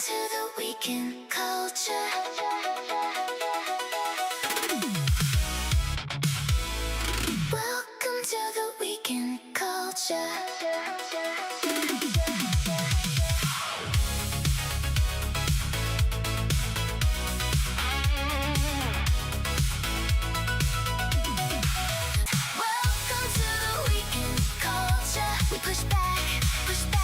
to the weekend culture. Welcome to the weekend culture. Welcome to the weekend culture. We push back, push back.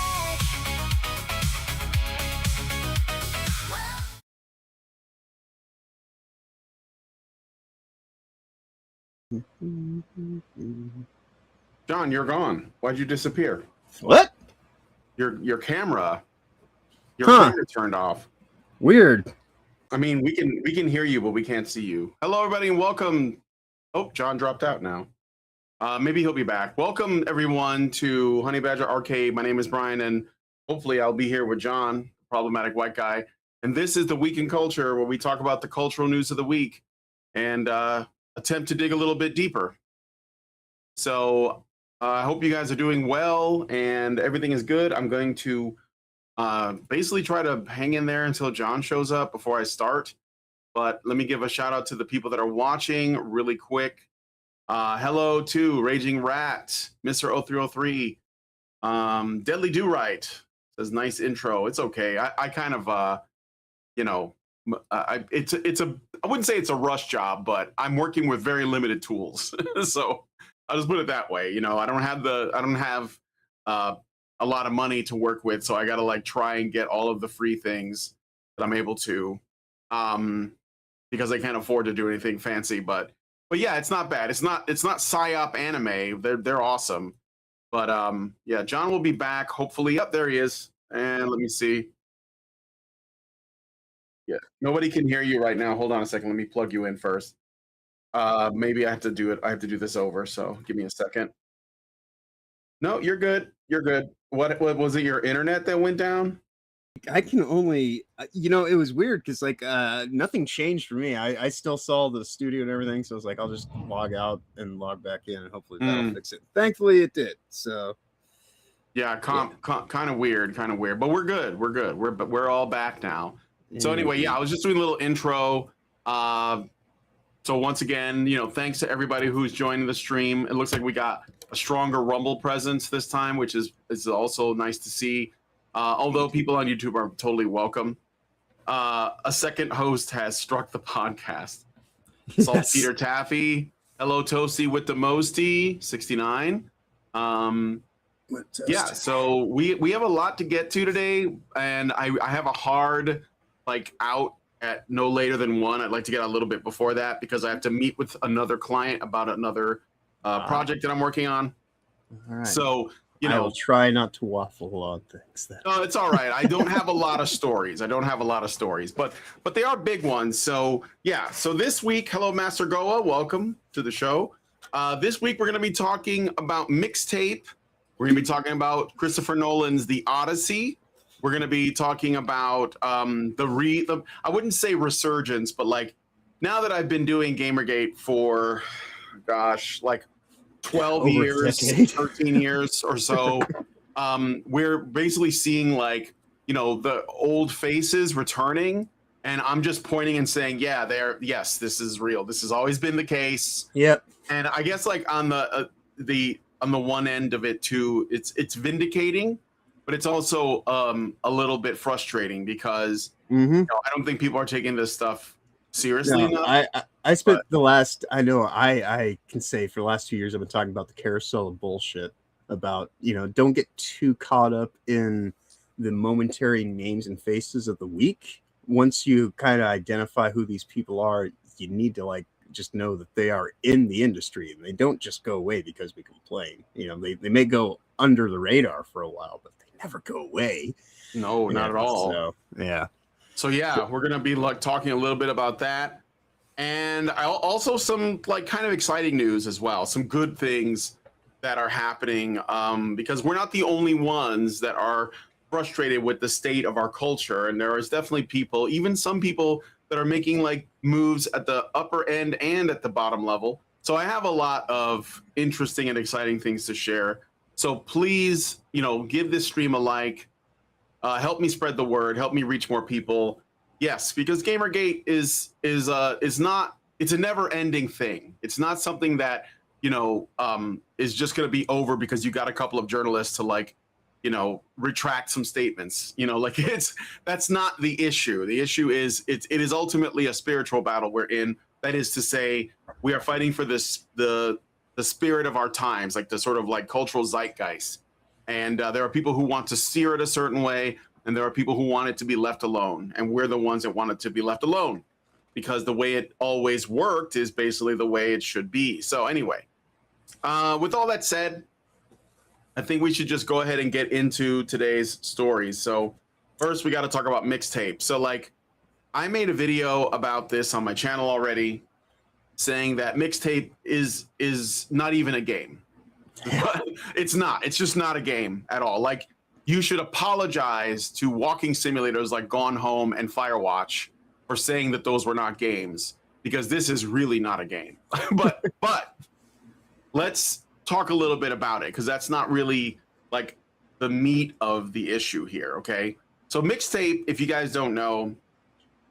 John, you're gone. Why'd you disappear? What? Your camera. Your Huh. camera turned off. Weird. I mean, we can hear you, but we can't see you. Hello, everybody, and welcome. Oh, John dropped out now. Maybe he'll be back. Welcome, everyone, to Honey Badger Arcade. My name is Brian, and hopefully I'll be here with John, problematic white guy. And this is the Weekend Culture, where we talk about the cultural news of the week and attempt to dig a little bit deeper. So I hope you guys are doing well and everything is good. I'm going to basically try to hang in there until John shows up before I start. But let me give a shout out to the people that are watching really quick. Hello to Raging Rat, Mr. 0303, Deadly Do Right says nice intro. It's okay. I kind of you know, I wouldn't say it's a rush job, but I'm working with very limited tools. So I'll just put it that way. You know, I don't have a lot of money to work with, so I got to like try and get all of the free things that I'm able to, because I can't afford to do anything fancy. But yeah, it's not bad. It's not psyop anime. They're awesome. But yeah, John will be back hopefully. Up there he is. And let me see. Yeah, nobody can hear you right now. Hold on a second. Let me plug you in first. Maybe I have to do it. I have to do this over. So give me a second. No, you're good. You're good. What was it? Your internet that went down? I can only, it was weird because like nothing changed for me. I still saw the studio and everything, so I was like, I'll just log out and log back in, and hopefully that'll fix it. Thankfully, it did. So yeah, kind of weird, but we're good. We're all back now. So anyway, yeah, I was just doing a little intro. So once again, thanks to everybody who's joining the stream. It looks like we got a stronger Rumble presence this time, which is also nice to see. Although people on YouTube are totally welcome. A second host has struck the podcast. Yes. Saltpeter Taffy. Hello, Toasty with the Mosty 69. Yeah, so we have a lot to get to today, and I have a hard out at no later than 1. I'd like to get a little bit before that because I have to meet with another client about another project that I'm working on. All right. So, I will try not to waffle on things. No, it's all right. I don't have a lot of stories. But they are big ones. So, yeah. So this week, hello, Master Goa. Welcome to the show. This week, we're going to be talking about Mixtape. We're going to be talking about Christopher Nolan's The Odyssey. We're going to be talking about I wouldn't say resurgence, but now that I've been doing Gamergate for, 12 years, 13 years or so, we're basically seeing the old faces returning, and I'm just pointing and saying, yeah, yes, this is real. This has always been the case. Yep. And I guess on the one end of it too, it's vindicating. But it's also a little bit frustrating because I don't think people are taking this stuff seriously enough. I spent the last, I can say for the last 2 years, I've been talking about the carousel of bullshit about, don't get too caught up in the momentary names and faces of the week. Once you kind of identify who these people are, you need to just know that they are in the industry and they don't just go away because we complain. They may go under the radar for a while, but never go away. No, not at all. So, yeah. So yeah, we're gonna be talking a little bit about that, and also some kind of exciting news as well. Some good things that are happening because we're not the only ones that are frustrated with the state of our culture, and there is definitely people, even some people, that are making moves at the upper end and at the bottom level. So I have a lot of interesting and exciting things to share. So please, give this stream a like. Help me spread the word. Help me reach more people. Yes, because Gamergate is not. It's a never-ending thing. It's not something that is just going to be over because you got a couple of journalists to like, retract some statements. That's not the issue. The issue is it is ultimately a spiritual battle we're in. That is to say, we are fighting for the spirit of our times, like the sort of like cultural zeitgeist. And there are people who want to steer it a certain way, and there are people who want it to be left alone. And we're the ones that want it to be left alone, because the way it always worked is basically the way it should be. So anyway, with all that said, I think we should just go ahead and get into today's stories. So first, we got to talk about Mixtape. So like, I made a video about this on my channel already, saying that Mixtape is not even a game. But it's not. It's just not a game at all. Like, you should apologize to walking simulators like Gone Home and Firewatch for saying that those were not games, because this is really not a game. but let's talk a little bit about it, because that's not really like the meat of the issue here. Okay, so Mixtape, if you guys don't know,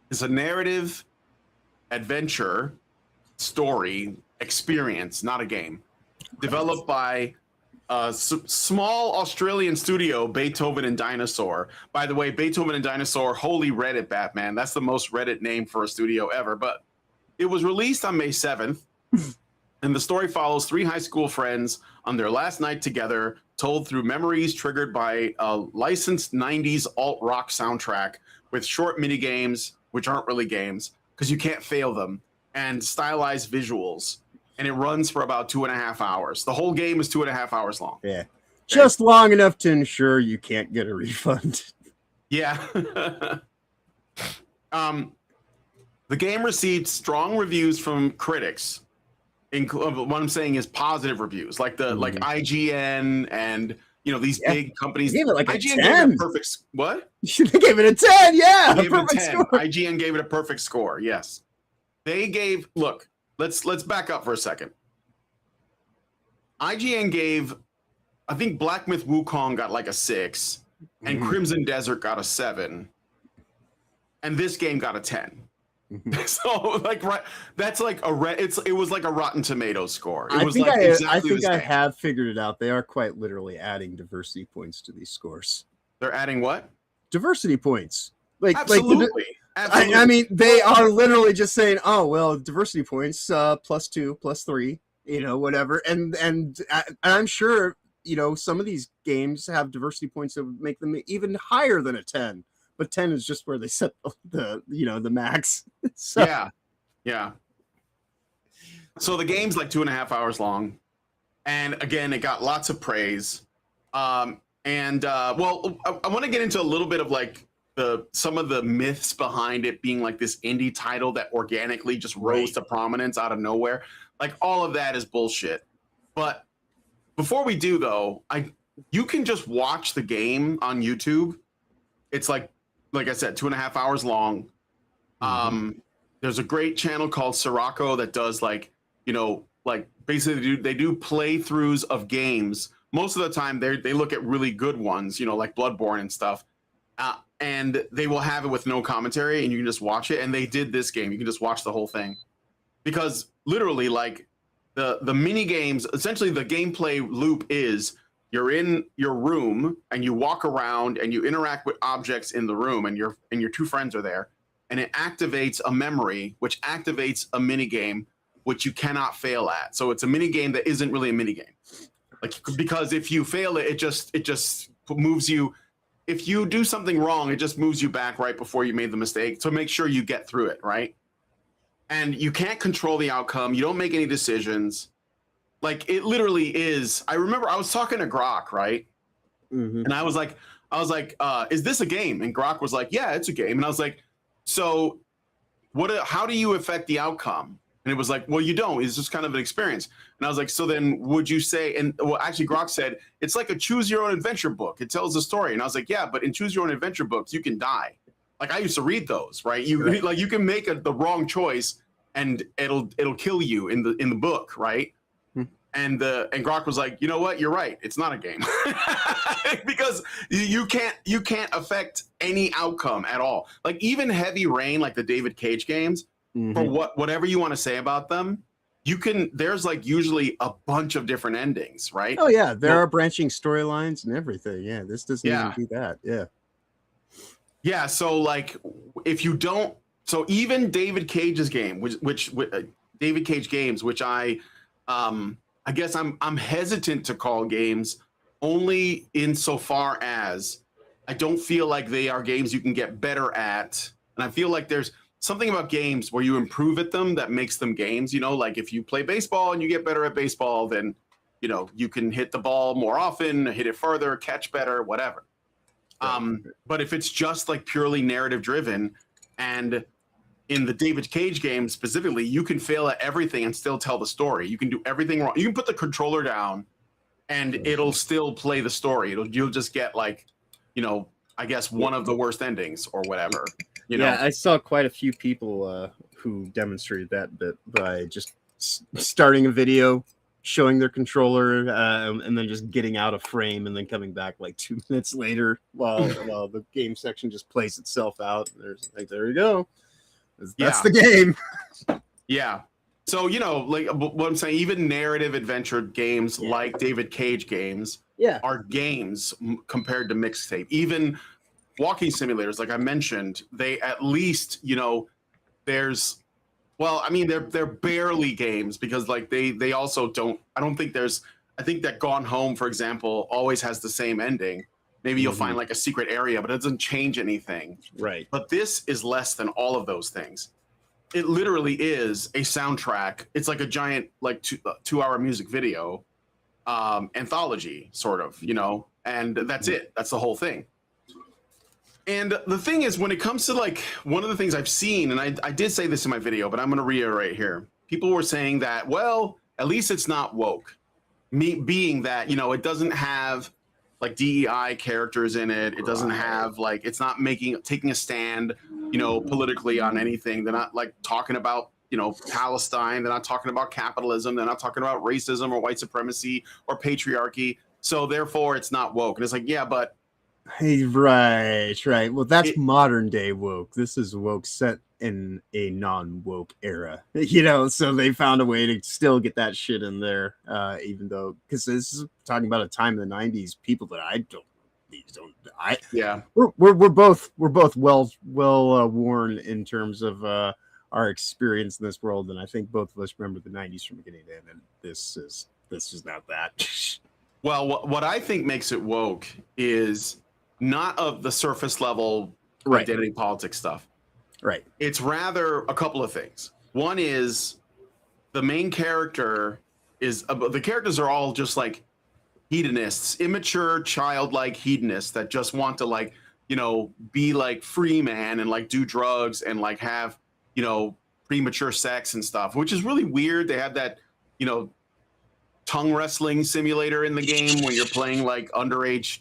is a narrative adventure story experience, not a game, developed by a small Australian studio, Beethoven and Dinosaur. By the way, Beethoven and Dinosaur, holy Reddit, Batman. That's the most Reddit name for a studio ever. But it was released on May 7th. And the story follows three high school friends on their last night together, told through memories triggered by a licensed 90s alt-rock soundtrack with short mini games, which aren't really games because you can't fail them, and stylized visuals. And it runs for about 2.5 hours. The whole game is 2.5 hours long. Yeah. Okay. Just long enough to ensure you can't get a refund. Yeah. The game received strong reviews from critics. What I'm saying is positive reviews, like like IGN and these big companies. They gave it like IGN a 10. gave it a perfect what? They gave it a 10. Yeah, They gave it a 10. score. IGN gave it a perfect score. Yes, they gave. Look, let's back up for a second. IGN gave, I think Black Myth Wukong got like a 6, and Crimson Desert got a 7, and this game got a 10. So like, right, that's like it was like a Rotten Tomatoes score. It was like exactly the same. I have figured it out. They are quite literally adding diversity points to these scores. They're adding what? Diversity points. Absolutely. Absolutely. I mean, they are literally just saying, "Oh, well, diversity points +2, +3, whatever." And I'm sure some of these games have diversity points that would make them even higher than a 10. But 10 is just where they set the max. So. Yeah. So the game's like 2.5 hours long, and again, it got lots of praise. Well, I want to get into a little bit of like some of the myths behind it being like this indie title that organically just rose to prominence out of nowhere. Like, all of that is bullshit. But before we do, though, you can just watch the game on YouTube. It's like I said, 2.5 hours long. There's a great channel called Sirocco that does basically they do playthroughs of games. Most of the time they look at really good ones, like Bloodborne and stuff. And they will have it with no commentary, and you can just watch it. And they did this game. You can just watch the whole thing. Because literally, like, the mini games, essentially the gameplay loop is you're in your room and you walk around and you interact with objects in the room, and your two friends are there, and it activates a memory, which activates a mini game, which you cannot fail at. So it's a mini game that isn't really a mini game, like, because if you fail it, it just moves you. If you do something wrong, it just moves you back right before you made the mistake. So make sure you get through it, right? And you can't control the outcome. You don't make any decisions. Like, it literally is. I remember I was talking to Grok, right? And I was like, is this a game? And Grok was like, yeah, it's a game. And I was like, so how do you affect the outcome? And it was like, well, you don't. It's just kind of an experience. And I was like, so then would you say, and well, actually Grok said, it's like a choose your own adventure book. It tells a story. And I was like, yeah, but in choose your own adventure books, you can die. Like, I used to read those, right? Like, you can make the wrong choice and it'll kill you in the book, right? And Grok was like, you know what? You're right. It's not a game because you can't affect any outcome at all. Like even Heavy Rain, like the David Cage games, for whatever you want to say about them, there's like usually a bunch of different endings, right? Oh yeah, there are branching storylines and everything. Yeah, this doesn't even do that. Yeah. Yeah. So like if you don't, so even David Cage's game, which David Cage games, which I guess I'm hesitant to call games only insofar as I don't feel like they are games you can get better at. And I feel like there's something about games where you improve at them that makes them games, you know, like if you play baseball and you get better at baseball, then, you know, you can hit the ball more often, hit it further, catch better, whatever. But if it's just like purely narrative driven, and in the David Cage game specifically, you can fail at everything and still tell the story. You can do everything wrong. You can put the controller down and it'll still play the story. You'll just get like, you know, I guess one of the worst endings or whatever. You know? I saw quite a few people who demonstrated that bit by just starting a video, showing their controller, and then just getting out of frame and then coming back like 2 minutes later while the game section just plays itself out. There's like, there you go. That's the game. Yeah. So, you know, like what I'm saying, even narrative adventure games like David Cage games are games compared to Mixtape. Even walking simulators, like I mentioned, they at least, you know, there's, well, I mean, they're barely games because like they also don't, I think that Gone Home, for example, always has the same ending. Maybe you'll find like a secret area, but it doesn't change anything. Right. But this is less than all of those things. It literally is a soundtrack. It's like a giant, like 2-hour music video, anthology, sort of, you know, and that's it. That's the whole thing. And the thing is, when it comes to like one of the things I've seen, and I did say this in my video, but I'm going to reiterate here. People were saying that, well, at least it's not woke. Me being that, you know, it doesn't have like DEI characters in it. It doesn't have like, it's not taking a stand, you know, politically on anything. They're not like talking about, you know, Palestine. They're not talking about capitalism. They're not talking about racism or white supremacy or patriarchy. So therefore it's not woke. And it's like, yeah, but. Hey, right. Well, that's modern day woke. This is woke set in a non-woke era, you know, so they found a way to still get that shit in there, even though, because this is talking about a time in the 90s, people that we're both well worn in terms of our experience in this world, and I think both of us remember the 90s from beginning to end, and this is not that. Well, what I think makes it woke is not of the surface level identity politics stuff. Right. It's rather a couple of things. One is the main character is the characters are all just like hedonists, immature, childlike hedonists that just want to like, you know, be like free man and like do drugs and like have, you know, premature sex and stuff, which is really weird. They have that, you know, tongue wrestling simulator in the game when you're playing like underage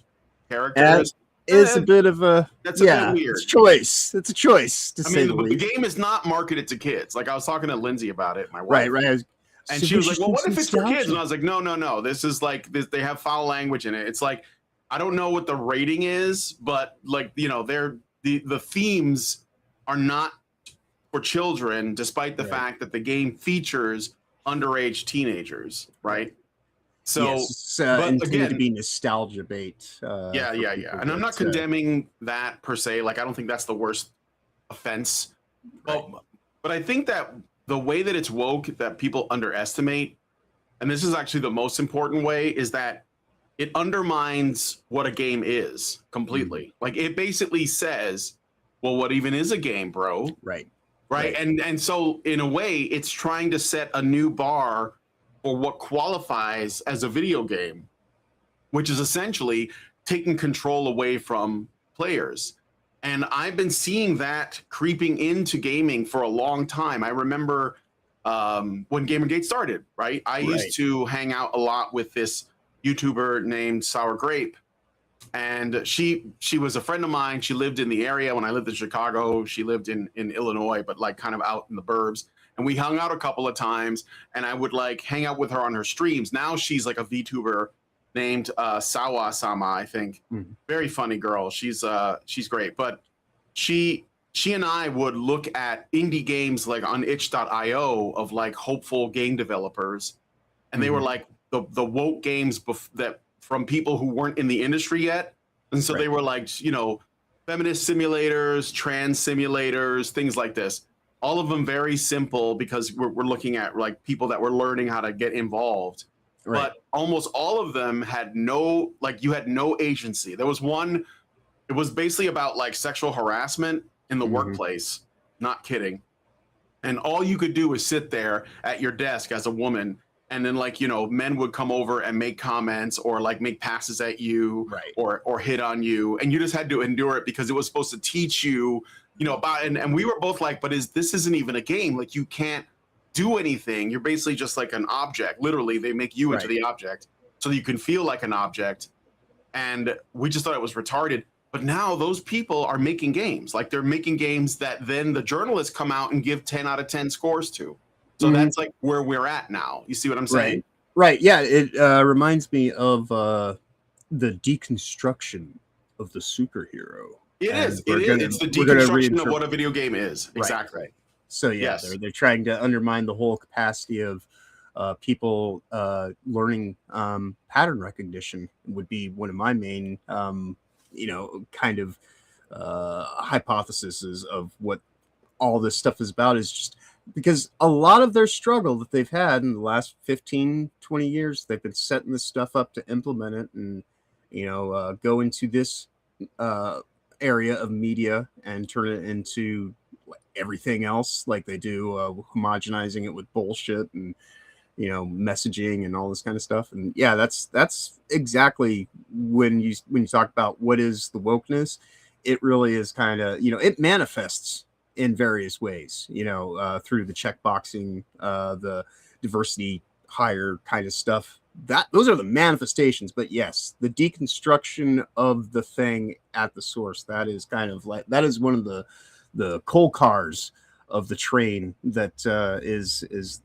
characters. Is a bit of a that's a bit weird. It's a choice to say the least. The game is not marketed to kids. Like I was talking to Lindsay about it, my wife. Right. And she was like, "Well, what if it's for kids?" And I was like, "No. This is like this. They have foul language in it. It's like I don't know what the rating is, but like you know, the themes are not for children, despite the fact that the game features underage teenagers, right?" So, yes, but intended again, to be nostalgia bait. Yeah. And I'm not condemning that per se. Like, I don't think that's the worst offense. Right. But I think that the way that it's woke that people underestimate, and this is actually the most important way, is that it undermines what a game is completely. Like, it basically says, well, what even is a game, bro? Right. And so, in a way, it's trying to set a new bar for what qualifies as a video game, which is essentially taking control away from players. And I've been seeing that creeping into gaming for a long time. I remember when Gamergate started, right? I used to hang out a lot with this YouTuber named Sour Grape. And she was a friend of mine. She lived in the area when I lived in Chicago. She lived in Illinois, but like kind of out in the burbs. and we hung out a couple of times, and I would like hang out with her on her streams. Now she's like a VTuber named Sawa-sama, I think. Very funny girl. She's great. But she and I would look at indie games like on itch.io of like hopeful game developers, and they were like the woke games that from people who weren't in the industry yet. And so they were like, you know, feminist simulators, trans simulators, things like this. All of them very simple because we're looking at like people that were learning how to get involved. Right. But almost all of them had no, like you had no agency. There was one, it was basically about like sexual harassment in the workplace. Not kidding. And all you could do was sit there at your desk as a woman, and then like, you know, men would come over and make comments or like make passes at you, or hit on you, and you just had to endure it because it was supposed to teach you, you know, about, and we were both like, but this isn't even a game. Like you can't do anything. You're basically just like an object. Literally, they make you into the object so that you can feel like an object. And we just thought it was retarded. But now those people are making games. Like they're making games that then the journalists come out and give 10 out of 10 scores to. So that's like where we're at now. You see what I'm saying? Right. Yeah. It reminds me of the deconstruction of the superhero. It is. It's the deconstruction of what a video game is. Exactly. Right. So yeah, they're trying to undermine the whole capacity of people learning pattern recognition. Would be one of my main, you know, kind of hypotheses of what all this stuff is about, is just because a lot of their struggle that they've had in the last 15, 20 years, they've been setting this stuff up to implement it and, you know, go into this area of media and turn it into everything else like they do, homogenizing it with bullshit and, you know, messaging and all this kind of stuff. And yeah, that's exactly when you talk about what is the wokeness, it really is kind of, you know, it manifests in various ways, you know, through the checkboxing, the diversity hire kind of stuff. Those are the manifestations. But yes, the deconstruction of the thing at the source, that is kind of like, that is one of the coal cars of the train that is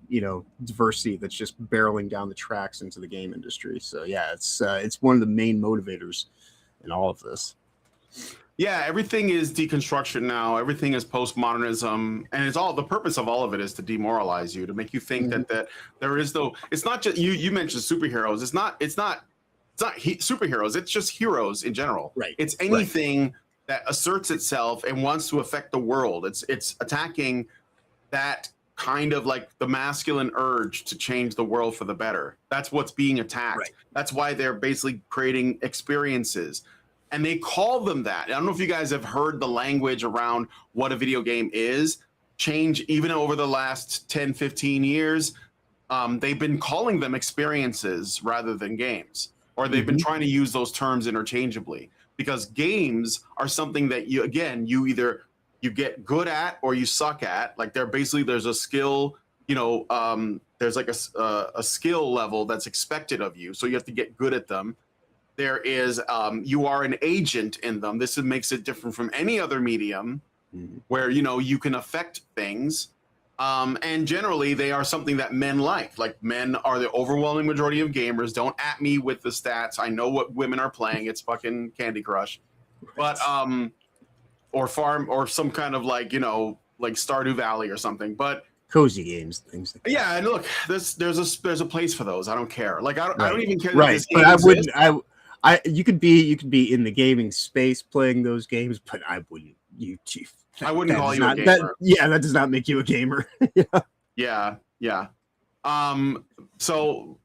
you know, diversity that's just barreling down the tracks into the game industry. So yeah, it's one of the main motivators in all of this. Yeah, everything is deconstruction now. Everything is postmodernism, and it's all, the purpose of all of it is to demoralize you, to make you think that there is no. It's not just you mentioned superheroes. It's not superheroes. It's just heroes in general. Right. It's anything that asserts itself and wants to affect the world. It's attacking that kind of like the masculine urge to change the world for the better. That's what's being attacked. Right. That's why they're basically creating experiences. And they call them that. I don't know if you guys have heard the language around what a video game is change even over the last 10, 15 years. They've been calling them experiences rather than games, or they've been trying to use those terms interchangeably, because games are something that you either you get good at or you suck at. Like there's a skill, you know, there's like a skill level that's expected of you. So you have to get good at them. There is, you are an agent in them. This makes it different from any other medium where, you know, you can affect things. And generally they are something that men like. Like men are the overwhelming majority of gamers. Don't at me with the stats. I know what women are playing. It's fucking Candy Crush. But, or farm or some kind of like, you know, like Stardew Valley or something. But cozy games, things like that. Yeah, and look, there's a place for those. I don't care. Like I don't even care. Right, but I wouldn't. You could be in the gaming space playing those games, but I wouldn't. I wouldn't call you a gamer. That does not make you a gamer. Yeah. So,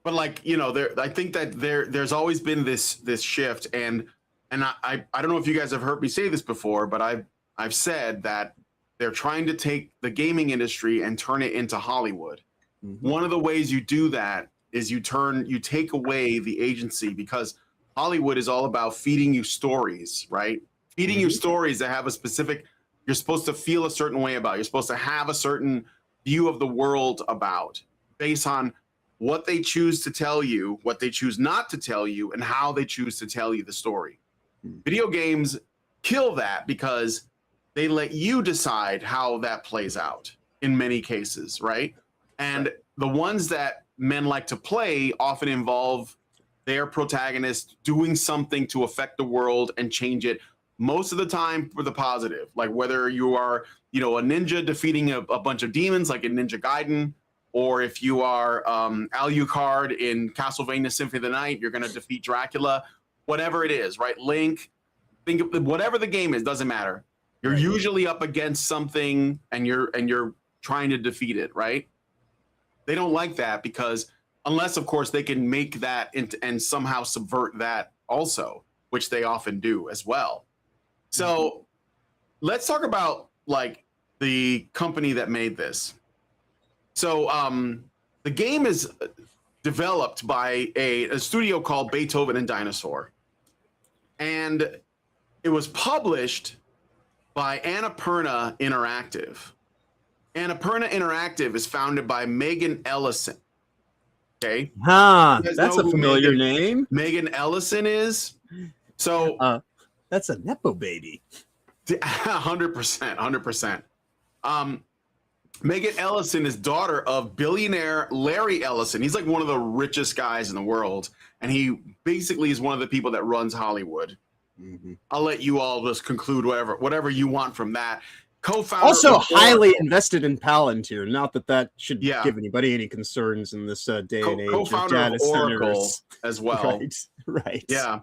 but like, you know, I think that there's always been this shift, and I don't know if you guys have heard me say this before, but I've said that they're trying to take the gaming industry and turn it into Hollywood. One of the ways you do that is you take away the agency, because Hollywood is all about feeding you stories, right? Feeding you stories that have a specific, you're supposed to feel a certain way about, you're supposed to have a certain view of the world about, based on what they choose to tell you, what they choose not to tell you, and how they choose to tell you the story. Video games kill that because they let you decide how that plays out in many cases, right? And the ones that men like to play often involve their protagonist doing something to affect the world and change it, most of the time for the positive. Like whether you are, a ninja defeating a bunch of demons like in Ninja Gaiden, or if you are Alucard in Castlevania Symphony of the Night, you're going to defeat Dracula, whatever it is, right? Link, think of whatever the game is, doesn't matter. You're usually up against something and you're trying to defeat it, right? They don't like that because unless, of course, they can make that and somehow subvert that also, which they often do as well. So let's talk about like the company that made this. So the game is developed by a studio called Beethoven and Dinosaur. And it was published by Annapurna Interactive. Annapurna Interactive is founded by Megan Ellison. Okay. That's a familiar name. Megan Ellison is. So that's a Nepo baby. 100%. Megan Ellison is daughter of billionaire Larry Ellison. He's like one of the richest guys in the world. And he basically is one of the people that runs Hollywood. I'll let you all just conclude whatever you want from that. Co-founder, also highly invested in Palantir. Not that should give anybody any concerns in this day and age. Co-founder of Oracle as well. Right. Yeah.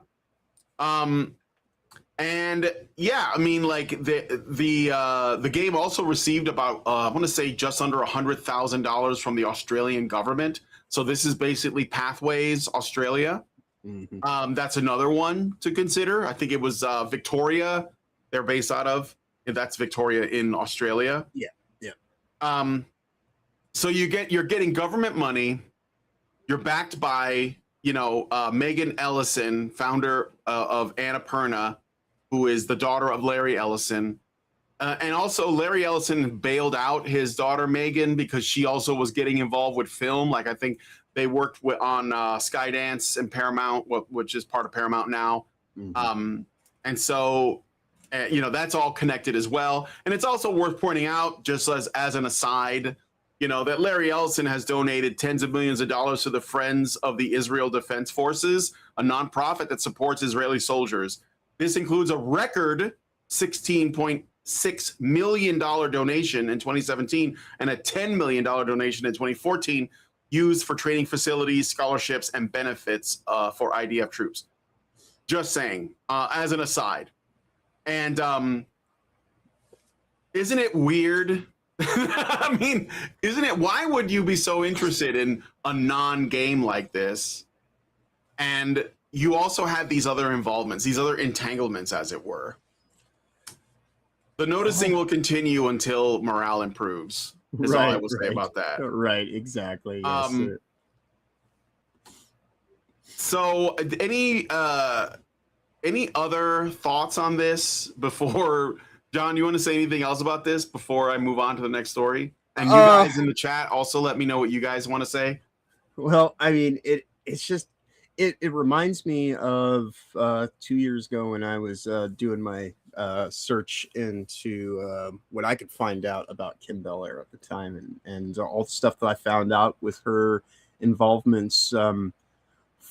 And yeah, I mean, like the game also received about I want to say just under $100,000 from the Australian government. So this is basically Pathways Australia. That's another one to consider. I think it was Victoria. They're based out of. That's Victoria in Australia. Yeah. So you're getting government money. You're backed by Megan Ellison, founder of Annapurna, who is the daughter of Larry Ellison. And also Larry Ellison bailed out his daughter Megan because she also was getting involved with film. Like I think they worked on Skydance and Paramount, which is part of Paramount now. And so, that's all connected as well. And it's also worth pointing out, just as an aside, that Larry Ellison has donated tens of millions of dollars to the Friends of the Israel Defense Forces, a nonprofit that supports Israeli soldiers. This includes a record $16.6 million donation in 2017 and a $10 million donation in 2014 used for training facilities, scholarships, and benefits for IDF troops. Just saying, as an aside. And isn't it weird? I mean, isn't it? Why would you be so interested in a non-game like this? And you also have these other involvements, these other entanglements, as it were. The noticing will continue until morale improves. Is all I will say about that. Right, exactly. Yes, so any other thoughts on this before, John, you want to say anything else about this before I move on to the next story? And you guys in the chat also let me know what you guys want to say. Well, I mean, it's just, it reminds me of 2 years ago when I was doing my search into what I could find out about Kim Belair at the time, and all the stuff that I found out with her involvements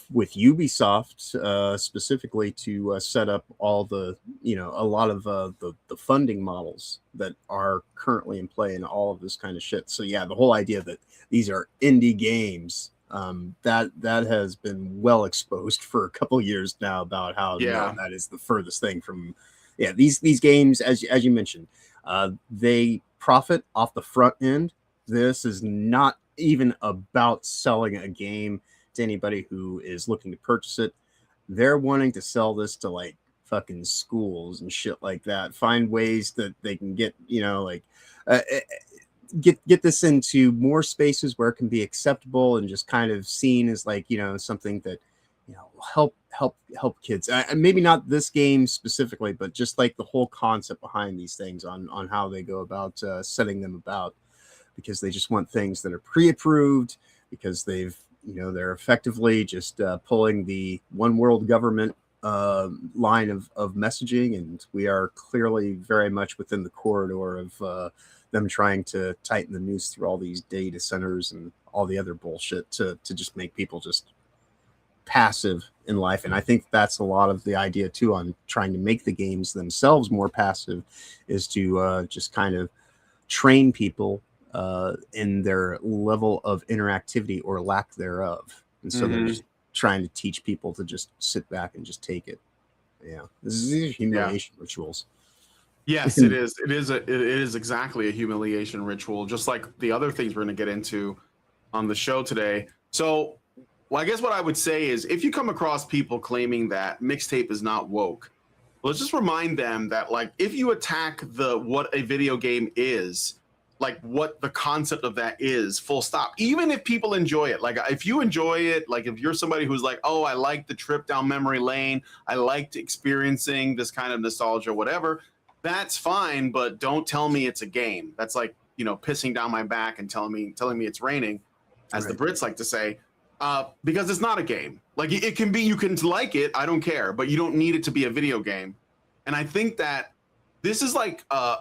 with Ubisoft, specifically to set up all the, a lot of the funding models that are currently in play and all of this kind of shit. So yeah, the whole idea that these are indie games, that has been well exposed for a couple of years now about how that is the furthest thing from these games, as you mentioned, they profit off the front end. This is not even about selling a game to anybody who is looking to purchase it. They're wanting to sell this to like fucking schools and shit like that. Find ways that they can get, get this into more spaces where it can be acceptable and just kind of seen as like, something that, will help kids. Maybe not this game specifically, but just like the whole concept behind these things on how they go about setting them about, because they just want things that are pre-approved, because they're effectively just pulling the one world government line of messaging, and we are clearly very much within the corridor of them trying to tighten the noose through all these data centers and all the other bullshit to just make people just passive in life. And I think that's a lot of the idea too on trying to make the games themselves more passive, is to just kind of train people in their level of interactivity or lack thereof. And so they're just trying to teach people to just sit back and just take it. Yeah, these are humiliation rituals. Yes, it is. It is exactly a humiliation ritual, just like the other things we're going to get into on the show today. So, well, I guess what I would say is, if you come across people claiming that Mixtape is not woke, let's just remind them that, like, if you attack what a video game is, like what the concept of that is, full stop. Even if people enjoy it, like if you enjoy it, like if you're somebody who's like, oh, I like the trip down memory lane, I liked experiencing this kind of nostalgia, whatever, that's fine. But don't tell me it's a game. That's like, you know, pissing down my back and telling me it's raining, as the Brits like to say, because it's not a game. Like it can be, you can like it, I don't care, but you don't need it to be a video game. And I think that this is like a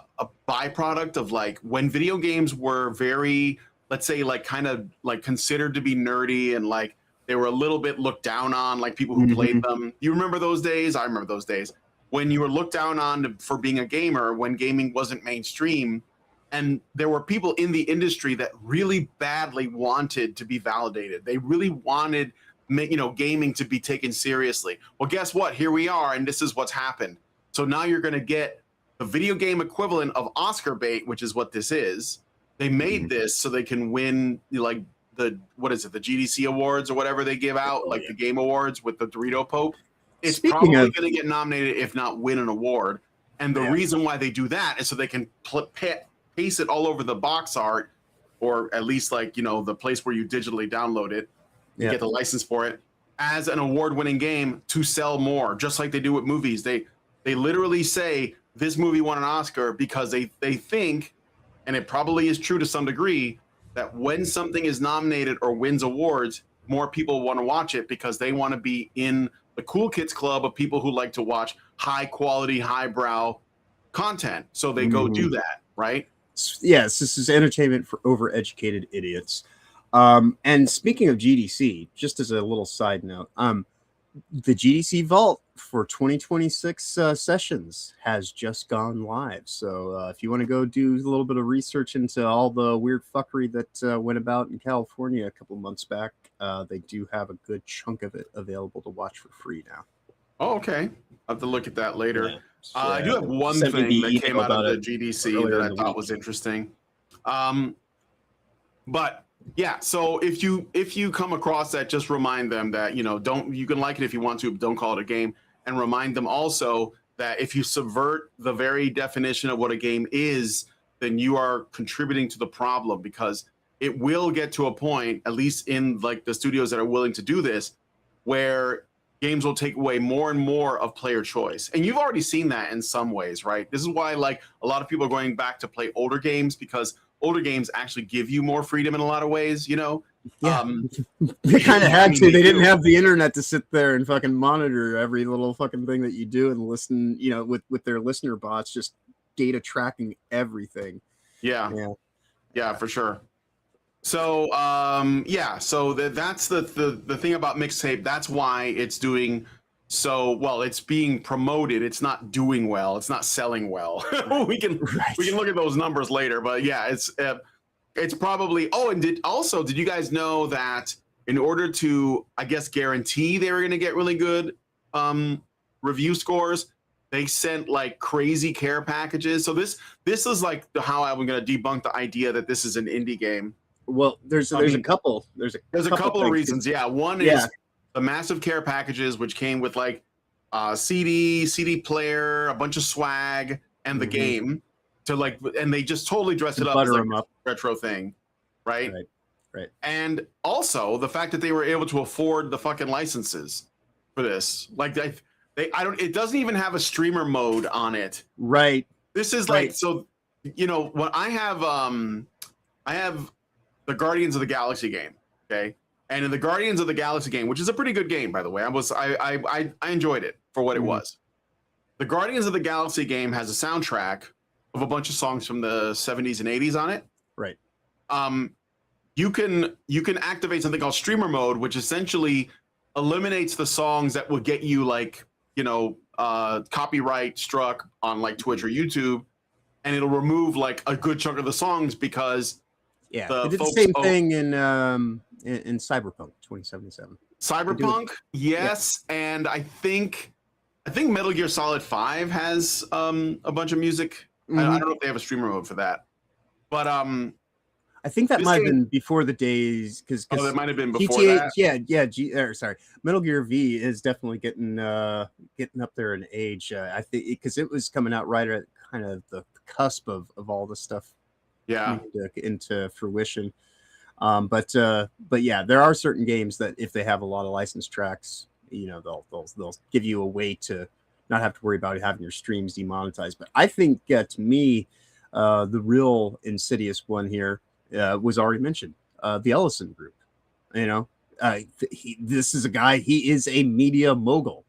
byproduct of like when video games were very, let's say, like kind of like considered to be nerdy, and like they were a little bit looked down on, like people who played them. You remember those days? I remember those days when you were looked down on for being a gamer, when gaming wasn't mainstream. And there were people in the industry that really badly wanted to be validated. They really wanted, you know, gaming to be taken seriously. Well, guess what? Here we are, and this is what's happened. So now you're going to get the video game equivalent of Oscar bait, which is what this is. They made this so they can win, like, the GDC awards or whatever they give out, like the game awards with the Dorito Pope. It's probably going to get nominated, if not win an award. And the reason why they do that is so they can paste it all over the box art, or at least, like, you know, the place where you digitally download it, you get the license for it, as an award-winning game to sell more, just like they do with movies. They literally say this movie won an Oscar because they think, and it probably is true to some degree, that when something is nominated or wins awards, more people want to watch it because they want to be in the cool kids club of people who like to watch high quality, highbrow content. So they go do that, right? Yes, this is entertainment for overeducated idiots. And speaking of GDC, just as a little side note, the GDC Vault for 2026 sessions has just gone live. So if you want to go do a little bit of research into all the weird fuckery that went about in California a couple months back, they do have a good chunk of it available to watch for free now. Oh, okay. I'll have to look at that later. Yeah. I do have one thing that came out of the GDC that I thought was interesting. But yeah, so if you come across that, just remind them that, you know, you can like it if you want to, but don't call it a game. And remind them also that if you subvert the very definition of what a game is, then you are contributing to the problem, because it will get to a point, at least in like the studios that are willing to do this, where games will take away more and more of player choice. And you've already seen that in some ways, right? This is why, like, a lot of people are going back to play older games, because older games actually give you more freedom in a lot of ways, you know? Yeah. They kind of had to. They didn't have the internet to sit there and fucking monitor every little fucking thing that you do and listen, you know, with their listener bots, just data tracking everything. Yeah, for sure. So so that's the thing about Mixtape. That's why it's doing so well. It's being promoted. It's not doing well. It's not selling well. we can look at those numbers later, but yeah, it's probably. Oh, and did you guys know that in order to, I guess, guarantee they were going to get really good review scores, they sent like crazy care packages. So this is like how I'm going to debunk the idea that this is an indie game. Well, there's a couple of reasons. Yeah, one is the massive care packages, which came with like CD player, a bunch of swag, and the game to like, and they just totally dressed it up as like a retro thing, right? Right. And also the fact that they were able to afford the fucking licenses for this, like it doesn't even have a streamer mode on it. Right. This is like, so, you know, what I have the Guardians of the Galaxy game, okay? And in the Guardians of the Galaxy game, which is a pretty good game, by the way, I enjoyed it. for what it Mhm. was. The Guardians of the Galaxy game has a soundtrack of a bunch of songs from the 70s and 80s on it. Right. You can activate something called streamer mode, which essentially eliminates the songs that would get you like, copyright struck on like Twitch or YouTube, and it'll remove like a good chunk of the songs because Yeah, the they did the folks same thing in Cyberpunk 2077. Cyberpunk, yes, and I think Metal Gear Solid 5 has a bunch of music. I don't know if they have a streamer mode for that, but I think that this might have game- been before the days because that might have been before GTA, that. sorry, Metal Gear V is definitely getting up there in age. I think because it was coming out right at kind of the cusp of all the stuff Yeah, into fruition. But yeah, there are certain games that if they have a lot of licensed tracks, they'll give you a way to not have to worry about having your streams demonetized. But I think to me, the real insidious one here was already mentioned, the Ellison Group. This is a guy. He is a media mogul,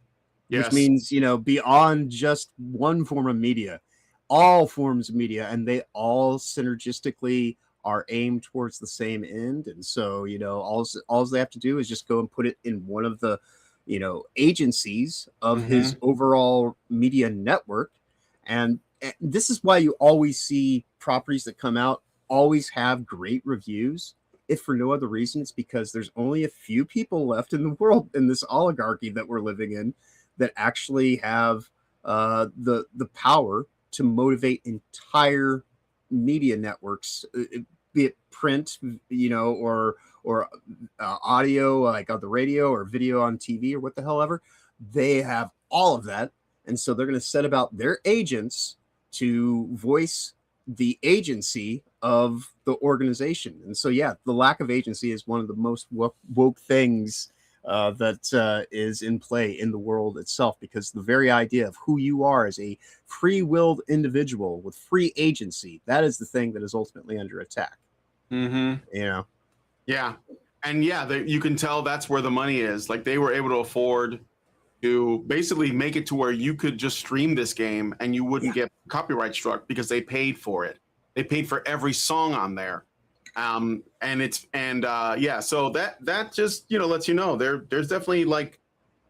yes. which means beyond just one form of media, all forms of media, and they all synergistically are aimed towards the same end. And so all they have to do is just go and put it in one of the agencies of his overall media network. And this is why you always see properties that come out always have great reviews. If for no other reason, it's because there's only a few people left in the world in this oligarchy that we're living in that actually have the power to motivate entire media networks, be it print, or audio, like on the radio, or video on TV, or what the hell ever. They have all of that, and so they're going to set about their agents to voice the agency of the organization. And so, yeah, the lack of agency is one of the most woke things that is in play in the world itself, because the very idea of who you are as a free-willed individual with free agency, that is the thing that is ultimately under attack. Yeah, and you can tell that's where the money is. Like, they were able to afford to basically make it to where you could just stream this game and you wouldn't get copyright struck because they paid for it. They paid for every song on there. So that just lets you know there's definitely like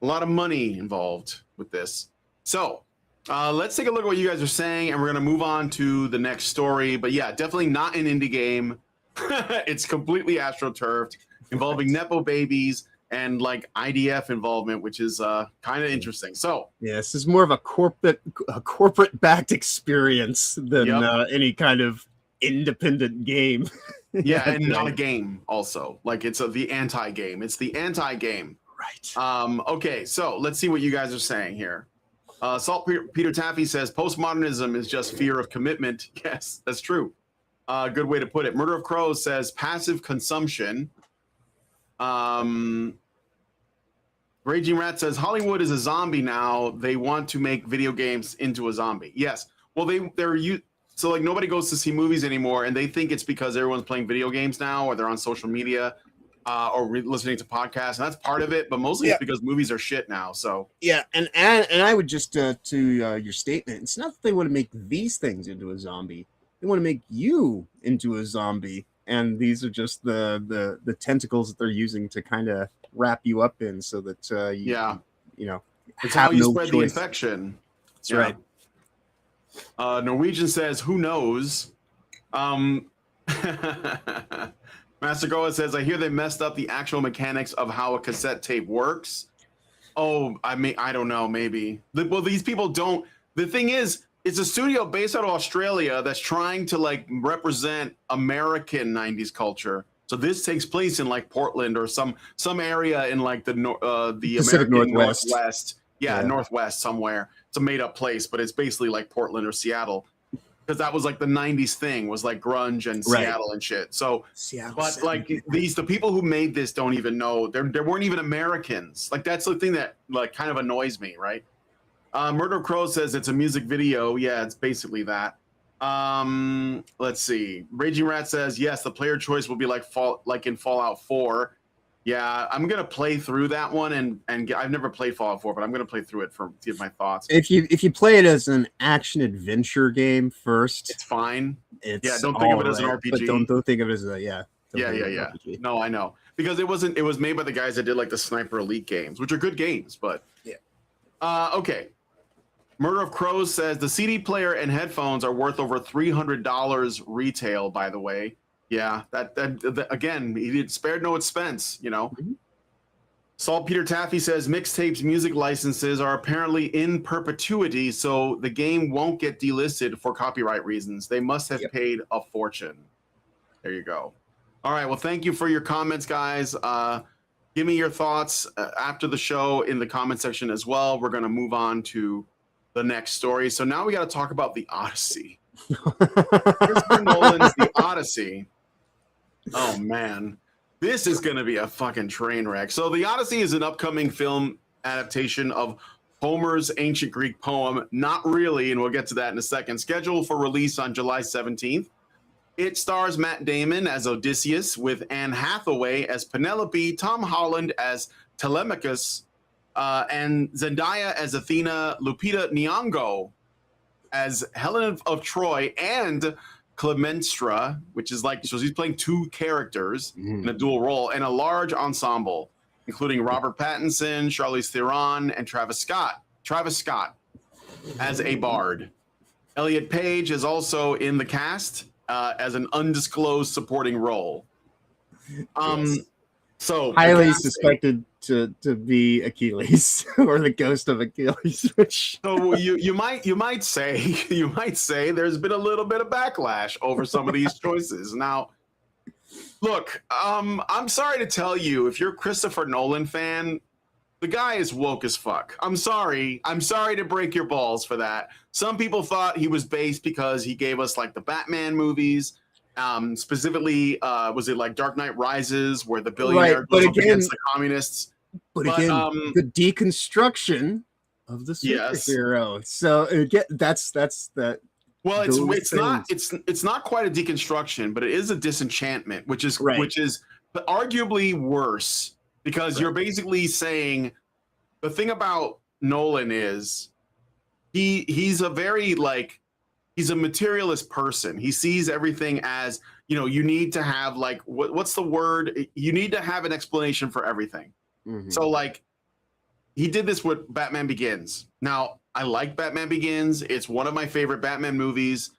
a lot of money involved with this. So let's take a look at what you guys are saying, and we're gonna move on to the next story. But yeah, definitely not an indie game. It's completely astroturfed, involving nepo babies and like IDF involvement, which is kind of interesting. So yeah, this is more of a corporate backed experience than any kind of independent game. Yeah, and not a game also. Like, it's the anti-game. It's the anti-game. Right. Okay, so let's see what you guys are saying here. Salt Peter Taffy says postmodernism is just fear of commitment. Yes, that's true. Good way to put it. Murder of Crows says passive consumption. Raging Rat says Hollywood is a zombie now. They want to make video games into a zombie. Yes. Well, so like nobody goes to see movies anymore, and they think it's because everyone's playing video games now, or they're on social media, or listening to podcasts, and that's part of it. But mostly it's because movies are shit now. So yeah, and I would just to your statement, it's not that they want to make these things into a zombie. They want to make you into a zombie, and these are just the tentacles that they're using to kind of wrap you up in, so that it's how you spread the infection. That's right. Norwegian says, "Who knows?" Master Goa says, "I hear they messed up the actual mechanics of how a cassette tape works." Oh, I don't know. Maybe. Well, these people don't. The thing is, it's a studio based out of Australia that's trying to like represent American '90s culture. So this takes place in like Portland or some area in like the Pacific American Northwest. Northwest somewhere. It's a made up place, but it's basically like Portland or Seattle, because that was like the '90s thing, was like grunge and Seattle and shit. So, but like the people who made this don't even know. There weren't even Americans. Like, that's the thing that like kind of annoys me, right? Murder Crow says it's a music video. Yeah, it's basically that. Let's see. Raging Rat says yes, the player choice will be like in Fallout 4. Yeah, I'm gonna play through that one, and I've never played Fallout 4, but I'm gonna play through it to give my thoughts. If you play it as an action adventure game first, It's fine. it's Yeah, don't think of it as an right, RPG. but don't think of it as a Yeah. RPG. No, I know, because it was made by the guys that did like the Sniper Elite games, which are good games, but yeah. Okay. Murder of Crows says the CD player and headphones are worth over $300 retail. By the way, yeah, that again, he did spared no expense. You know. Mhm. Saltpeter Taffy says Mixtape's music licenses are apparently in perpetuity, so the game won't get delisted for copyright reasons. They must have paid a fortune. There you go. All right. Well, thank you for your comments, guys. Give me your thoughts after the show in the comment section as well. We're going to move on to the next story. So now we got to talk about the Odyssey. Christopher Nolan's The Odyssey. Oh, man. This is going to be a fucking train wreck. So The Odyssey is an upcoming film adaptation of Homer's ancient Greek poem, Not Really, and we'll get to that in a second, scheduled for release on July 17th. It stars Matt Damon as Odysseus, with Anne Hathaway as Penelope, Tom Holland as Telemachus, and Zendaya as Athena, Lupita Nyong'o as Helen of Troy, and Clemenstra, which is like, so she's playing two characters in a dual role, and a large ensemble, including Robert Pattinson, Charlize Theron, and Travis Scott as a bard. Elliot Page is also in the cast as an undisclosed supporting role. Yes. So highly suspected to be Achilles or the ghost of Achilles. Which so you might say there's been a little bit of backlash over some of these choices. Now, look, I'm sorry to tell you, if you're a Christopher Nolan fan, the guy is woke as fuck. I'm sorry to break your balls for that. Some people thought he was based because he gave us like the Batman movies. Specifically, was it like Dark Knight Rises, where the billionaire goes up against the communists? But again, the deconstruction of the superhero. Yes. So again, that's that. Well, it's not quite a deconstruction, but it is a disenchantment, which is arguably worse, because you're basically saying the thing about Nolan is he's a very he's a materialist person. He sees everything as, you need to have what's the word? You need to have an explanation for everything. Mm-hmm. So he did this with Batman Begins. Now, I like Batman Begins. It's one of my favorite Batman movies,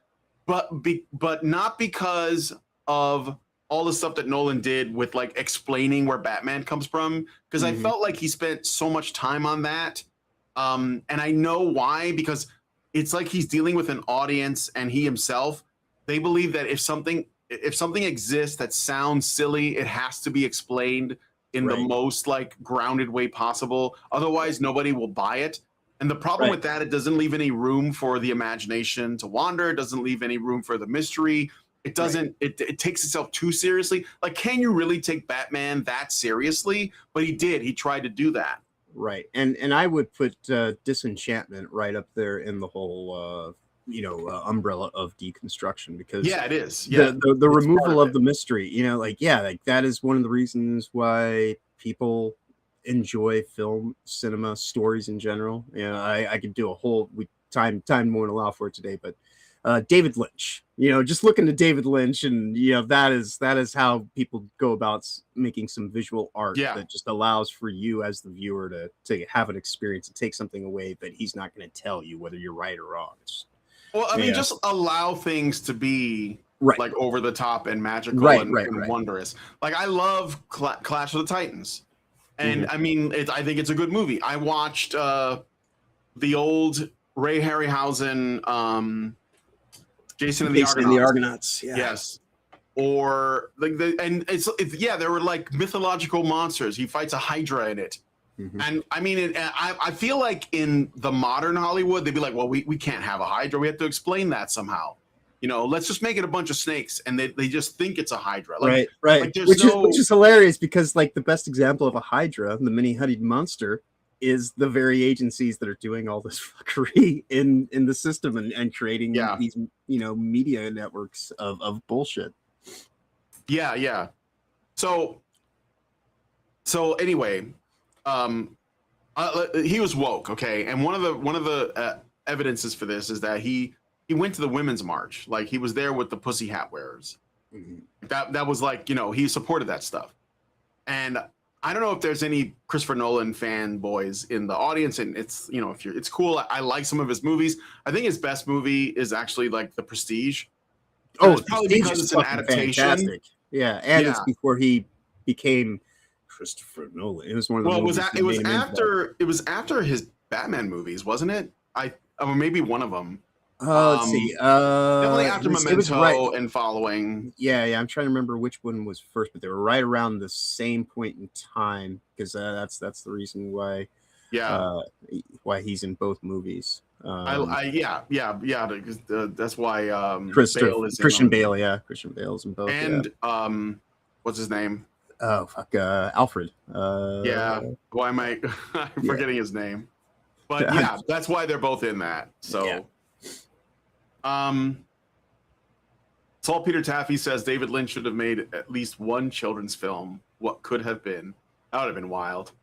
but not because of all the stuff that Nolan did with explaining where Batman comes from, because I felt like he spent so much time on that. And I know why, because it's like he's dealing with an audience, and he himself, they believe that if something exists that sounds silly, it has to be explained in the most grounded way possible. Otherwise, nobody will buy it. And the problem with that, it doesn't leave any room for the imagination to wander. It doesn't leave any room for the mystery. It doesn't, it takes itself too seriously. Can you really take Batman that seriously? But he did. He tried to do that. Right. And I would put Disenchantment right up there in the whole, umbrella of deconstruction, because it is. Yeah. The removal of the mystery, that is one of the reasons why people enjoy film, cinema, stories in general. I could do a whole time won't allow for it today, but David Lynch, just looking to David Lynch, and that is how people go about making some visual art that just allows for you as the viewer to have an experience and take something away that he's not going to tell you whether you're right or wrong. Just allow things to be over the top and magical and wondrous. I love Clash of the Titans, and I mean, I think it's a good movie. I watched the old Ray Harryhausen. Jason and the Argonauts. Yes. Or there were mythological monsters. He fights a Hydra in it. And I mean, I feel like in the modern Hollywood, they'd be like, well, we can't have a Hydra. We have to explain that somehow. Let's just make it a bunch of snakes. And they just think it's a Hydra. Right. Which is hilarious, because the best example of a Hydra, the many-headed monster, is the very agencies that are doing all this fuckery in the system and creating these media networks of bullshit. So So anyway, he was woke, okay, and one of the evidences for this is that he went to the women's march, like he was there with the pussy hat wearers. That was like, you know, he supported that stuff. And I don't know if there's any Christopher Nolan fanboys in the audience, and it's, you know, if you're, it's cool. I like some of his movies. I think his best movie is actually like The Prestige. Oh, it's probably because it's an adaptation. Fantastic. Yeah, and it's before he became Christopher Nolan. It was one of the it was after his Batman movies, wasn't it? Or maybe one of them. Let's see. Definitely after Memento and following. Yeah, I'm trying to remember which one was first, but they were right around the same point in time, because that's the reason why. Yeah. Why he's in both movies. Because that's why Christian Bale is in both. And what's his name? Oh fuck, Alfred. Why am I forgetting his name? But yeah, that's why they're both in that. So Saltpeter Taffy says David Lynch should have made at least one children's film. What could have been? That would have been wild.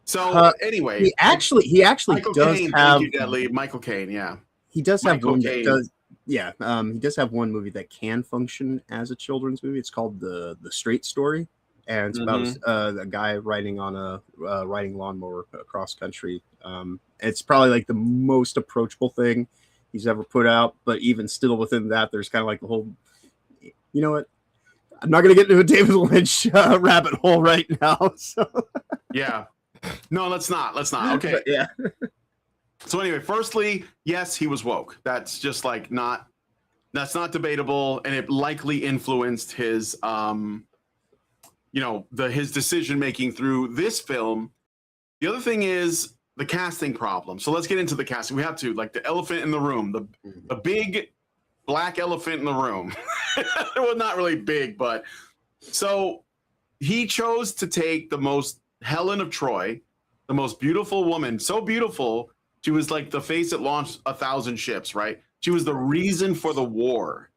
So anyway, he actually Michael does Caine, have Michael Caine. Yeah, he does have Michael one Caine. that does. Yeah, he does have one movie that can function as a children's movie. It's called the Straight Story, and it's about a guy riding on a riding lawnmower across country. It's probably like the most approachable thing he's ever put out, but even still within that, there's kind of like the whole. You know what? I'm not going to get into a David Lynch rabbit hole right now. So. Yeah. No, let's not. Okay. But, yeah. So anyway, firstly, yes, he was woke. That's just like that's not debatable, and it likely influenced his his decision making through this film. The other thing is the casting problem. So let's get into the casting. We have to, like, the elephant in the room, the big black elephant in the room. Well, not really big, but so he chose to take the most Helen of Troy, the most beautiful woman, so beautiful, she was like the face that launched 1,000 ships, right? She was the reason for the war,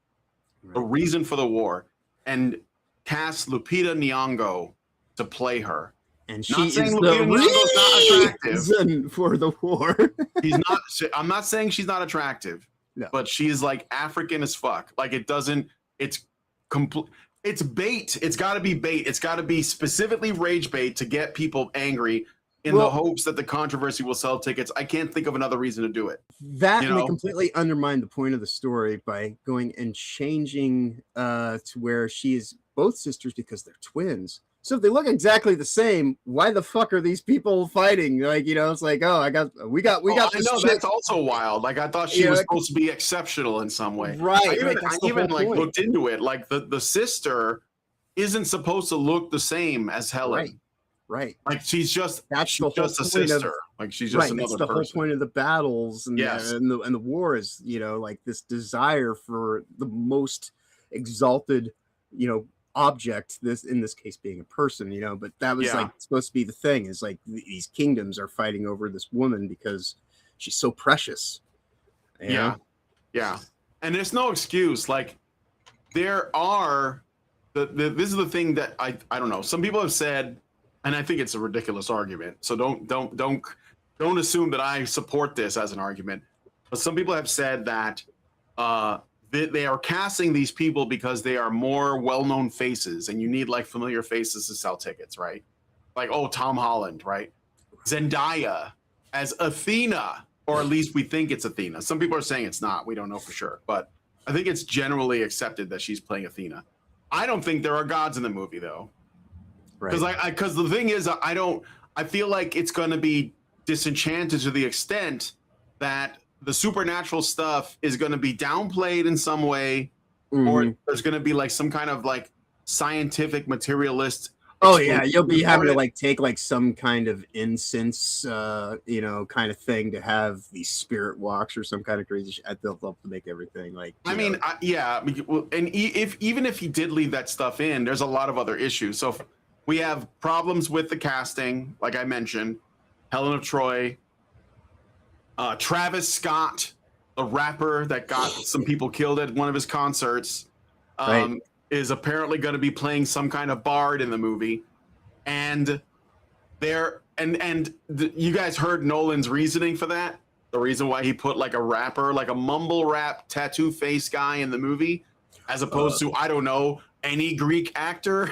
and cast Lupita Nyong'o to play her. And she is the reason for the war. I'm not saying she's not attractive, but she's like African as fuck. Like it's bait. It's got to be bait. It's got to be specifically rage bait to get people angry in the hopes that the controversy will sell tickets. I can't think of another reason to do it. That and they completely undermine the point of the story by going and changing to where she is both sisters because they're twins. So if they look exactly the same, why the fuck are these people fighting? Like, you know, it's like, oh, we got. I know that's also wild. Like, I thought she was supposed to be exceptional in some way. Right. I even looked into it. Like the sister isn't supposed to look the same as Helen. Right. Like she's just a sister. Like she's just another person. That's the whole point of the battles and the war is, you know, like this desire for the most exalted, you know, object, in this case being a person, you know, but that was like supposed to be the thing, is like these kingdoms are fighting over this woman because she's so precious. Yeah. And there's no excuse. Like there are this is the thing that I don't know. Some people have said, and I think it's a ridiculous argument. So don't assume that I support this as an argument. But some people have said that they are casting these people because they are more well-known faces, and you need like familiar faces to sell tickets, right? Like, Tom Holland, right? Zendaya as Athena, or at least we think it's Athena. Some people are saying it's not. We don't know for sure, but I think it's generally accepted that she's playing Athena. I don't think there are gods in the movie though, because the thing is, I feel like it's going to be disenchanted to the extent that the supernatural stuff is going to be downplayed in some way, or there's going to be like some kind of like scientific materialist. Oh yeah, you'll be having to like take like some kind of incense, you know, kind of thing to have these spirit walks or some kind of crazy shit. They'll love to make everything like. And even if he did leave that stuff in, there's a lot of other issues. So we have problems with the casting, like I mentioned, Helen of Troy. Travis Scott, the rapper that got some people killed at one of his concerts, is apparently going to be playing some kind of bard in the movie. And You guys heard Nolan's reasoning for that. The reason why he put like a rapper, like a mumble rap tattoo face guy in the movie, as opposed to, I don't know, any Greek actor,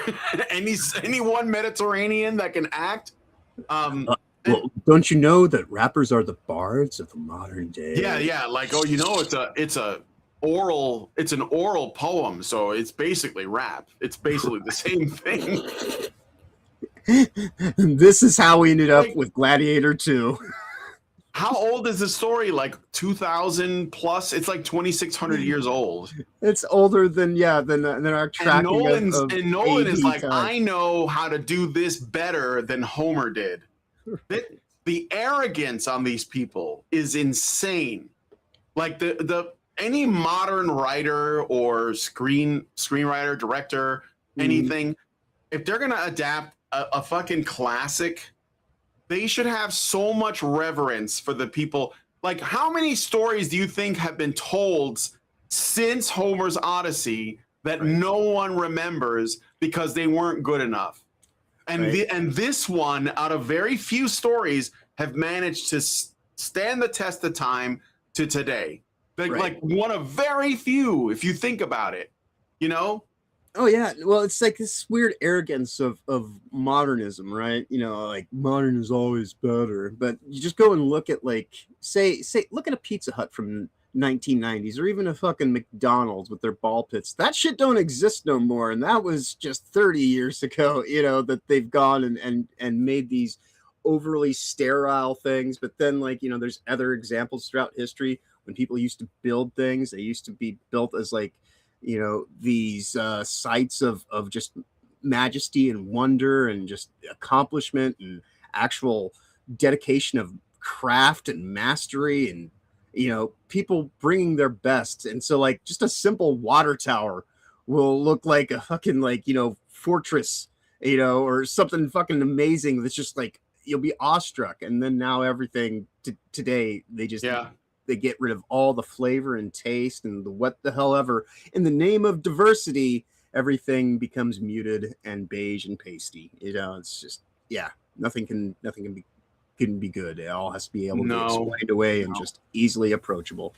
any one Mediterranean that can act. Well, don't you know that rappers are the bards of the modern day? Yeah. Like, oh, you know, it's an oral poem, so it's basically rap. It's basically the same thing. This is how we ended up with Gladiator 2. How old is this story? Like 2000 plus? It's like 2,600 years old. It's older than our tracking and Nolan is like, time. I know how to do this better than Homer did. The arrogance on these people is insane. Like any modern writer or screenwriter, director, anything, if they're gonna adapt a fucking classic, they should have so much reverence for the people. Like, how many stories do you think have been told since Homer's Odyssey that no one remembers because they weren't good enough? And and this one, out of very few stories, have managed to stand the test of time to today. Like one of very few, if you think about it, you know? Oh yeah, well, it's like this weird arrogance of modernism, right? You know, like modern is always better. But you just go and look at, like, say look at a Pizza Hut from 1990s, or even a fucking McDonald's with their ball pits. That shit don't exist no more, and that was just 30 years ago. You know, that they've gone and made these overly sterile things. But then, like, you know, there's other examples throughout history when people used to build things. They used to be built as, like, you know, these sites of just majesty and wonder and just accomplishment and actual dedication of craft and mastery, and, you know, people bringing their best. And so, like, just a simple water tower will look like a fucking, like, you know, fortress, you know, or something fucking amazing that's just like, you'll be awestruck. And then now everything today, they just they get rid of all the flavor and taste and the what the hell ever. In the name of diversity, everything becomes muted and beige and pasty. You know, it's just, nothing can be good. It all has to be able to be explained away and just easily approachable.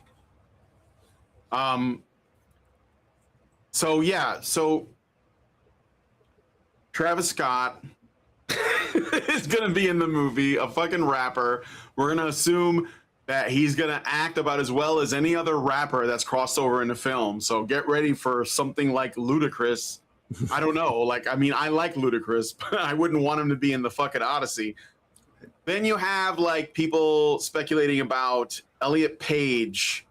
So Travis Scott is gonna be in the movie, a fucking rapper. We're gonna assume that he's gonna act about as well as any other rapper that's crossed over in the film. So get ready for something like Ludacris. I don't know. Like, I mean, I like Ludacris, but I wouldn't want him to be in the fucking Odyssey. Then you have, like, people speculating about Elliot Page.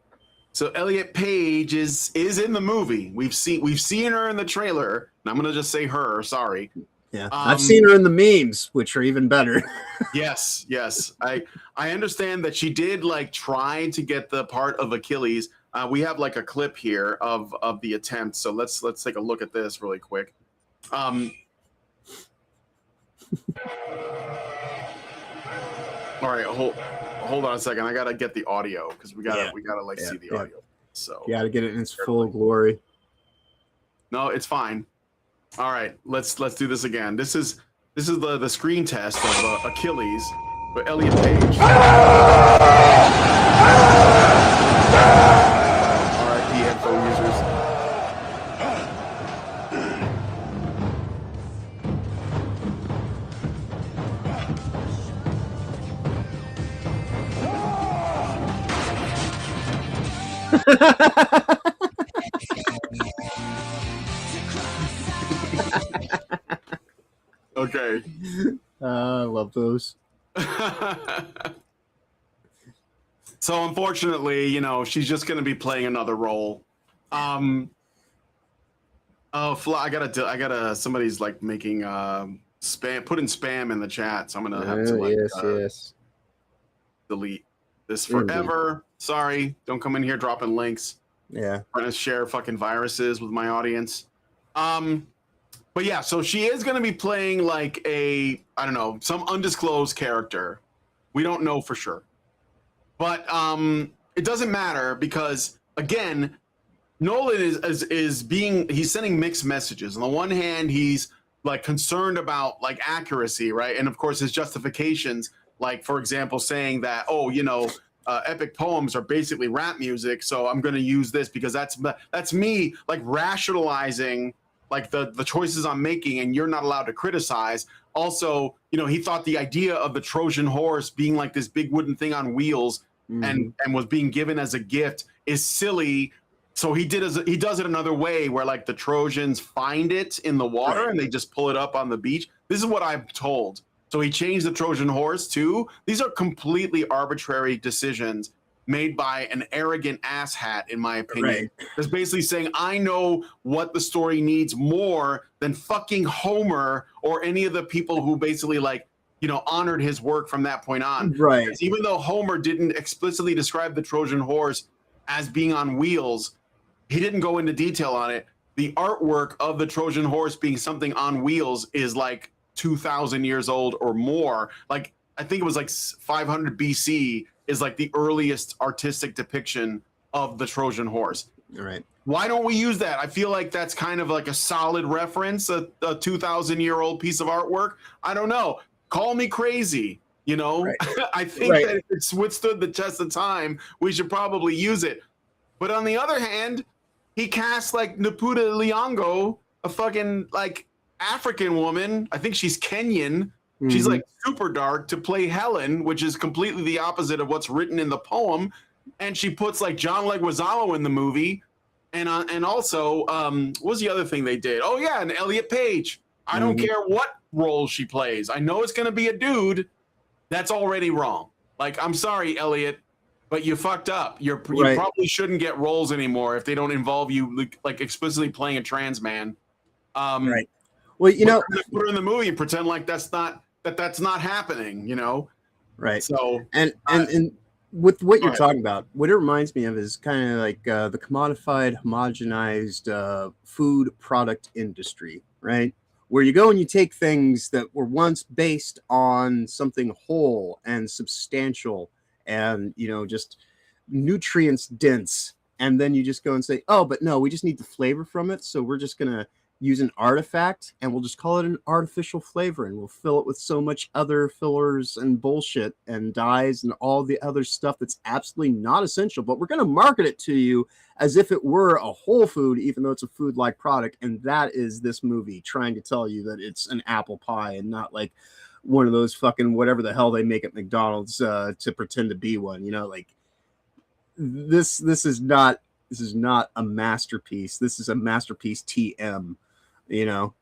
So Elliot Page is in the movie. We've seen her in the trailer. And I'm gonna just say her. Sorry. Yeah, I've seen her in the memes, which are even better. Yes. I understand that she did, like, try to get the part of Achilles. We have, like, a clip here of the attempt. So let's take a look at this really quick. All right, hold on a second. I gotta get the audio because we gotta see the audio. So you gotta get it in its full glory. No, it's fine. All right, let's do this again. This is the screen test of Achilles with Elliot Page. R.I.P. headphone users. Okay. I love those. So unfortunately, you know, she's just gonna be playing another role. I gotta. Somebody's, like, making spam, putting spam in the chat, so I'm gonna have to, like, delete this forever. Sorry, don't come in here dropping links. Yeah, I'm gonna share fucking viruses with my audience. But yeah, so she is gonna be playing, like, I don't know, some undisclosed character. We don't know for sure. But it doesn't matter because, again, Nolan he's sending mixed messages. On the one hand, he's like concerned about like accuracy, right? And of course, his justifications, like for example, saying that, oh, epic poems are basically rap music, so I'm going to use this because that's me like rationalizing like the choices I'm making, and you're not allowed to criticize. Also, he thought the idea of the Trojan horse being like this big wooden thing on wheels and was being given as a gift is silly. So he does it another way where like the Trojans find it in the water and they just pull it up on the beach. This is what I'm told. So he changed the Trojan horse too. These are completely arbitrary decisions made by an arrogant asshat, in my opinion. That's basically saying, I know what the story needs more than fucking Homer or any of the people who basically like, honored his work from that point on. Right. Because even though Homer didn't explicitly describe the Trojan horse as being on wheels, he didn't go into detail on it. The artwork of the Trojan horse being something on wheels is like 2,000 years old or more. Like, I think it was like 500 BC is like the earliest artistic depiction of the Trojan horse. Right. Why don't we use that? I feel like that's kind of like a solid reference, a 2,000-year-old piece of artwork. I don't know. Call me crazy. Right. I think that if it's withstood the test of time, we should probably use it. But on the other hand, he cast like Naputa Liango, a fucking like African woman. I think she's Kenyan. She's like super dark, to play Helen, which is completely the opposite of what's written in the poem. And she puts like John Leguizamo in the movie. And also, what was the other thing they did? Oh yeah, and Elliot Page. I don't care what role she plays. I know it's going to be a dude. That's already wrong. Like, I'm sorry, Elliot, but you fucked up. You probably shouldn't get roles anymore if they don't involve you like explicitly playing a trans man. Right. Well, put her in the movie and pretend like that's not happening. Right. So and with what you're talking about, what it reminds me of is kind of like the commodified, homogenized food product industry, right? Where you go and you take things that were once based on something whole and substantial and, just nutrients dense. And then you just go and say, oh, but no, we just need the flavor from it. So we're just going to use an artifact and we'll just call it an artificial flavor, and we'll fill it with so much other fillers and bullshit and dyes and all the other stuff that's absolutely not essential, but we're going to market it to you as if it were a whole food, even though it's a food-like product. And that is this movie trying to tell you that it's an apple pie and not like one of those fucking whatever the hell they make at McDonald's to pretend to be one. Like this is not a masterpiece. This is a masterpiece TM.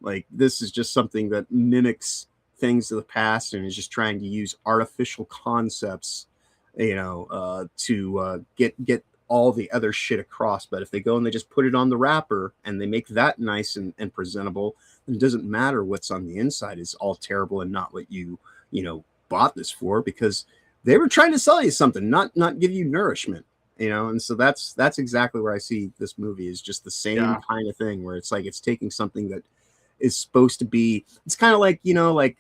Like this is just something that mimics things of the past and is just trying to use artificial concepts, to get all the other shit across. But if they go and they just put it on the wrapper and they make that nice and presentable, then it doesn't matter what's on the inside is all terrible and not what you bought this for, because they were trying to sell you something, not give you nourishment. And so that's exactly where I see this movie is just the same kind of thing, where it's like it's taking something that is supposed to be, it's kind of like, like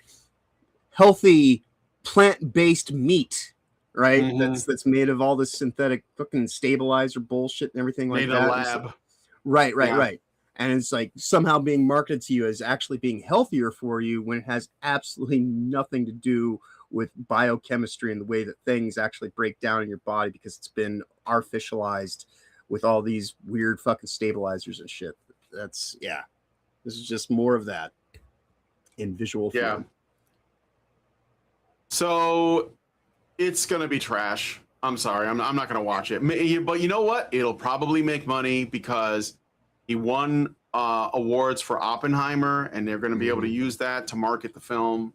healthy plant-based meat, right? That's made of all this synthetic fucking stabilizer bullshit and everything like that. Made in a lab. Right. And it's like somehow being marketed to you as actually being healthier for you when it has absolutely nothing to do with biochemistry and the way that things actually break down in your body, because it's been artificialized with all these weird fucking stabilizers and shit. This is just more of that in visual form. So it's gonna be trash. I'm sorry, I'm not gonna watch it. But you know what? It'll probably make money because he won awards for Oppenheimer, and they're gonna be able to use that to market the film.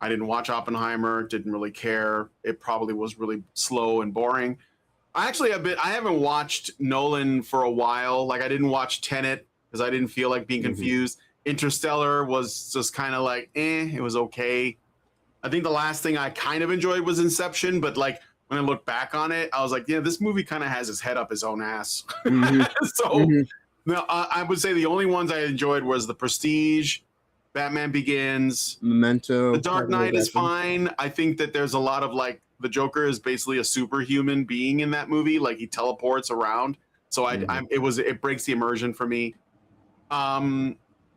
I didn't watch Oppenheimer, didn't really care. It probably was really slow and boring. I haven't watched Nolan for a while. Like, I didn't watch Tenet because I didn't feel like being confused. Interstellar was just kind of like, it was okay. I think the last thing I kind of enjoyed was Inception, but like when I look back on it, I was like, this movie kind of has his head up his own ass. No, I would say the only ones I enjoyed was The Prestige, Batman Begins, Memento. The Dark Knight is fine. I think that there's a lot of like the Joker is basically a superhuman being in that movie. Like he teleports around. So it breaks the immersion for me.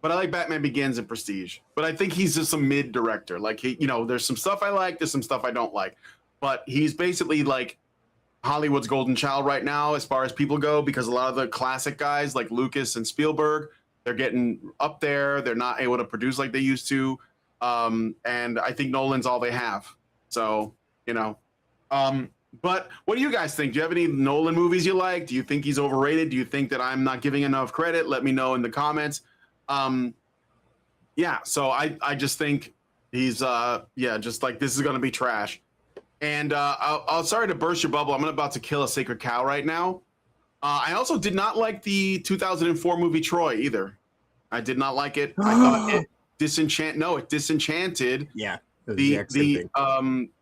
but I like Batman Begins and Prestige. But I think he's just a mid director. Like there's some stuff I like, there's some stuff I don't like. But he's basically like Hollywood's golden child right now as far as people go, because a lot of the classic guys like Lucas and Spielberg, they're getting up there. They're not able to produce like they used to. And I think Nolan's all they have. So, but what do you guys think? Do you have any Nolan movies you like? Do you think he's overrated? Do you think that I'm not giving enough credit? Let me know in the comments. So I just think he's just like, this is going to be trash. And I'll sorry to burst your bubble. I'm about to kill a sacred cow right now. I also did not like the 2004 movie Troy either. I did not like it. I thought it disenchanted. Yeah. It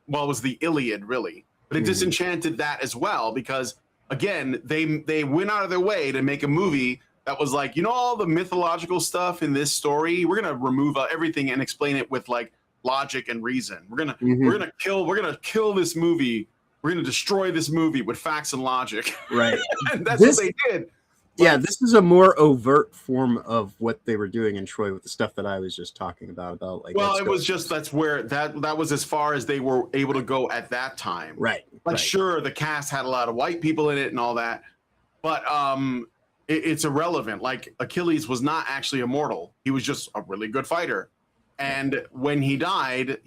was the Iliad really, but it disenchanted that as well, because again they went out of their way to make a movie that was like, all the mythological stuff in this story, we're gonna remove everything and explain it with like logic and reason. We're gonna kill this movie. We're gonna destroy this movie with facts and logic. Right. And that's what they did. Yeah, this is a more overt form of what they were doing in Troy with the stuff that I was just talking about like. Well, it was just that was as far as they were able to go at that time. Right. Like, sure, the cast had a lot of white people in it and all that, but it's irrelevant. Like, Achilles was not actually immortal. He was just a really good fighter. And when he died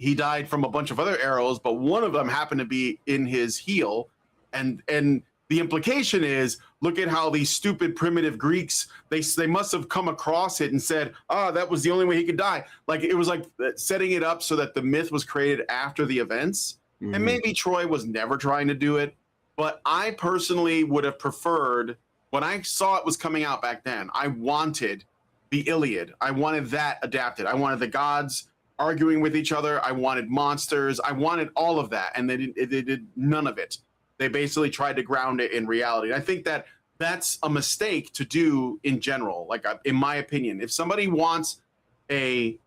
from a bunch of other arrows, but one of them happened to be in his heel. And the implication is, look at how these stupid primitive Greeks, they must have come across it and said, that was the only way he could die. Like, it was like setting it up so that the myth was created after the events. And maybe Troy was never trying to do it. But I personally would have preferred, when I saw it was coming out back then, I wanted the Iliad. I wanted that adapted. I wanted the gods arguing with each other. I wanted monsters. I wanted all of that. And they did none of it. They basically tried to ground it in reality. And I think that that's a mistake to do in general. Like, in my opinion, if somebody wants an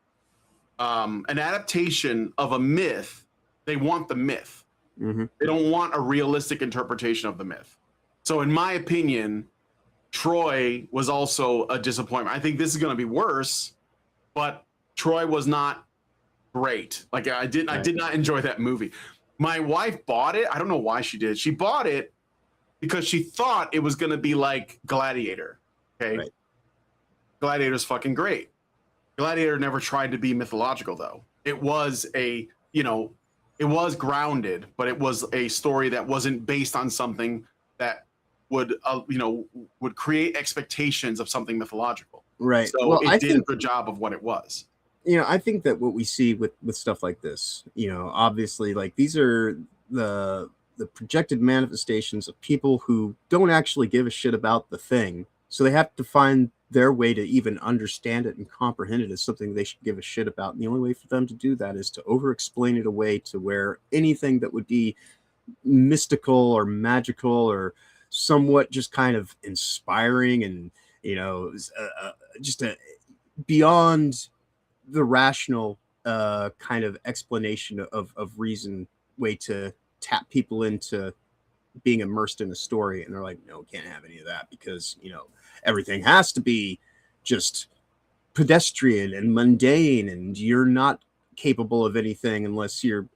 adaptation of a myth, they want the myth. They don't want a realistic interpretation of the myth. So in my opinion, Troy was also a disappointment. I think this is going to be worse, but Troy was not great. Like, I did not enjoy that movie. My wife bought it. I don't know why she did. She bought it because she thought it was going to be like Gladiator. Okay. Right. Gladiator's fucking great. Gladiator never tried to be mythological though. It was it was grounded, but it was a story that wasn't based on something that would create expectations of something mythological. Right. So it did a good job of what it was. I think that what we see with stuff like this, obviously, like, these are the projected manifestations of people who don't actually give a shit about the thing. So they have to find their way to even understand it and comprehend it as something they should give a shit about. And the only way for them to do that is to over-explain it away to where anything that would be mystical or magical or somewhat just kind of inspiring and, just beyond the rational kind of explanation of reason way to tap people into being immersed in a story. And they're like, no, can't have any of that because, everything has to be just pedestrian and mundane and you're not capable of anything unless you're,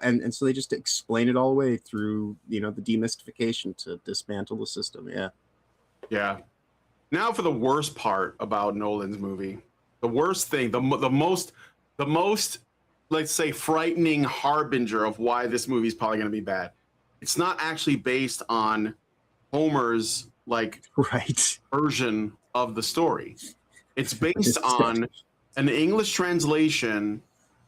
and so they just explain it all the way through, the demystification to dismantle the system. Yeah. Yeah. Now for the worst part about Nolan's movie. The worst thing, the most, let's say, frightening harbinger of why this movie is probably going to be bad. It's not actually based on Homer's version of the story. It's based on an English translation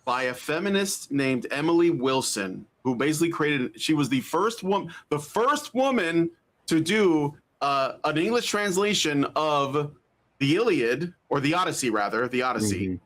by a feminist named Emily Wilson, who basically she was the first woman to do an English translation of the Iliad, or the Odyssey rather, the Odyssey.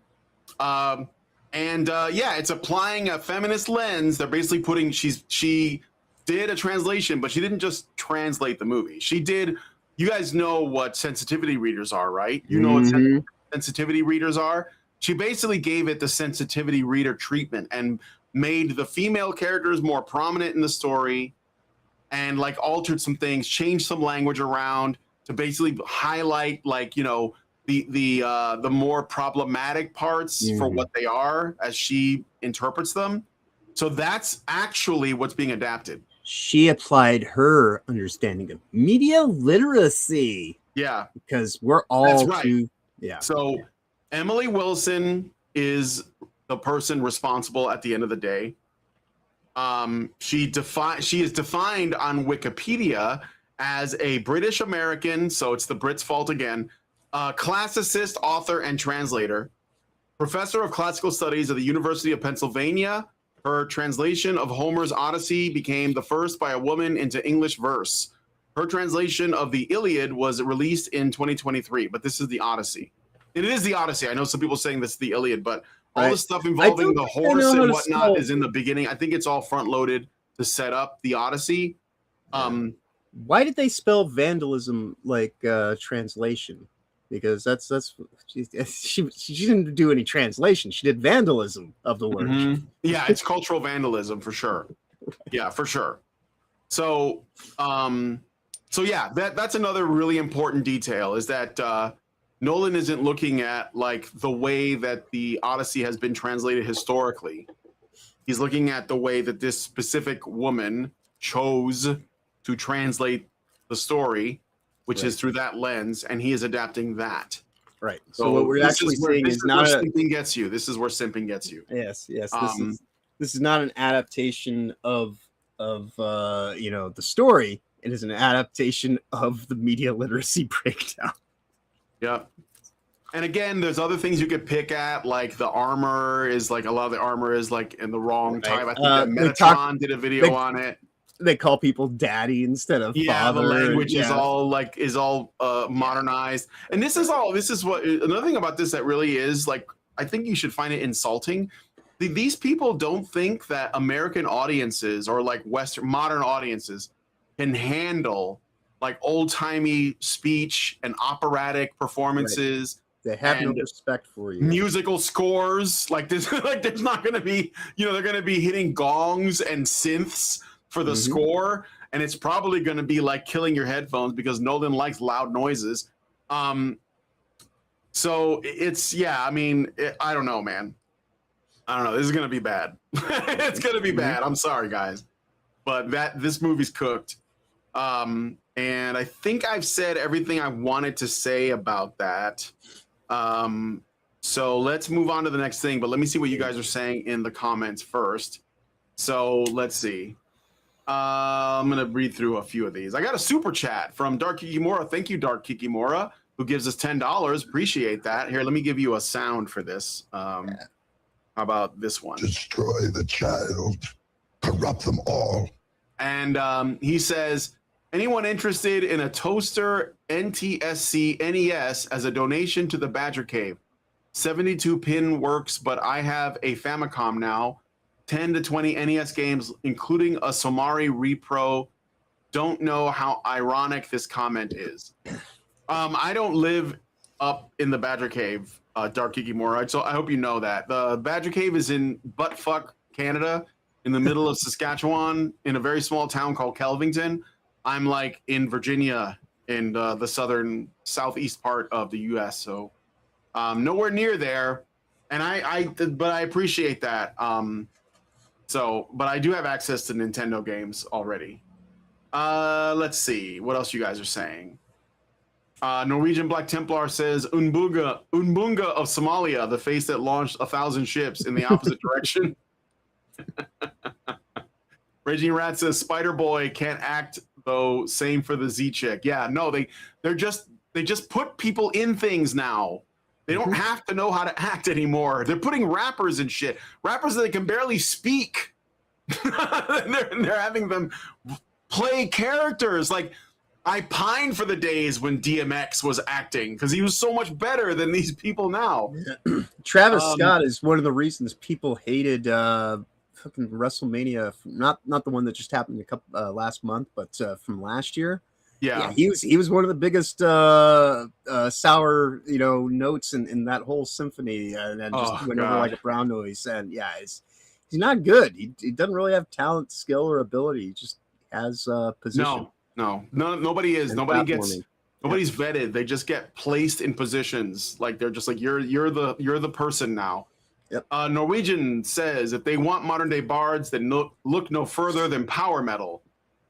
It's applying a feminist lens. They're basically putting, she did a translation, but she didn't just translate the movie. She did, you guys know what sensitivity readers are, right? You know what sensitivity readers are? She basically gave it the sensitivity reader treatment and made the female characters more prominent in the story and altered some things, changed some language around to basically highlight the more problematic parts for what they are as she interprets them. So that's actually what's being adapted. She applied her understanding of media literacy. Yeah, because we're all that's right. too. Yeah. So Emily Wilson is the person responsible at the end of the day. She is defined on Wikipedia as a British American, so it's the Brits' fault again. Classicist, author, and translator. Professor of Classical Studies at the University of Pennsylvania. Her translation of Homer's Odyssey became the first by a woman into English verse. Her translation of the Iliad was released in 2023, but this is the Odyssey. It is the Odyssey. I know some people saying this is the Iliad, but all the stuff involving the horse and whatnot is in the beginning. I think it's all front loaded to set up the Odyssey. Why did they spell vandalism like translation? Because that's she didn't do any translation. She did vandalism of the word. Mm-hmm. Yeah, it's cultural vandalism for sure. Yeah, for sure. So yeah, that's another really important detail is that Nolan isn't looking at like the way that the Odyssey has been translated historically. He's looking at the way that this specific woman chose to translate the story, which is through that lens, and he is adapting that. Right. So what we're actually saying is not where simping gets you. This is where simping gets you. Yes. This is not an adaptation of the story. It is an adaptation of the media literacy breakdown. Yeah. And again, there's other things you could pick at, like the armor is like a lot of the armor is like in the wrong type. I think that Metatron did a video on it. They call people daddy instead of father. The language is all modernized. And this is what another thing about this that really is like, I think you should find it insulting. These people don't think that American audiences or like Western modern audiences can handle like old-timey speech and operatic performances. They have no respect for you. Musical scores like this, like there's not going to be, they're going to be hitting gongs and synths for the score, and it's probably going to be like killing your headphones because Nolan likes loud noises. So it's I don't know, man. I don't know. This is going to be bad. It's going to be bad. I'm sorry, guys, but this movie's cooked. And I think I've said everything I wanted to say about that. So let's move on to the next thing, but let me see what you guys are saying in the comments first. So let's see. I'm going to read through a few of these. I got a super chat from Dark Kikimora. Thank you, Dark Kikimora, who gives us $10. Appreciate that. Here, let me give you a sound for this. How about this one? Destroy the child. Corrupt them all. And he says, anyone interested in a toaster NTSC NES as a donation to the Badger Cave? 72-pin works, but I have a Famicom now. 10 to 20 NES games, including a Somari Repro. Don't know how ironic this comment is. I don't live up in the Badger Cave, Dark Kikimora, so I hope you know that. The Badger Cave is in buttfuck Canada, in the middle of Saskatchewan, in a very small town called Kelvington. I'm like in Virginia, in the southeast part of the U.S., so nowhere near there. And but I appreciate that. But I do have access to Nintendo games already. Let's see what else you guys are saying. Norwegian Black Templar says Unbunga of Somalia, the face that launched 1,000 ships in the opposite direction. Raging Rat says Spider Boy can't act though. Same for the Z chick. Yeah, no, they just put people in things now. They don't have to know how to act anymore. They're putting rappers and shit. Rappers that can barely speak. they're having them play characters. Like, I pine for the days when DMX was acting because he was so much better than these people now. Travis Scott is one of the reasons people hated fucking WrestleMania. Not the one that just happened last month, but from last year. Yeah, he was one of the biggest sour notes in that whole symphony, and just went over like a brown noise. And yeah, he's not good. He doesn't really have talent, skill, or ability. He just has position. No, nobody is. Nobody gets Nobody's vetted. They just get placed in positions. Like they're just like you're the person now. Yep. Norwegian says if they want modern day bards, then look no further than power metal.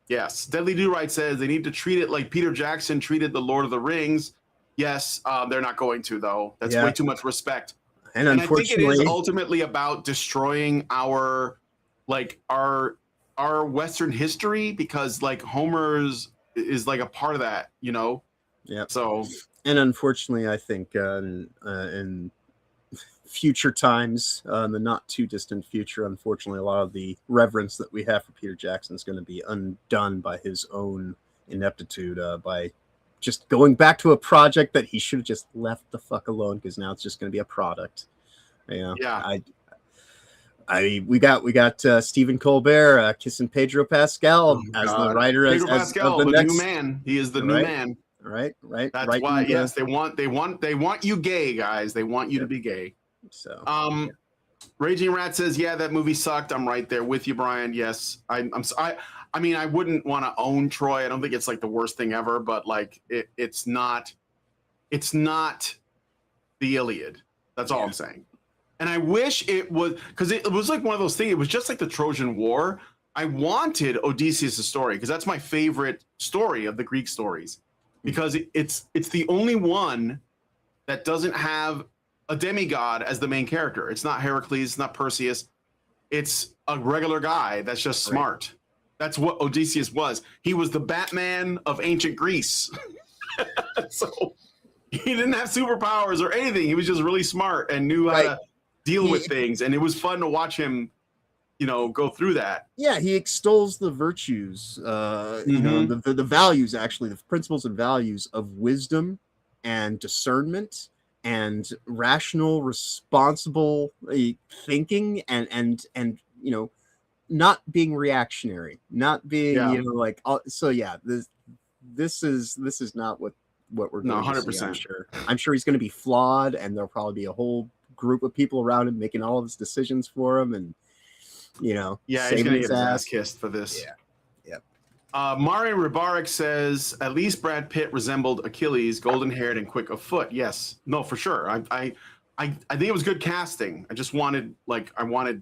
Yes. Deadly Do-Right says they need to treat it like Peter Jackson treated the Lord of the Rings. Yes, they're not going to though. That's way too much respect. And unfortunately, I think it is ultimately about destroying our Western history because like Homer's is like a part of that, you know. Yeah. So, and unfortunately, I think in future times, in the not too distant future, unfortunately, a lot of the reverence that we have for Peter Jackson is going to be undone by his own ineptitude, by just going back to a project that he should have just left the fuck alone, because now it's just going to be a product. You know? Yeah. We got Stephen Colbert kissing Pedro Pascal as the writer. Pedro Pascal, the new man. He is the new man. Right. That's why. Yes, they want you gay, guys. They want you to be gay. So, Raging Rat says, "Yeah, that movie sucked." I'm right there with you, Brian. Yes, I mean, I wouldn't want to own Troy. I don't think it's like the worst thing ever, but like it's not the Iliad. That's all I'm saying. And I wish it was, because it was like one of those things. It was just like the Trojan War. I wanted Odysseus' story because that's my favorite story of the Greek stories, because it's the only one that doesn't have a demigod as the main character. It's not Heracles, it's not Perseus. It's a regular guy that's just smart. That's what Odysseus was. He was the Batman of ancient Greece. So he didn't have superpowers or anything. He was just really smart and knew how to deal with things. And it was fun to watch him, you know, go through that. Yeah, he extols the virtues, you know, the values, actually, the principles and values of wisdom and discernment and rational, responsible thinking and you know, not being reactionary, not being you know, like so. Yeah, this is not what we're going to see. 100%. I'm sure he's going to be flawed, and there'll probably be a whole group of people around him making all of his decisions for him, and you know, he's going to get his ass kissed for this. Mari Ribarik says, at least Brad Pitt resembled Achilles, golden-haired and quick of foot. Yes, no, for sure. I think it was good casting. I just wanted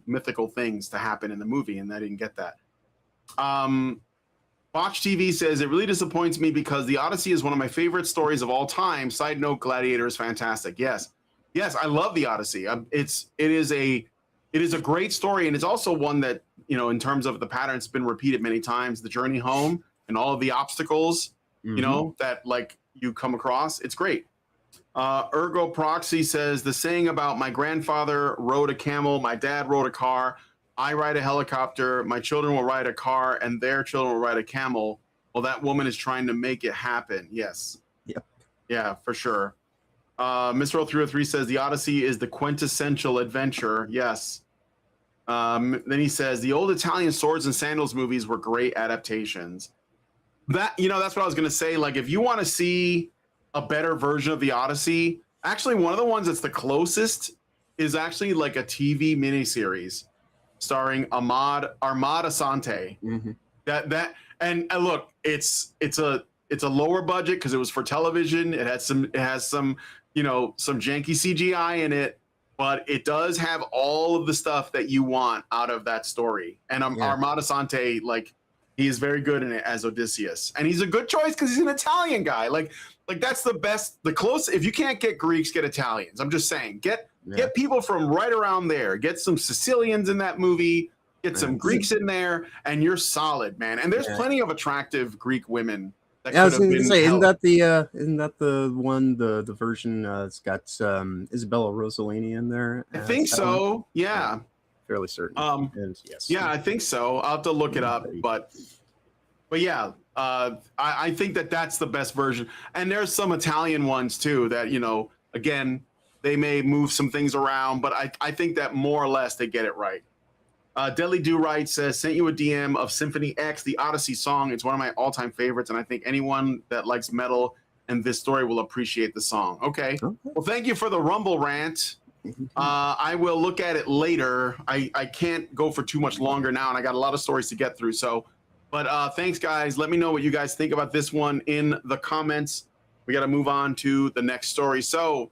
mythical things to happen in the movie, and I didn't get that. Botch TV says, it really disappoints me because the Odyssey is one of my favorite stories of all time. Side note, Gladiator is fantastic. Yes, I love the Odyssey. It is a great story, and it's also one that, you know, in terms of the pattern, it's been repeated many times. The journey home and all of the obstacles, you know, that like you come across. It's great. Ergo Proxy says, the saying about my grandfather rode a camel, my dad rode a car, I ride a helicopter, my children will ride a car, and their children will ride a camel. Well, that woman is trying to make it happen. Yes. Yep. Yeah, for sure. Mr. 303 says the Odyssey is the quintessential adventure. Yes. Then he says the old Italian swords and sandals movies were great adaptations. That, you know, that's what I was going to say. Like, if you want to see a better version of the Odyssey, actually one of the ones that's the closest is actually like a TV miniseries starring Armad Asante. And look, it's a lower budget because it was for television. It has some you know, some janky CGI in it, but it does have all of the stuff that you want out of that story. And Armad Asante, like, he is very good in it as Odysseus, and he's a good choice because he's an Italian guy. Like that's the best, the close. If you can't get Greeks, get Italians. I'm just saying, get people from right around there. Get some Sicilians in that movie. Get some Greeks in there, and you're solid, man. And there's plenty of attractive Greek women. I was going to say, isn't that the one, the version? It's got Isabella Rossellini in there. I think so. One? Yeah, fairly certain. And yes, yeah, I think so. I'll have to look it up, but yeah, I think that's the best version. And there's some Italian ones too that, you know, again, they may move some things around, but I think that more or less they get it right. Deadly Do-Right says, sent you a DM of Symphony X, the Odyssey song. It's one of my all-time favorites, and I think anyone that likes metal and this story will appreciate the song. Okay. Well, thank you for the Rumble rant. I will look at it later. I can't go for too much longer now, and I got a lot of stories to get through. So, but thanks, guys. Let me know what you guys think about this one in the comments. we got to move on to the next story. So,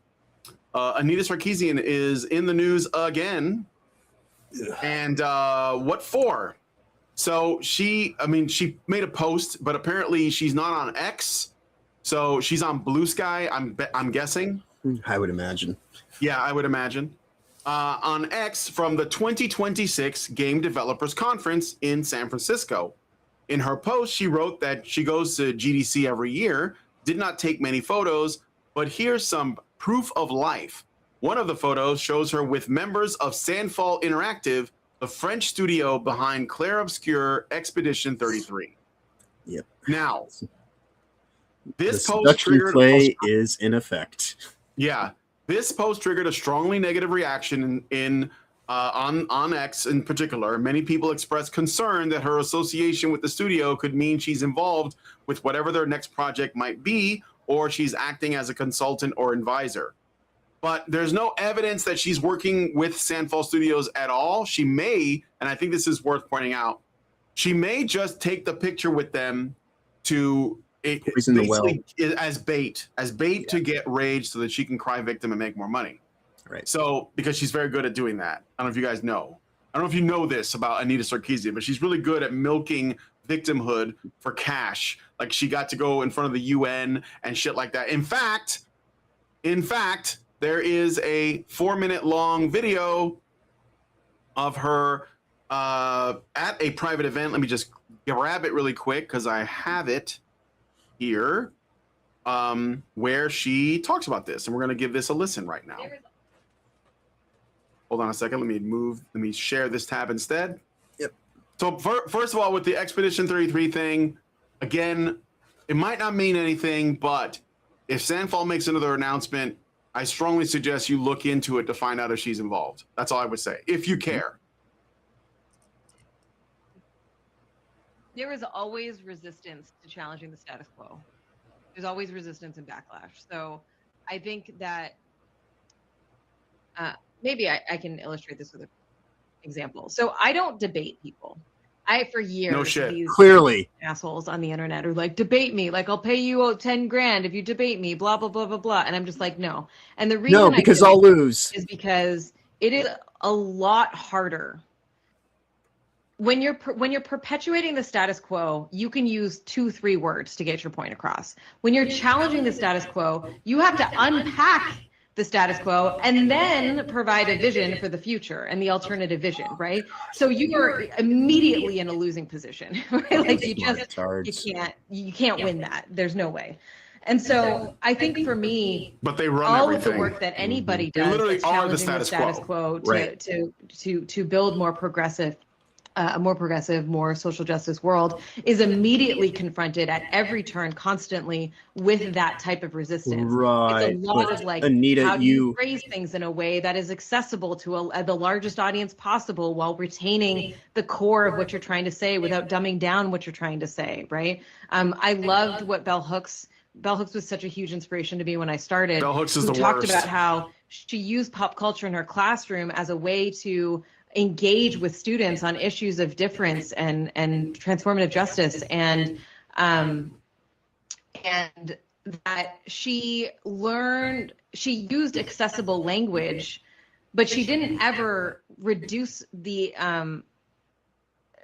Anita Sarkeesian is in the news again. And what for? So she made a post, but apparently she's not on X. So she's on Blue Sky, I'm guessing. I would imagine. Yeah, I would imagine. On X from the 2026 Game Developers Conference in San Francisco. In her post, she wrote that she goes to GDC every year, did not take many photos, but here's some proof of life. One of the photos shows her with members of Sandfall Interactive, the French studio behind Clair Obscur Expedition 33. Yep. Now, this the post seduction triggered play is in effect. Yeah, this post triggered a strongly negative reaction on X in particular. Many people expressed concern that her association with the studio could mean she's involved with whatever their next project might be, or she's acting as a consultant or advisor. But there's no evidence that she's working with Sandfall Studios at all. She may, and I think this is worth pointing out, she may just take the picture with them to Poison the well. as bait to get rage so that she can cry victim and make more money. Right. So, because she's very good at doing that. I don't know if you guys know. I don't know if you know this about Anita Sarkeesian, but she's really good at milking victimhood for cash. Like she got to go in front of the UN and shit like that. In fact, there is a 4-minute long video of her at a private event. Let me just grab it really quick because I have it here, where she talks about this, and we're going to give this a listen right now. Hold on a second. Let me share this tab instead. Yep. So first of all, with the Expedition 33 thing, again, it might not mean anything, but if Sandfall makes another announcement, I strongly suggest you look into it to find out if she's involved. That's all I would say, if you care. There is always resistance to challenging the status quo. There's always resistance and backlash. So I think that maybe I can illustrate this with an example. So I don't debate people. For years, No shit. these Clearly. assholes on the internet are like, debate me. Like, I'll pay you 10 grand if you debate me, blah, blah, blah, blah, blah. And I'm just like, no. And the reason because I'll lose. is because it is a lot harder. When you're perpetuating the status quo, you can use 2-3 words to get your point across. When you're challenging the status quo, you have to unpack the status quo and then provide a vision for the future and the alternative vision, right? So you are immediately in a losing position, right? Like you can't win that. There's no way. And so I think for me, But they run all everything. of the work that anybody They does literally is are the challenging status quo. Right. to build more progressive, a more progressive, more social justice world is immediately confronted at every turn, constantly with that type of resistance. Right. It's a lot But of like, Anita, how do you phrase things in a way that is accessible to the largest audience possible while retaining the core of what you're trying to say without dumbing down what you're trying to say, right? I loved what Bell Hooks was such a huge inspiration to me when I started. Bell Hooks is who the talked worst. about how she used pop culture in her classroom as a way to engage with students on issues of difference and transformative justice, and that she used accessible language, but she didn't ever reduce the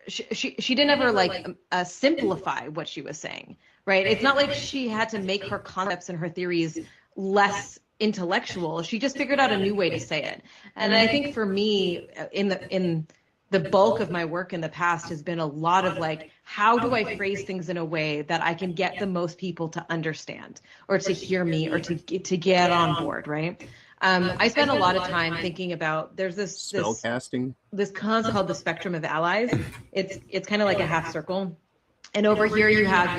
she didn't ever like simplify what she was saying, right? It's not like she had to make her concepts and her theories less intellectual. She just figured out a new way to say it. And I think for me, in the bulk of my work in the past has been a lot of like, how do I phrase things in a way that I can get the most people to understand or to hear me or to get on board, right? I spent a lot of time thinking about, there's this spellcasting. This concept called the spectrum of allies. It's kind of like a half circle. And over here you have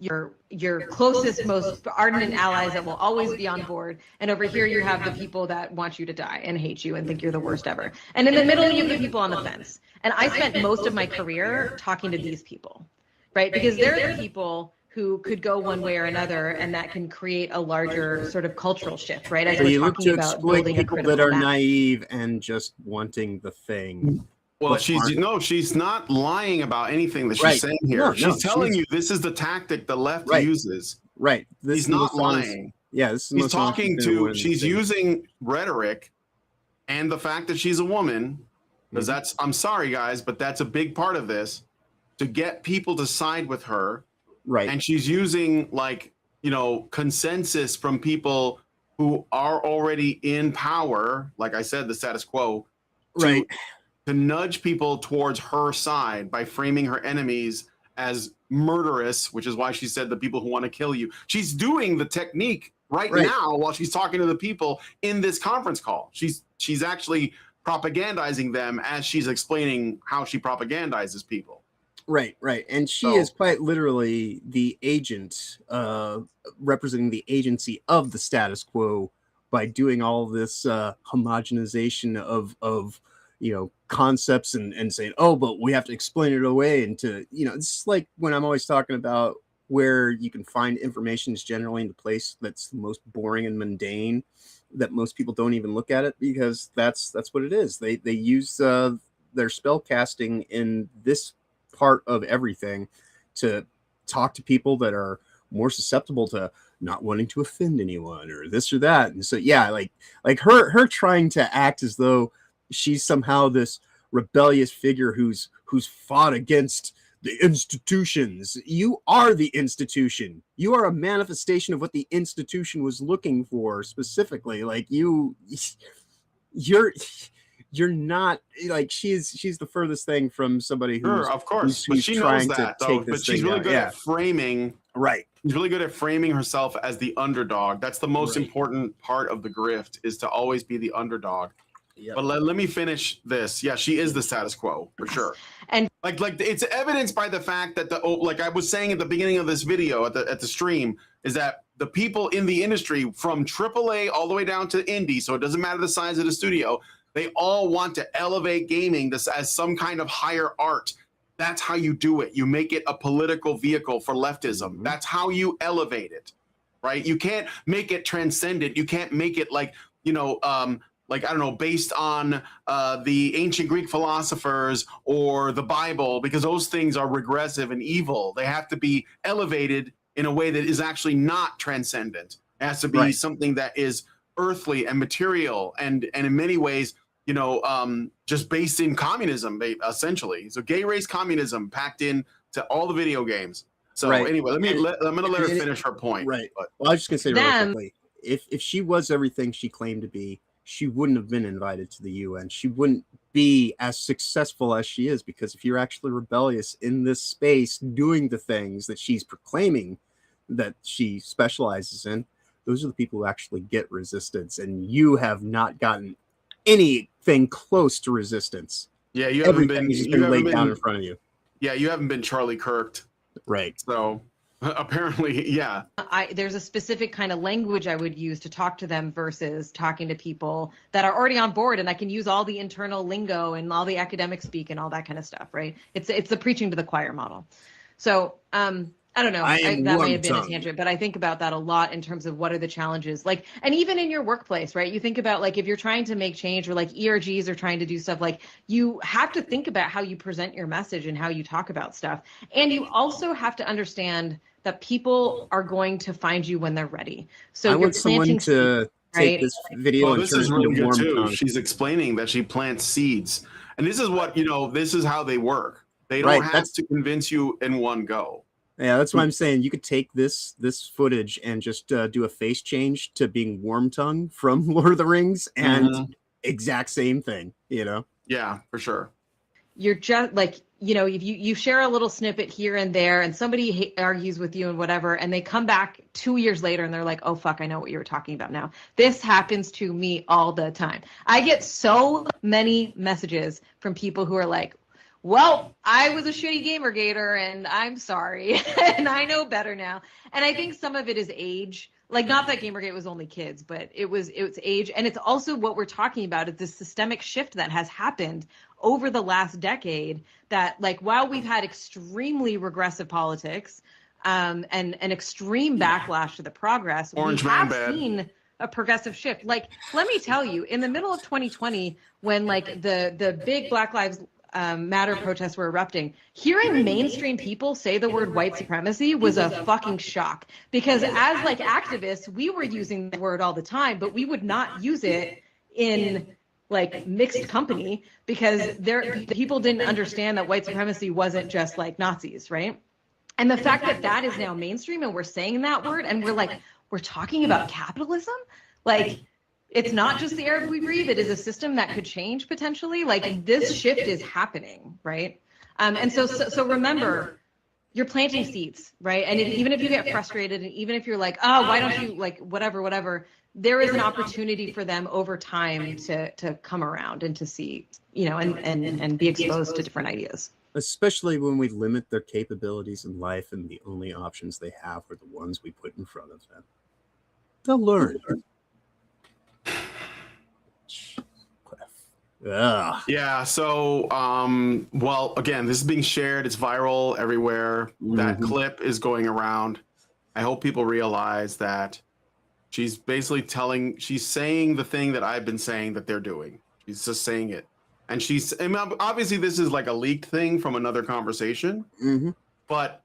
your closest, most ardent allies that will always be on board. And over here you have the people that want you to die and hate you and think you're the worst ever. And in the middle you have the people on the fence. And I spent most of my career talking to these people, right? Because they're the people who could go one way or another, and that can create a larger sort of cultural shift, right? As So you we're look talking to about exploit building a people that critical are mass. naive and just wanting the thing. Well, But she's not lying about anything that she's Right. saying here. No, she's telling she's- you this is the tactic the left Right. uses. Right. This He's is the not most honest- lying. Yeah, this is the He's most honest talking been in one to, of these she's things. using rhetoric and the fact that she's a woman, because that's, I'm sorry guys, but that's a big part of this, to get people to side with her. Right. And she's using, like, you know, consensus from people who are already in power, like I said, the status quo, Right. to nudge people towards her side by framing her enemies as murderous, which is why she said the people who want to kill you. She's doing the technique right now while she's talking to the people in this conference call. She's actually propagandizing them as she's explaining how she propagandizes people. Right, right. And she is quite literally the agent, representing the agency of the status quo by doing all this homogenization of you know, concepts and saying, oh, but we have to explain it away. And to, you know, it's like when I'm always talking about where you can find information is generally in the place that's the most boring and mundane, that most people don't even look at it, because that's what it is. They use their spell casting in this part of everything to talk to people that are more susceptible to not wanting to offend anyone or this or that. And so yeah, like her trying to act as though she's somehow this rebellious figure who's fought against the institutions. You are the institution. You are a manifestation of what the institution was looking for specifically. Like you're not, like, she's the furthest thing from somebody who's, of course, who's but she trying knows that to though. take this But she's thing really down. good Yeah. at framing. Right. She's really good at framing herself as the underdog. That's the most Right. important part of the grift, is to always be the underdog. Yep. But let me finish this. Yeah, she is the status quo for sure. And like it's evidenced by the fact that like I was saying at the beginning of this video at the stream, is that the people in the industry from AAA all the way down to indie, so it doesn't matter the size of the studio, they all want to elevate gaming this as some kind of higher art. That's how you do it. You make it a political vehicle for leftism. Mhm. That's how you elevate it, right? You can't make it transcendent. You can't make it like, you know, like, I don't know, based on the ancient Greek philosophers or the Bible, because those things are regressive and evil. They have to be elevated in a way that is actually not transcendent. It has to be Right. something that is earthly and material, and in many ways, you know, just based in communism, essentially. So gay race communism packed in to all the video games. So Right. anyway, I'm gonna let her and- finish her point. Right. But Well, I was just gonna say real Them- quickly, if she was everything she claimed to be, she wouldn't have been invited to the UN. She wouldn't be as successful as she is, because if you're actually rebellious in this space, doing the things that she's proclaiming that she specializes in, those are the people who actually get resistance. And you have not gotten anything close to resistance. yeah, you haven't Everything been has just you been haven't laid down been in front of you. yeah, you haven't been Charlie Kirked. Right. So apparently, yeah. there's a specific kind of language I would use to talk to them versus talking to people that are already on board, and I can use all the internal lingo and all the academic speak and all that kind of stuff, right? It's the preaching to the choir model. So I don't know. That may have been a tangent, but I think about that a lot in terms of what are the challenges, like, and even in your workplace, right? You think about, like, if you're trying to make change, or like ERGs are trying to do stuff, like, you have to think about how you present your message and how you talk about stuff. And you also have to understand that people are going to find you when they're ready. So I you're want someone planting to seeds, take right? this video Well, and this turn is it really into good warm too. tongue. She's explaining that she plants seeds, and this is what, you know, this is how they work. They don't Right, have that's- to convince you in one go. Yeah, that's what I'm saying. You could take this footage and just do a face change to being Worm Tongue from Lord of the Rings, and Mhm. exact same thing, you know? Yeah, for sure. You're just like, you know, if you share a little snippet here and there, and somebody argues with you and whatever, and they come back 2 years later and they're like, oh fuck, I know what you were talking about now. This happens to me all the time. I get so many messages from people who are like, well, I was a shitty Gamergator and I'm sorry and I know better now. And I think some of it is age. Like, not that Gamergate was only kids, but it's age, and it's also what we're talking about is this systemic shift that has happened over the last decade, that, like, while we've had extremely regressive politics and an extreme backlash to the progress, Orange we man have bad. seen a progressive shift. Like, let me tell you, in the middle of 2020, when, like, the big Black Lives Matter protests were erupting, hearing mainstream people say the word white supremacy was a fucking shock, because as like activists, we were using the word all the time, but we would not use it in like mixed company, because people didn't understand that white supremacy wasn't just like Nazis, right? And the fact that that is now mainstream and we're saying that word and we're talking about capitalism, like it's not just the air we breathe, it is a system that could change potentially. Like this shift is happening, right? And so remember, you're planting seeds, right? And even if you get frustrated, and even if you're like, oh, why don't you like whatever, there is an opportunity for them over time to come around and to see, you know, and be exposed to different ideas. Especially when we limit their capabilities in life and the only options they have are the ones we put in front of them. They'll learn. Ugh. Yeah, so well, again, this is being shared, it's viral everywhere. That clip is going around. I hope people realize that she's basically she's saying the thing that I've been saying that they're doing. She's just saying it. And I mean, obviously this is like a leaked thing from another conversation, but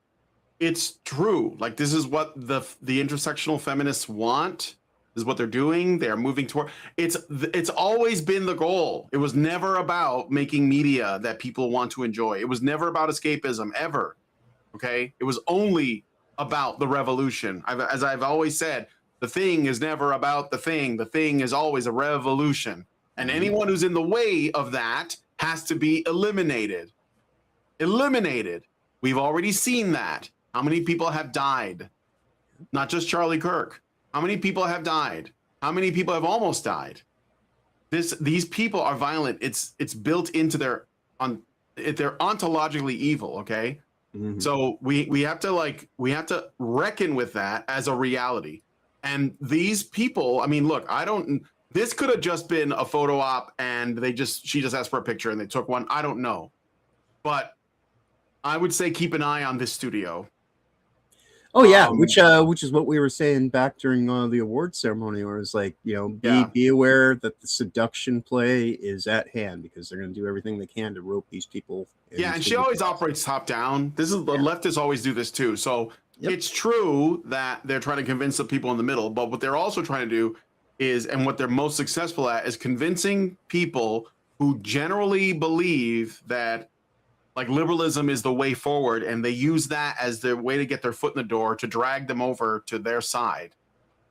it's true. Like this is what the intersectional feminists want. This is what they're doing. They are moving toward. It's always been the goal. It was never about making media that people want to enjoy. It was never about escapism ever. Okay, it was only about the revolution. As I've always said, the thing is never about the thing. The thing is always a revolution. And anyone who's in the way of that has to be eliminated. Eliminated. We've already seen that. How many people have died? Not just Charlie Kirk. How many people have died? How many people have almost died? These people are violent. It's built into they're ontologically evil, okay? So we have to reckon with that as a reality. And these people, I mean, look, this could have just been a photo op and she just asked for a picture and they took one. I don't know. But I would say keep an eye on this studio. Oh yeah, which is what we were saying back during the award ceremony, where it's like, you know, be aware that the seduction play is at hand, because they're going to do everything they can to rope these people. Yeah, and she always operates top down. The leftists always do this too. So it's true that they're trying to convince the people in the middle, but what they're also trying to do is, and what they're most successful at, is convincing people who generally believe that like liberalism is the way forward, and they use that as their way to get their foot in the door to drag them over to their side.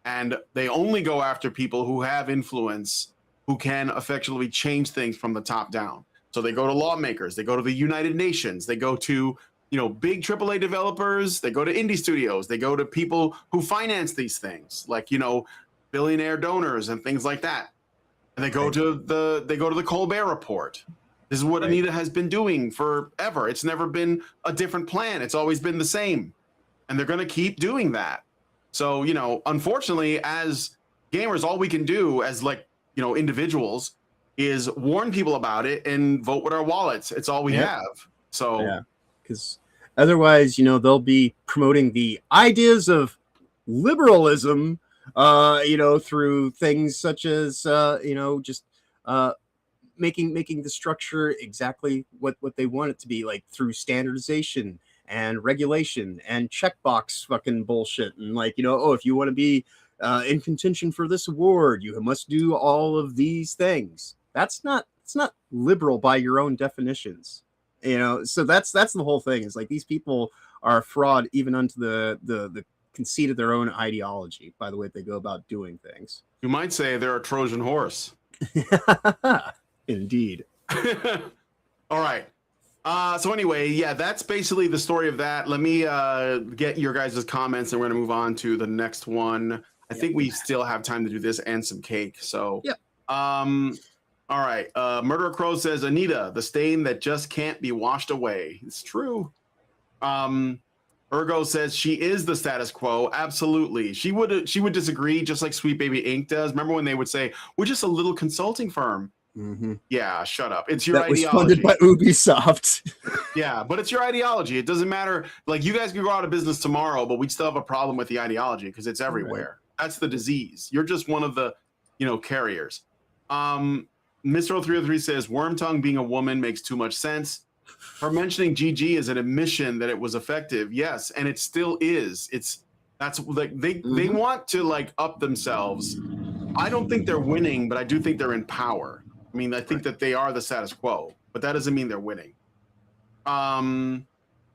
And they only go after people who have influence, who can effectively change things from the top down. So they go to lawmakers, they go to the United Nations, they go to, you know, big AAA developers, they go to indie studios, they go to people who finance these things, like, you know, billionaire donors and things like that. And they go to the Colbert Report. This is what Anita has been doing forever. It's never been a different plan. It's always been the same. And they're going to keep doing that. So, you know, unfortunately, as gamers, all we can do as, like, you know, individuals is warn people about it and vote with our wallets. It's all we have. So, because otherwise, you know, they'll be promoting the ideas of liberalism, you know, through things such as, you know, just making the structure exactly what they want it to be, like through standardization and regulation and checkbox fucking bullshit. And like, you know, oh, if you want to be in contention for this award, you must do all of these things. It's not liberal by your own definitions, you know. So that's the whole thing, is like these people are a fraud even unto the conceit of their own ideology by the way they go about doing things. You might say they're a Trojan horse. Indeed. All right. So anyway, yeah, that's basically the story of that. Let me get your guys' comments, and we're going to move on to the next one. I think we still have time to do this and some cake. So, all right. Murderer Crow says, Anita, the stain that just can't be washed away. It's true. Ergo says she is the status quo. Absolutely. She would disagree, just like Sweet Baby Inc. does. Remember when they would say, we're just a little consulting firm. Yeah, shut up. It's your ideology. That was funded by Ubisoft. Yeah, but it's your ideology. It doesn't matter. Like, you guys could go out of business tomorrow, but we'd still have a problem with the ideology because it's everywhere. Right. That's the disease. You're just one of the, you know, carriers. Mr. 303 says Wormtongue being a woman makes too much sense. Her mentioning GG is an admission that it was effective. Yes, and it still is. That's like they want to like up themselves. I don't think they're winning, but I do think they're in power. I mean, I think that they are the status quo, but that doesn't mean they're winning.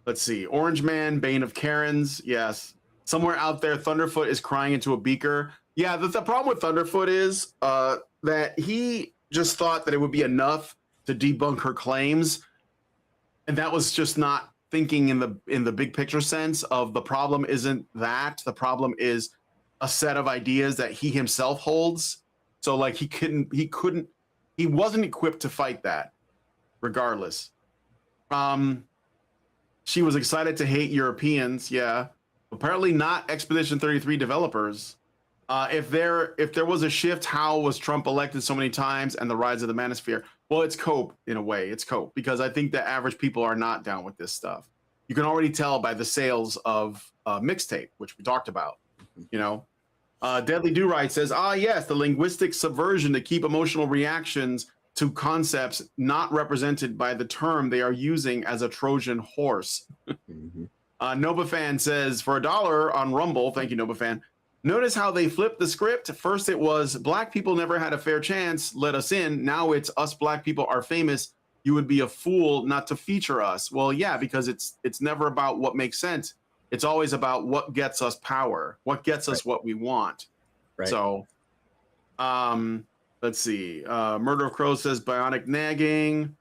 Let's see. Orange Man, Bane of Karens. Yes. Somewhere out there, Thunderfoot is crying into a beaker. Yeah, the problem with Thunderfoot is that he just thought that it would be enough to debunk her claims. And that was just not thinking in the big picture sense of the problem isn't that. The problem is a set of ideas that he himself holds. So like he wasn't equipped to fight that regardless. She was excited to hate Europeans. Yeah. Apparently not Expedition 33 developers. If there was a shift, how was Trump elected so many times and the rise of the manosphere? Well, it's cope in a way. It's cope because I think that average people are not down with this stuff. You can already tell by the sales of Mixtape, which we talked about. You know, Deadly Do Right says, yes, the linguistic subversion to keep emotional reactions to concepts not represented by the term they are using as a Trojan horse. Nobafan says, for $1 on Rumble, thank you, Nobafan. Notice how they flipped the script. First it was black people never had a fair chance, let us in. Now it's us black people are famous. You would be a fool not to feature us. Well, yeah, because it's never about what makes sense. It's always about what gets us power, what gets us what we want. Right. So, let's see. Murder of Crows says bionic nagging.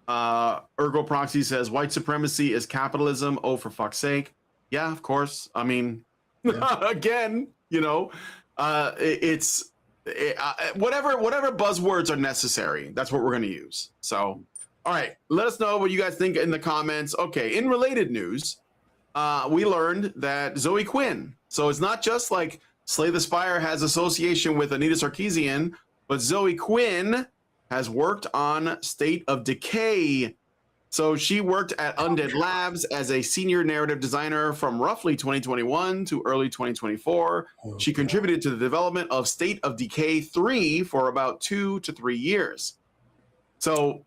Ergo Proxy says white supremacy is capitalism. Oh, for fuck's sake. Yeah, of course. I mean, again, you know, whatever buzzwords are necessary. That's what we're going to use. So, all right, let us know what you guys think in the comments. Okay, in related news, we learned that Zoe Quinn. So it's not just like Slay the Spire has association with Anita Sarkeesian, but Zoe Quinn has worked on State of Decay. So she worked at Undead Labs as a senior narrative designer from roughly 2021 to early 2024. She contributed to the development of State of Decay 3 for about 2 to 3 years. So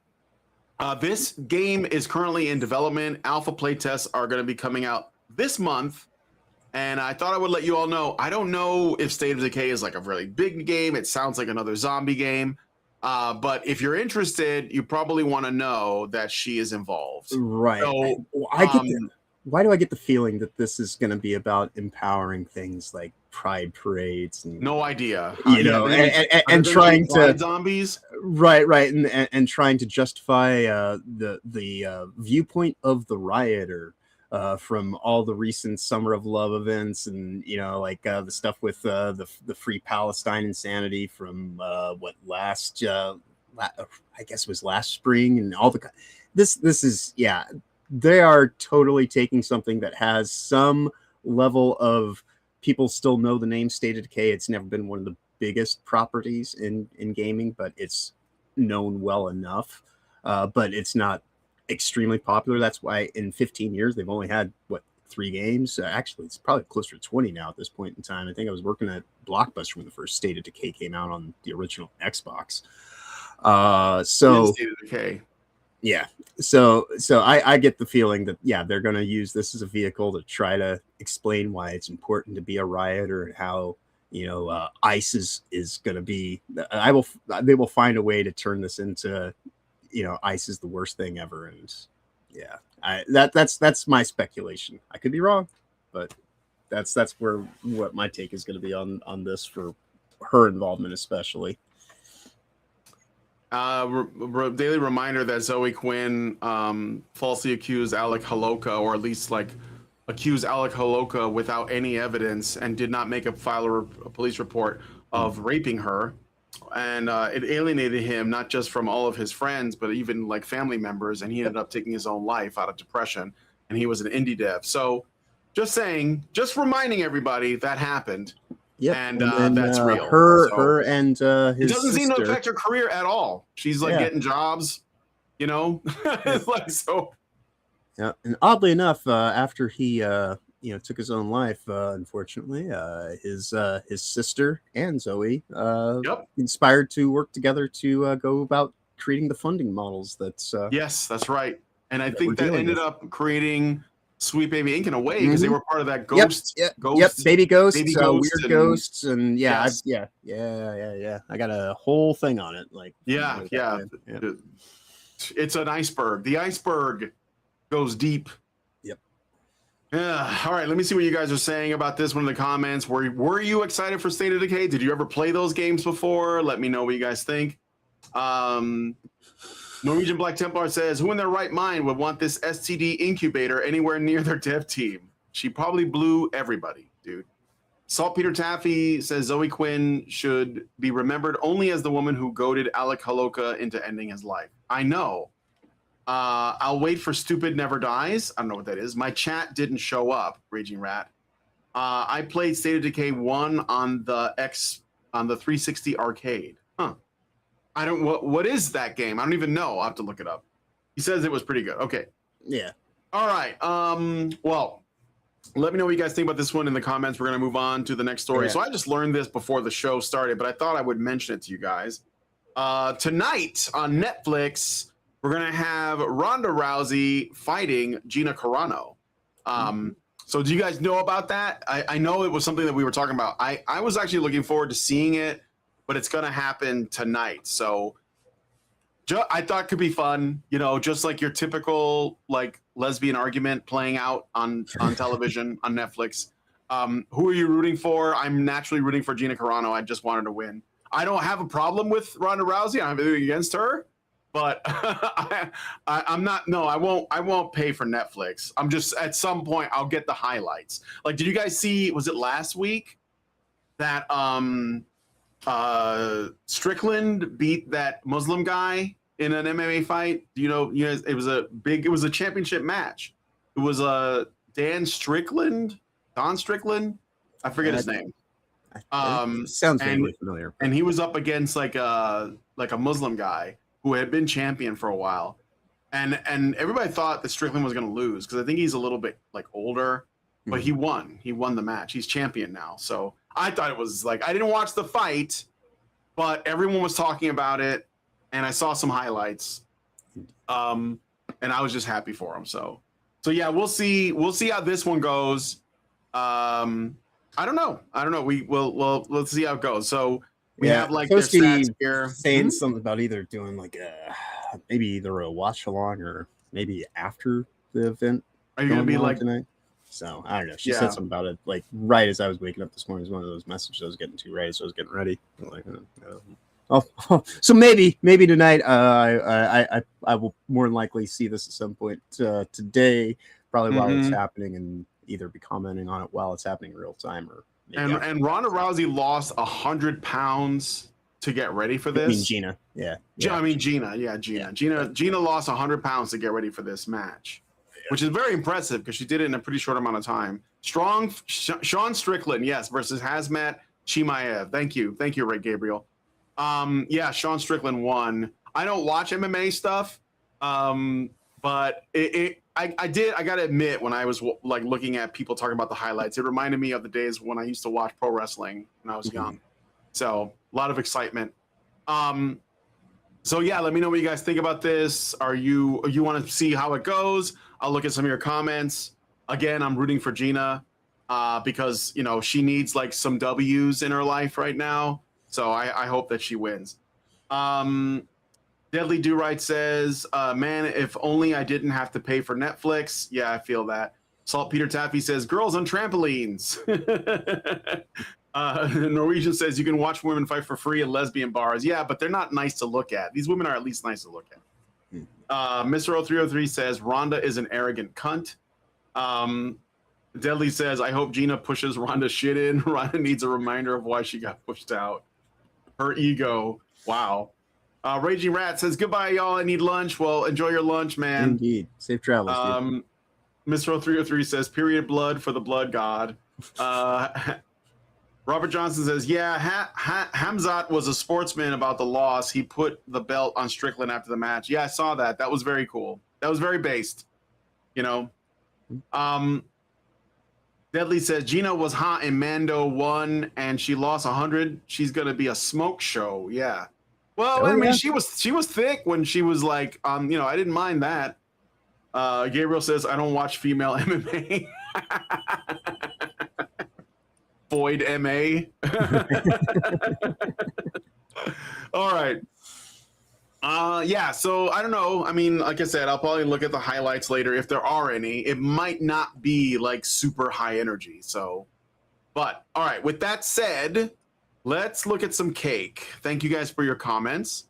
this game is currently in development. Alpha playtests are going to be coming out this month. And I thought I would let you all know, I don't know if State of Decay is like a really big game. It sounds like another zombie game. But if you're interested, you probably want to know that she is involved. Right. So, why do I get the feeling that this is going to be about empowering things like pride parades? And, no idea. You know, and trying to zombies. Right. And trying to justify the viewpoint of the rioter from all the recent Summer of Love events, and you know, like the stuff with the Free Palestine insanity from last I guess it was last spring, and all the this is they are totally taking something that has some level of people still know the name State of Decay. It's never been one of the biggest properties in gaming, but it's known well enough, but it's not extremely popular. That's why in 15 years they've only had 3 games. Actually, it's probably closer to 20 now at this point in time. I think I was working at Blockbuster when the first State of Decay came out on the original Xbox. So State of Decay. Yeah, so I get the feeling that they're going to use this as a vehicle to try to explain why it's important to be a rioter and how, you know, ICE is going to be. They will find a way to turn this into, you know, ICE is the worst thing ever, and that's my speculation. I could be wrong, but that's what my take is going to be on this for her involvement, especially. Daily reminder that Zoe Quinn falsely accused Alec Holoka, or at least like accused Alec Holoka without any evidence, and did not file a police report of raping her. And it alienated him, not just from all of his friends, but even like family members. And he ended up taking his own life out of depression. And he was an indie dev. So just reminding everybody that happened. Yeah, and that's real. Her and his it doesn't seem to sister. affect her career at all. She's like getting jobs, you know. It's like so. Yeah, and oddly enough, after he took his own life. Unfortunately, his sister and Zoe Yep. inspired to work together to go about creating the funding models. That's Yes, that's right. And I That think we're that dealing ended with. up creating Sweet Baby Inc. in a way because they Mhm. were part of that ghost, Yep, ghost, baby ghosts, baby ghosts, weird and ghosts, and yes. yeah. I got a whole thing on it. Like, Yeah, way back yeah. when. Yeah. It's an iceberg. The iceberg goes deep. Yep. Yeah. All right. Let me see what you guys are saying about this one in the comments. Were you excited for State of Decay? Did you ever play those games before? Let me know what you guys think. Norwegian Black Templar says, who in their right mind would want this STD incubator anywhere near their dev team? She probably blew everybody, dude. Saltpeter Taffy says Zoe Quinn should be remembered only as the woman who goaded Alec Haloka into ending his life. I know. I'll wait for Stupid Never Dies. I don't know what that is. My chat didn't show up, Raging Rat. I played State of Decay 1 on the 360 arcade. Huh. I don't what is that game? I don't even know. I'll have to look it up. He says it was pretty good. Okay. Yeah. All right. Well, let me know what you guys think about this one in the comments. We're going to move on to the next story. Yeah. So I just learned this before the show started, but I thought I would mention it to you guys. Tonight on Netflix, we're going to have Ronda Rousey fighting Gina Carano. So do you guys know about that? I know it was something that we were talking about. I was actually looking forward to seeing it, but it's going to happen tonight. So I thought it could be fun, just like your typical like lesbian argument playing out on television on Netflix. Who are you rooting for? I'm naturally rooting for Gina Carano. I just wanted to win. I don't have a problem with Ronda Rousey. I have anything against her, but I'm not. No, I won't pay for Netflix. I'm just at some point I'll get the highlights. Like, did you guys see? Was it last week that Strickland beat that Muslim guy in an MMA fight? You know, it was a championship match. It was Don Strickland. I forget his name. Sounds vaguely familiar. And he was up against like a Muslim guy who had been champion for a while. And everybody thought that Strickland was going to lose because I think he's a little bit like older, but he won. He won the match. He's champion now. So I thought it was like, I didn't watch the fight, but everyone was talking about it and I saw some highlights. And I was just happy for him. So yeah, we'll see how this one goes. I don't know. Let's see how it goes. So we have like their stats here. Saying something about either doing like maybe either a watch along or maybe after the event. Are you gonna be like tonight? So I don't know. She said something about it like right as I was waking up this morning. It was one of those messages I was getting to right as I was getting ready. I'm like, so maybe tonight. I will more than likely see this at some point today, probably while it's happening, and either be commenting on it while it's happening in real time or. And Ronda Rousey lost 100 pounds to get ready for this. I mean Gina, I mean Gina. Gina lost 100 pounds to get ready for this match, which is very impressive because she did it in a pretty short amount of time. Sean Strickland, yes, versus Hazmat Chimaev. Thank you, Ray Gabriel. Sean Strickland won. I don't watch MMA stuff, but I gotta admit, when I was like looking at people talking about the highlights, it reminded me of the days when I used to watch pro wrestling when I was young. So a lot of excitement. So yeah, let me know what you guys think about this. You want to see how it goes? I'll look at some of your comments. Again, I'm rooting for Gina because she needs like some W's in her life right now. So I hope that she wins. Deadly Do Right says, man, if only I didn't have to pay for Netflix. Yeah, I feel that. Saltpeter Taffy says, girls on trampolines. Norwegian says, you can watch women fight for free at lesbian bars. Yeah, but they're not nice to look at. These women are at least nice to look at. Mr. 0303 says, Rhonda is an arrogant cunt. Deadly says, I hope Gina pushes Rhonda's shit in. Rhonda needs a reminder of why she got pushed out. Her ego. Wow. Raging Rat says, goodbye, y'all. I need lunch. Well, enjoy your lunch, man. Indeed. Safe travels. Mr. 0303 says, period blood for the blood god. Robert Johnson says, yeah, Hamzat was a sportsman about the loss. He put the belt on Strickland after the match. Yeah, I saw that. That was very cool. That was very based. Deadly says Gina was hot in Mando 1 and she lost 100. She's gonna be a smoke show. Yeah. Well, Oh, I mean, yeah. she was thick when she was like, I didn't mind that. Gabriel says I don't watch female MMA. Void MA. All right. Yeah, so I don't know. I mean, like I said, I'll probably look at the highlights later if there are any. It might not be like super high energy. So, but all right, with that said, let's look at some cake. Thank you guys for your comments.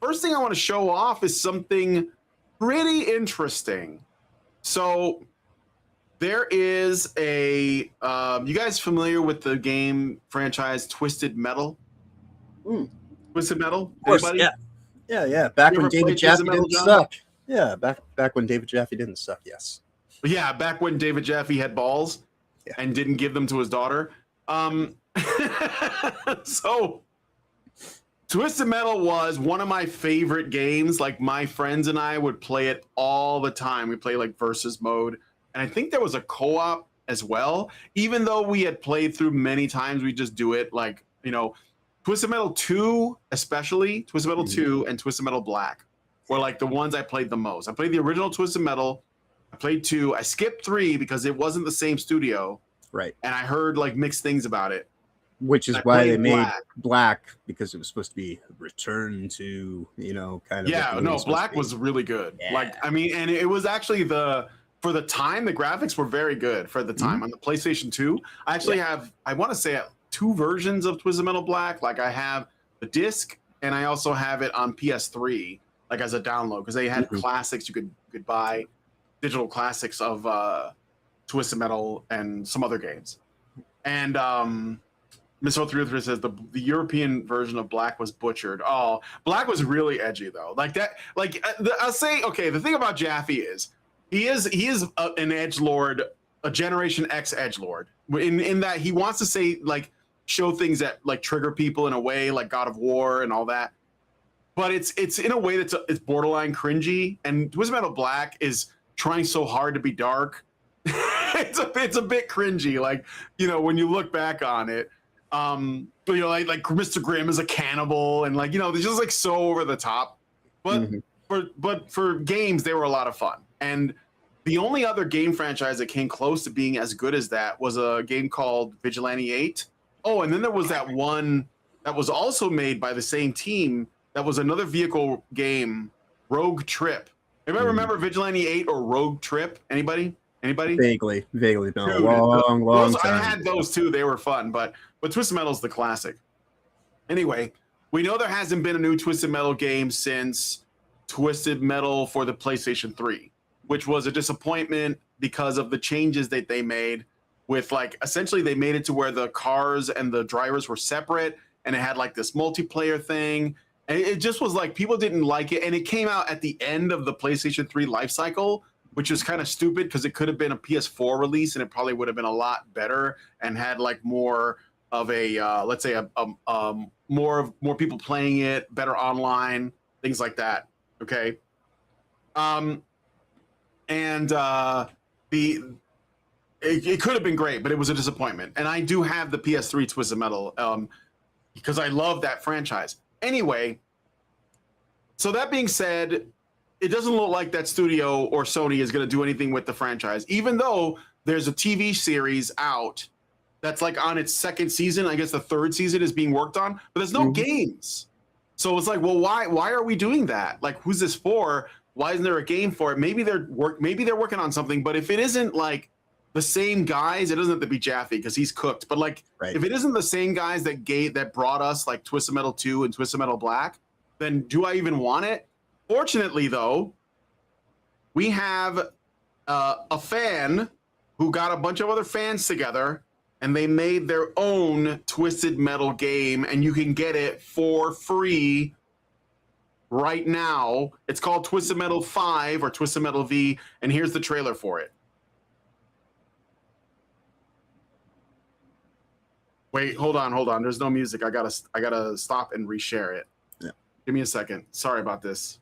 First thing I want to show off is something pretty interesting. So, there is a you guys familiar with the game franchise Twisted Metal? Twisted Metal? Of course, Anybody? yeah. Back You when ever David played Jaffe Twisted Metal, didn't John? suck. Yeah, back when David Jaffe didn't suck. Yes. Yeah, back when David Jaffe had balls Yeah. and didn't give them to his daughter. So Twisted Metal was one of my favorite games. Like my friends and I would play it all the time. We play like versus mode. And I think there was a co-op as well. Even though we had played through many times, we just do it like, Twisted Metal 2, especially Twisted Metal 2 and Twisted Metal Black were like the ones I played the most. I played the original Twisted Metal. I played 2. I skipped 3 because it wasn't the same studio. Right. And I heard like mixed things about it. Which is I why they played made Black. Black, because it was supposed to be return to, kind of. Yeah, what the no, movie's supposed Black to be. was really good. Yeah. Like, I mean, and it was actually for the time, the graphics were very good for the time. On the PlayStation 2, I actually have, I want to say 2 versions of Twisted Metal Black. Like I have the disc and I also have it on PS3, like as a download, because they had classics you could buy, digital classics of Twisted Metal and some other games. And Miss 033 says the European version of Black was butchered. Oh, Black was really edgy though. Like that. Like I'll say, okay. The thing about Jaffe is he is an edgelord, a Generation X edgelord. In that he wants to say like show things that like trigger people in a way like God of War and all that. But it's in a way that's it's borderline cringy. And Twisted Metal Black is trying so hard to be dark. it's a bit cringy. Like when you look back on it. But like Mr. Grimm is a cannibal and like they're just like so over the top. But for games they were a lot of fun. And the only other game franchise that came close to being as good as that was a game called Vigilante 8. Oh, and then there was that one that was also made by the same team that was another vehicle game, Rogue Trip. Anybody remember Vigilante 8 or Rogue Trip? Anybody? Vaguely. No, Dude, long time. I had those too. They were fun, but Twisted Metal's the classic. Anyway, we know there hasn't been a new Twisted Metal game since Twisted Metal for the PlayStation 3, which was a disappointment because of the changes that they made with like essentially they made it to where the cars and the drivers were separate and it had like this multiplayer thing. And it just was like people didn't like it. And it came out at the end of the PlayStation 3 life cycle, which was kind of stupid because it could have been a PS4 release and it probably would have been a lot better and had like more of a let's say more people playing it, better online, things like that. Okay. It could have been great, but it was a disappointment. And I do have the PS3 Twisted Metal because I love that franchise. Anyway, so that being said, it doesn't look like that studio or Sony is going to do anything with the franchise, even though there's a TV series out that's like on its 2nd season. I guess the 3rd season is being worked on, but there's no games. So it's like, well, why are we doing that? Like, who's this for? Why isn't there a game for it? Maybe they're working on something, but if it isn't like the same guys, it doesn't have to be Jaffe because he's cooked. But like, if it isn't the same guys that brought us like Twisted Metal 2 and Twisted Metal Black, then do I even want it? Fortunately, though, we have a fan who got a bunch of other fans together and they made their own Twisted Metal game, and you can get it for free right now. It's called Twisted Metal 5 or Twisted Metal V, and here's the trailer for it. Wait, hold on. There's no music. I gotta stop and reshare it. Yeah. Give me a second. Sorry about this.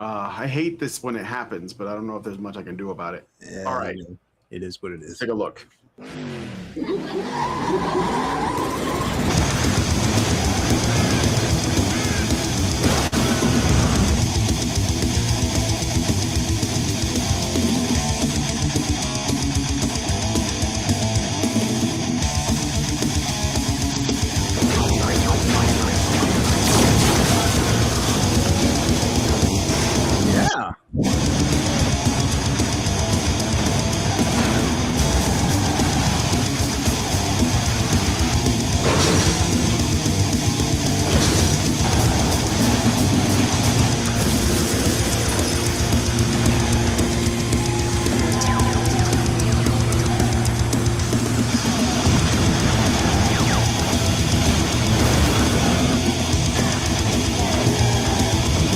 I hate this when it happens, but I don't know if there's much I can do about it. Yeah, all right. It is what it is. Take a look. Yeah.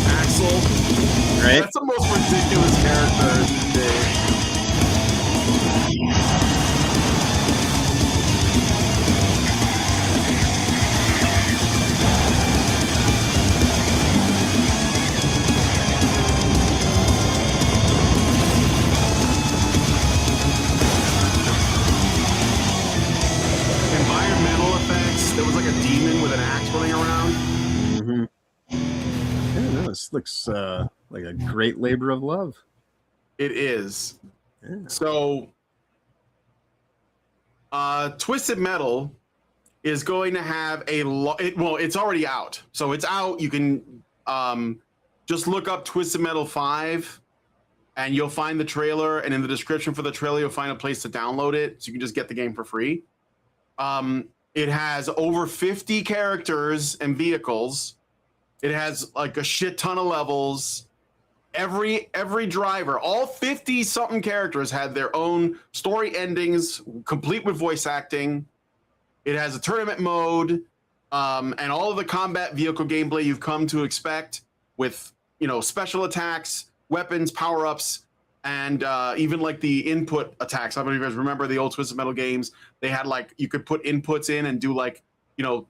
Axel. Right? That's the most ridiculous character these days. Environmental effects. There was like a demon with an axe running around. Mm-hmm. Yeah, no, this looks like a great labor of love. It is. Yeah. So, Twisted Metal is going to have a well, it's already out. So it's out. You can just look up Twisted Metal 5 and you'll find the trailer. And in the description for the trailer, you'll find a place to download it. So you can just get the game for free. It has over 50 characters and vehicles. It has like a shit ton of levels. Every driver, all 50 something characters had their own story endings, complete with voice acting. It has a tournament mode, and all of the combat vehicle gameplay you've come to expect, with special attacks, weapons, power-ups, and even like the input attacks. I don't know if you guys remember the old Twisted Metal games. They had like you could put inputs in and do like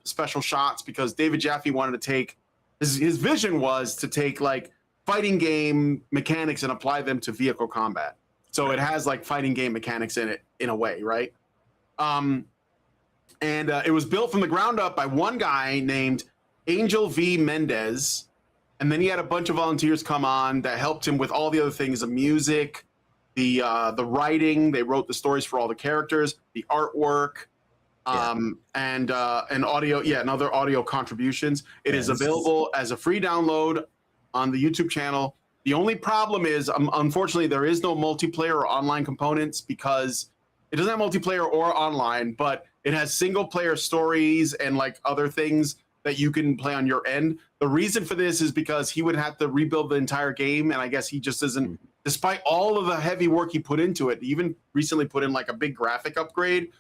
special shots, because David Jaffe wanted to take his vision was to take like fighting game mechanics and apply them to vehicle combat. So it has like fighting game mechanics in it in a way, right? And it was built from the ground up by one guy named Angel V. Mendez. And then he had a bunch of volunteers come on that helped him with all the other things, the music, the writing. They wrote the stories for all the characters, the artwork, and audio, and other audio contributions. It is available as a free download on the YouTube channel. The only problem is, unfortunately, there is no multiplayer or online components, because it doesn't have multiplayer or online, but it has single player stories and like other things that you can play on your end. The reason for this is because he would have to rebuild the entire game, and I guess he just isn't, despite all of the heavy work he put into it, he even recently put in like a big graphic upgrade.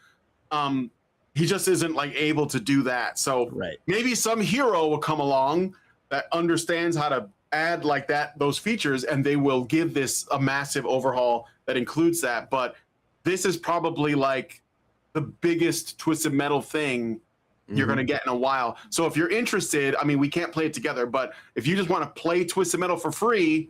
He just isn't like able to do that. So maybe some hero will come along that understands how to add like those features, and they will give this a massive overhaul that includes that. But this is probably like the biggest Twisted Metal thing you're going to get in a while. So if you're interested, I mean, we can't play it together, but if you just want to play Twisted Metal for free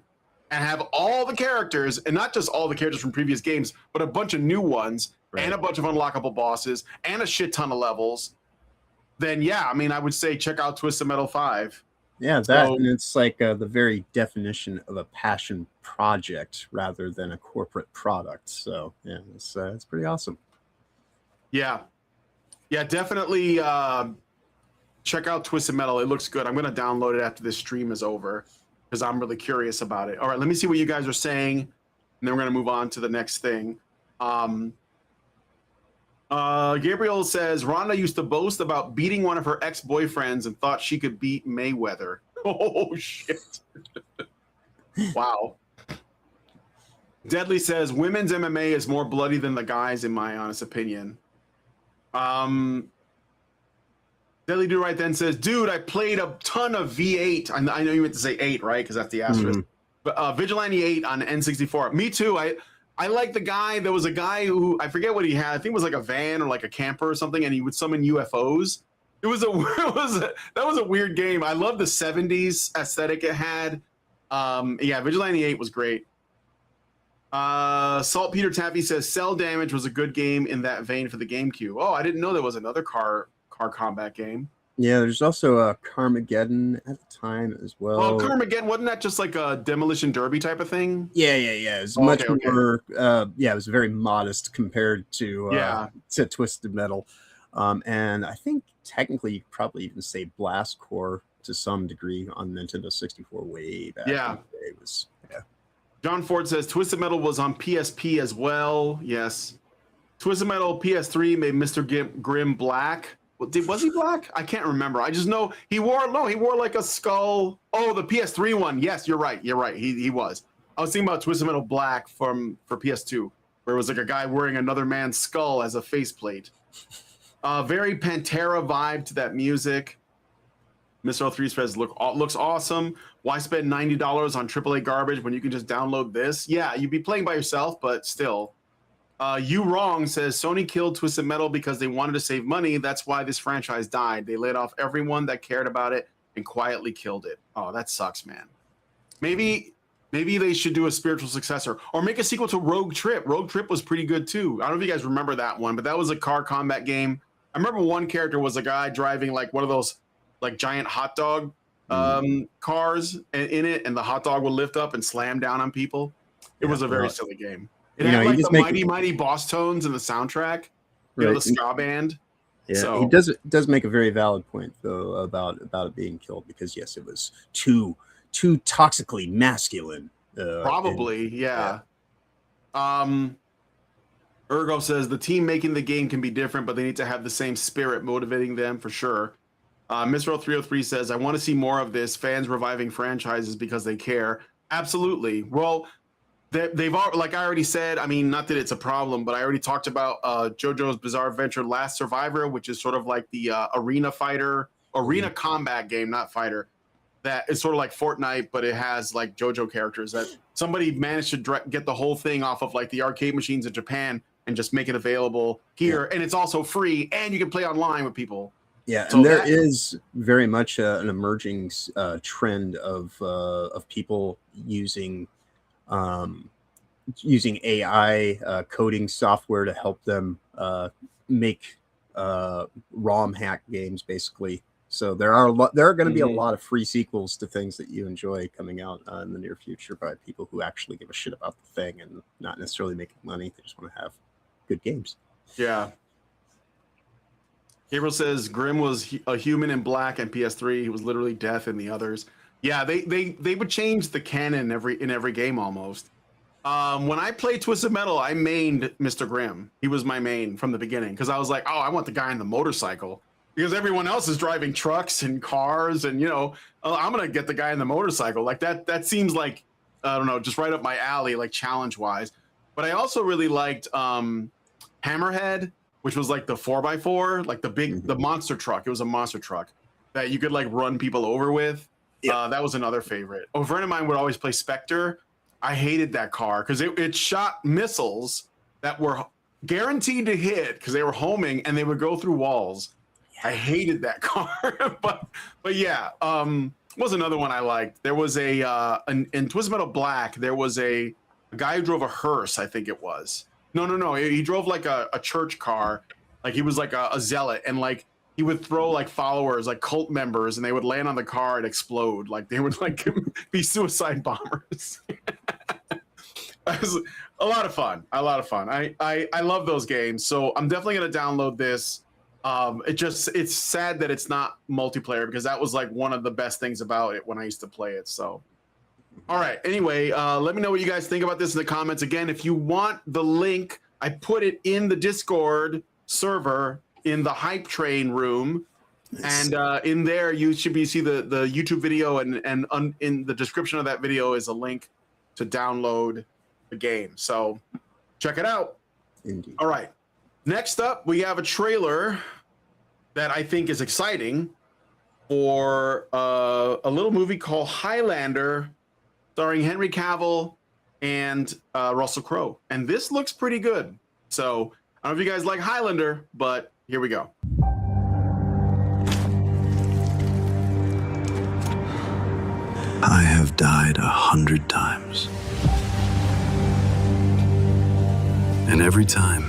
and have all the characters, and not just all the characters from previous games, but a bunch of new ones and a bunch of unlockable bosses and a shit ton of levels, then yeah, I mean, I would say check out Twisted Metal 5. Yeah, and it's like the very definition of a passion project rather than a corporate product. So yeah, it's pretty awesome. Yeah, definitely check out Twisted Metal. It looks good. I'm going to download it after this stream is over, because I'm really curious about it. All right, let me see what you guys are saying, and then we're going to move on to the next thing. Gabriel says, Rhonda used to boast about beating one of her ex-boyfriends and thought she could beat Mayweather. Oh, shit. Wow. Deadly says, women's MMA is more bloody than the guys, in my honest opinion. Deadly Dude right then says, dude, I played a ton of V8. I know you meant to say 8, right? Because that's the asterisk. But Vigilante 8 on N64. Me too. I like the guy. There was a guy who, I forget what he had. I think it was like a van or like a camper or something, and he would summon UFOs. That was a weird game. I love the 70s aesthetic it had. Yeah, Vigilante 8 was great. Saltpeter Taffy says Cell Damage was a good game in that vein for the GameCube. Oh, I didn't know there was another car combat game. Yeah, there's also a Carmageddon at the time as well. Well, Carmageddon, wasn't that just like a demolition derby type of thing? Yeah. It was much more. It was very modest compared to Twisted Metal, and I think technically you could probably even say Blast Core to some degree on Nintendo 64 way back. Yeah, in the day. It was. Yeah. John Ford says Twisted Metal was on PSP as well. Yes, Twisted Metal PS3 made Mr. Grimm black. Was he black? I can't remember. I just know he wore like a skull. Oh, the PS3 one. Yes, you're right. He was. I was thinking about Twisted Metal Black for PS2, where it was like a guy wearing another man's skull as a faceplate. Very Pantera vibe to that music. Mr. 03 says looks awesome. Why spend $90 on AAA garbage when you can just download this? Yeah, you'd be playing by yourself, but still. You Wrong says Sony killed Twisted Metal because they wanted to save money. That's why this franchise died. They laid off everyone that cared about it and quietly killed it. Oh, that sucks, man. Maybe they should do a spiritual successor or make a sequel to Rogue Trip. Rogue Trip was pretty good too. I don't know if you guys remember that one, but that was a car combat game. I remember one character was a guy driving like one of those like giant hot dog cars in it, and the hot dog would lift up and slam down on people. It was a very silly game. It had like the mighty boss tones in the soundtrack, the ska band. Yeah, so, he does make a very valid point though about it being killed because yes, it was too toxically masculine. Probably, yeah. Ergo says the team making the game can be different, but they need to have the same spirit motivating them for sure. Mr. 303 says, I want to see more of this. Fans reviving franchises because they care. Absolutely. Well, they've like I already said, I mean, not that it's a problem, but I already talked about JoJo's Bizarre Adventure Last Survivor, which is sort of like the arena combat game, not fighter. That is sort of like Fortnite, but it has like JoJo characters that somebody managed to get the whole thing off of like the arcade machines in Japan and just make it available here. And it's also free and you can play online with people. Yeah, so and there is very much an emerging trend of people using AI coding software to help them make ROM hack games, basically. So there are going to be a lot of free sequels to things that you enjoy coming out in the near future by people who actually give a shit about the thing and not necessarily making money. They just want to have good games. Yeah. Gabriel says Grimm was a human in black and PS3. He was literally death in the others. Yeah, they would change the canon in every game almost. When I played Twisted Metal, I mained Mr. Grimm. He was my main from the beginning because I was like, oh, I want the guy in the motorcycle because everyone else is driving trucks and cars, and I'm gonna get the guy in the motorcycle. Like that seems like I don't know, just right up my alley, like challenge wise. But I also really liked Hammerhead, which was like the 4x4, like the monster truck. It was a monster truck that you could like run people over with. Yeah. That was another favorite. A friend of mine would always play Spectre. I hated that car because it shot missiles that were guaranteed to hit because they were homing and they would go through walls. Yeah. I hated that car, but yeah, was another one I liked. There was in Twisted Metal Black, there was a guy who drove a hearse, I think it was. No. He drove like a church car. Like he was like a zealot, and like he would throw like followers, like cult members, and they would land on the car and explode. Like they would like be suicide bombers. It was a lot of fun. I love those games. So I'm definitely gonna download this. It's sad that it's not multiplayer because that was like one of the best things about it when I used to play it. So. All right. Anyway, let me know what you guys think about this in the comments. Again, if you want the link, I put it in the Discord server in the Hype Train room. Nice. And in there, you should see the YouTube video, and in the description of that video is a link to download the game. So check it out. Indeed. All right. Next up, we have a trailer that I think is exciting for a little movie called Highlander, starring Henry Cavill and Russell Crowe. And this looks pretty good. So I don't know if you guys like Highlander, but here we go. I have died 100 times. And every time,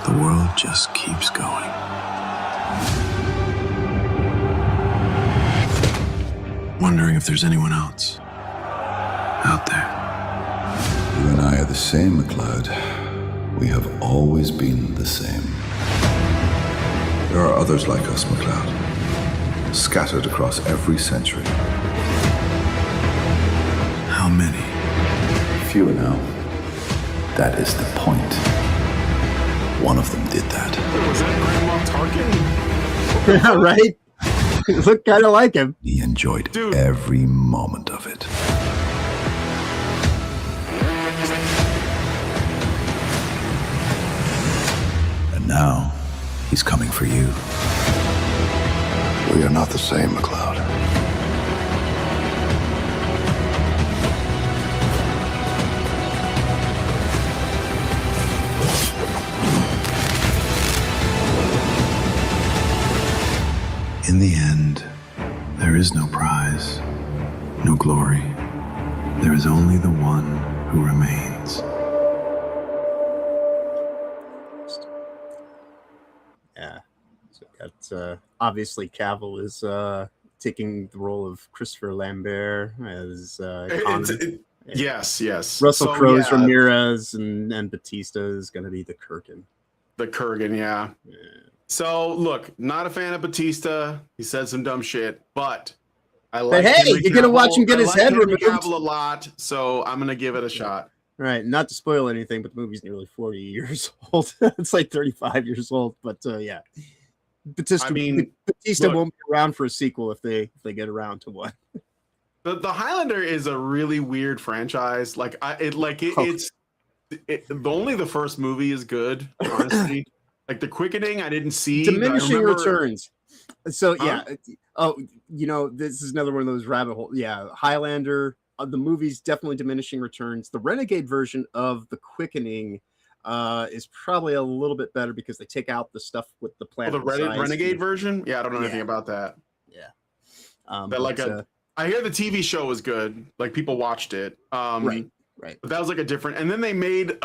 the world just keeps going. Wondering if there's anyone else out there. You and I are the same, McLeod. We have always been the same. There are others like us, McLeod, scattered across every century. How many? Fewer now. That is the point. One of them did that. Was that Grandma Tarkin? Yeah, right? Look kind of like him. He enjoyed Dude. every moment of it. And now, he's coming for you. We are not the same, McLeod. In the end, there is no prize, no glory. There is only the one who remains. Yeah. So that's obviously Cavill is taking the role of Christopher Lambert as Connor. Yes. Russell So, Crowe's yeah, Ramirez and Batista is going to be the Kurgan. the Kurgan, yeah. So look, not a fan of Batista. He said some dumb shit, but I like. hey, Henry you're gonna Cavill. watch him get I his like head Henry removed. Cavill a lot, so I'm gonna give it a shot. Right, not to spoil anything, but the movie's nearly 40 years old. It's like 35 years old, but yeah. Batista, I mean, Batista look. won't be around for a sequel if they get around to one. The Highlander is a really weird franchise. Like it's only the first movie is good, honestly. Like The Quickening, I didn't see. but I Diminishing remember- returns. So Huh? yeah, oh, this is another one of those rabbit holes. Yeah, Highlander. The movie's definitely diminishing returns. The Renegade version of The Quickening is probably a little bit better because they take out the stuff with the Oh, planet. the size. Renegade version? Yeah, I don't know anything Yeah. about that. Yeah. But like I hear the TV show was good. Like people watched it. Right. But that was like a different. And then they made.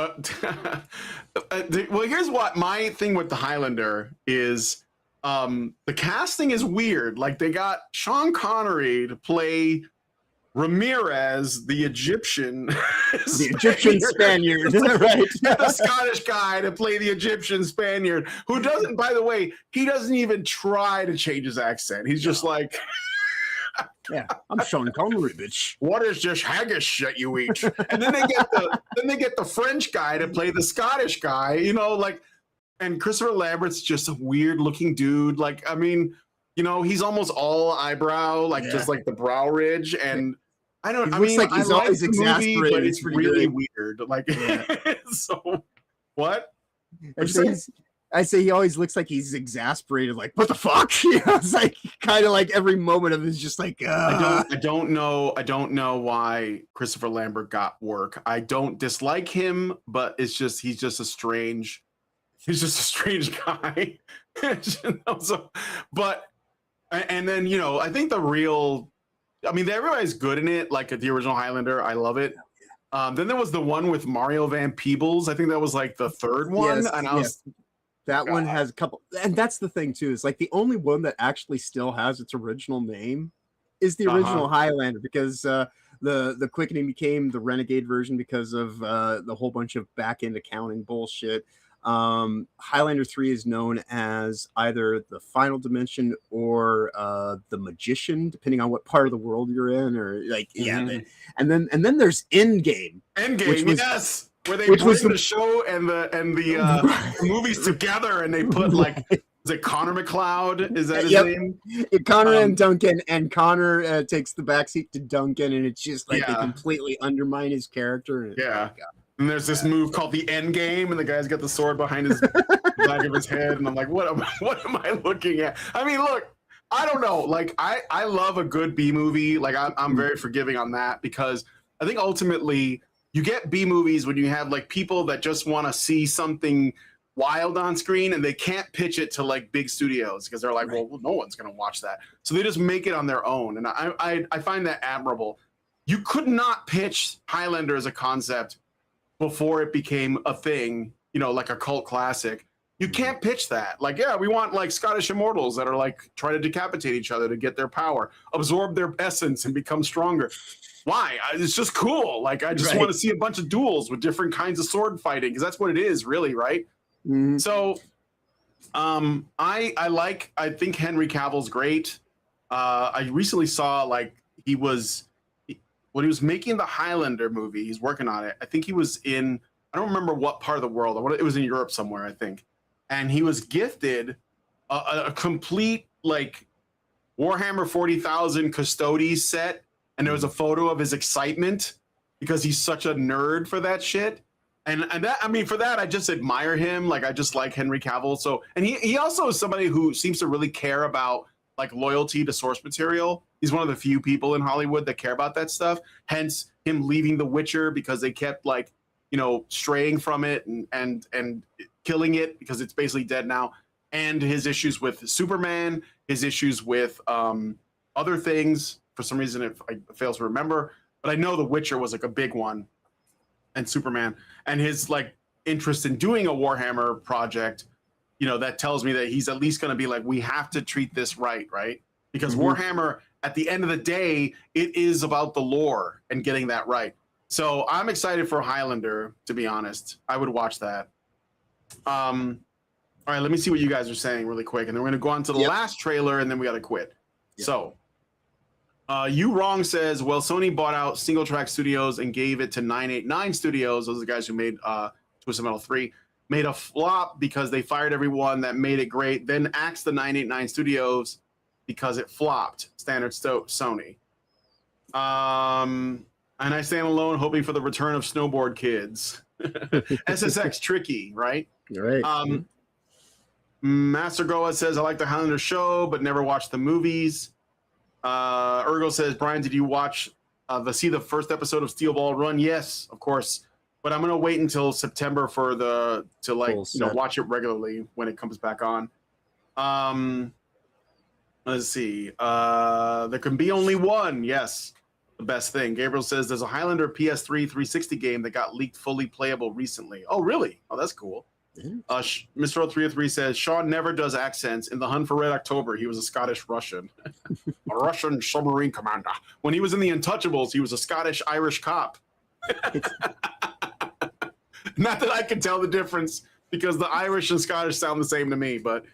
Well, here's what my thing with the Highlander is. The casting is weird. Like they got Sean Connery to play Ramirez, the Egyptian. The Egyptian Spaniard, right? The Scottish guy to play the Egyptian Spaniard, who doesn't. By the way, he doesn't even try to change his accent. He's just like. Yeah, I'm Sean Connery, bitch. What is this haggis that you eat? And then they get the French guy to play the Scottish guy, like, and Christopher Lambert's just a weird looking dude. Like, I mean, he's almost all eyebrow, like just like the brow ridge. And I don't, I looks mean, like he's I like always the movie, exasperated. but it's It's pretty really good. weird. Like, so what? I say he always looks like he's exasperated. Like, what the fuck? It's like kind of like every moment of it is just like. I don't know why Christopher Lambert got work. I don't dislike him, but it's just he's just a strange guy. And then I think everybody's good in it. Like the original Highlander, I love it. Then there was the one with Mario Van Peebles. I think that was like the third one, Yes, and I was. That one has a couple, and that's the thing too. Is like the only one that actually still has its original name is the original Highlander, because the Quickening became the Renegade version because of the whole bunch of back end accounting bullshit. Highlander 3 is known as either the Final Dimension or the Magician, depending on what part of the world you're in, or like and then there's Endgame. Endgame, was, yes. Where they which bring was the show and the movies together, and they put like, is it Connor McLeod? Is that his name? Connor and Duncan, and Connor takes the backseat to Duncan, and it's just like they completely undermine his character. And, and there's this move called the End Game, and the guy's got the sword behind his back of his head, and I'm like, what am I looking at? I mean, look, I don't know. Like, I love a good B movie. Like, I'm very forgiving on that, because I think ultimately you get B movies when you have like people that just want to see something wild on screen, and they can't pitch it to like big studios because they're like, well, no one's going to watch that. So they just make it on their own. And I find that admirable. You could not pitch Highlander as a concept before it became a thing, you know, like a cult classic. You can't pitch that. Like, yeah, we want like Scottish immortals that are like trying to decapitate each other to get their power, absorb their essence, and become stronger. Why? It's just cool. Like, I just want to see a bunch of duels with different kinds of sword fighting, because that's what it is, really, right? Mhm. So, I think Henry Cavill's great. I recently saw like when he was making the Highlander movie, he's working on it. I think he was in, I don't remember what part of the world. It was in Europe somewhere, I think. And he was gifted a complete like Warhammer 40,000 Custodes set. And there was a photo of his excitement because he's such a nerd for that shit. And that, I mean, for that, I just admire him. Like, I just like Henry Cavill. So, and he also is somebody who seems to really care about like loyalty to source material. He's one of the few people in Hollywood that care about that stuff. Hence him leaving The Witcher because they kept like, you know, straying from it and killing it because it's basically dead now. And his issues with Superman, his issues with other things. For some reason, it fails to remember. But I know The Witcher was like a big one, and Superman, and his like interest in doing a Warhammer project. You know, that tells me that he's at least going to be like, we have to treat this right? Because Warhammer, at the end of the day, it is about the lore and getting that right. So I'm excited for Highlander, to be honest. I would watch that. All right, let me see what you guys are saying really quick, and then we're going to go on to the last trailer, and then we got to quit. So, You Wrong says, well, Sony bought out Single Track Studios and gave it to 989 Studios. Those are the guys who made Twisted Metal 3. Made a flop because they fired everyone that made it great, then axed the 989 Studios because it flopped. Standard Sony. And I stand alone hoping for the return of Snowboard Kids. SSX tricky, right? Right. Master Goa says, I like the Highlander show, but never watched the movies. Ergo says, Brian, did you watch see the first episode of Steel Ball Run? Yes, of course. But I'm gonna wait until September for watch it regularly when it comes back on. Let's see. There can be only one. Yes, the best thing. Gabriel says there's a Highlander PS3 360 game that got leaked fully playable recently. Oh, really? Oh, that's cool. Mr. 303 says Sean never does accents. In The Hunt for Red October, he was a Scottish Russian, a Russian submarine commander. When he was in The Untouchables, he was a Scottish Irish cop. Not that I can tell the difference because the Irish and Scottish sound the same to me. But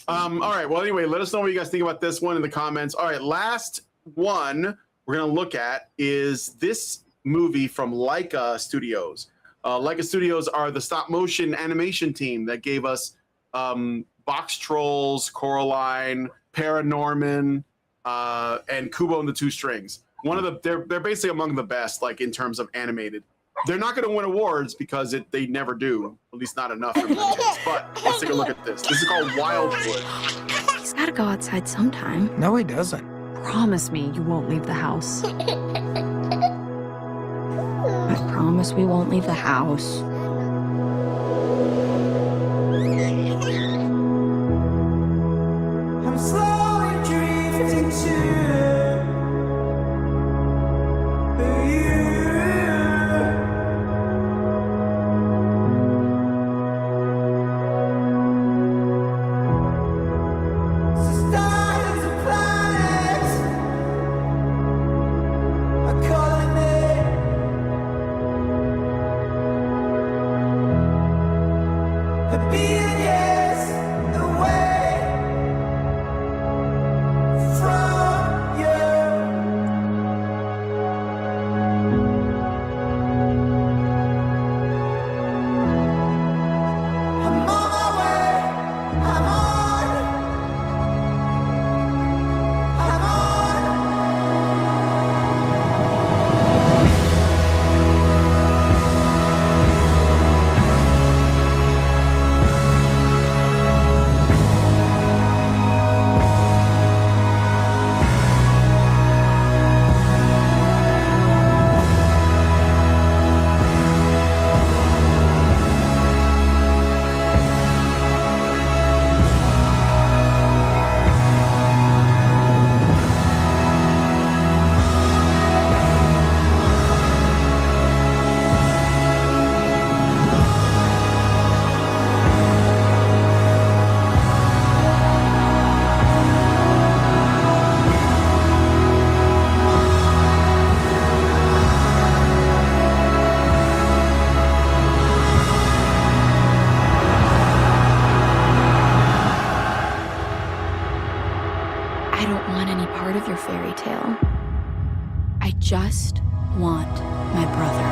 all right. Well, anyway, let us know what you guys think about this one in the comments. All right, last one we're gonna look at is this movie from Laika Studios. Laika Studios are the stop motion animation team that gave us Box Trolls, Coraline, Paranorman, and Kubo and the Two Strings. They're basically among the best, like in terms of animated. They're not going to win awards because they never do, at least not enough. But let's take a look at this. This is called Wildwood. He's gotta go outside sometime. No, he doesn't. Promise me you won't leave the house. I promise we won't leave the house. I'm slowly drifting to you. Stars and planets are calling me. A billion years away from don't want any part of your fairy tale. I just want my brother.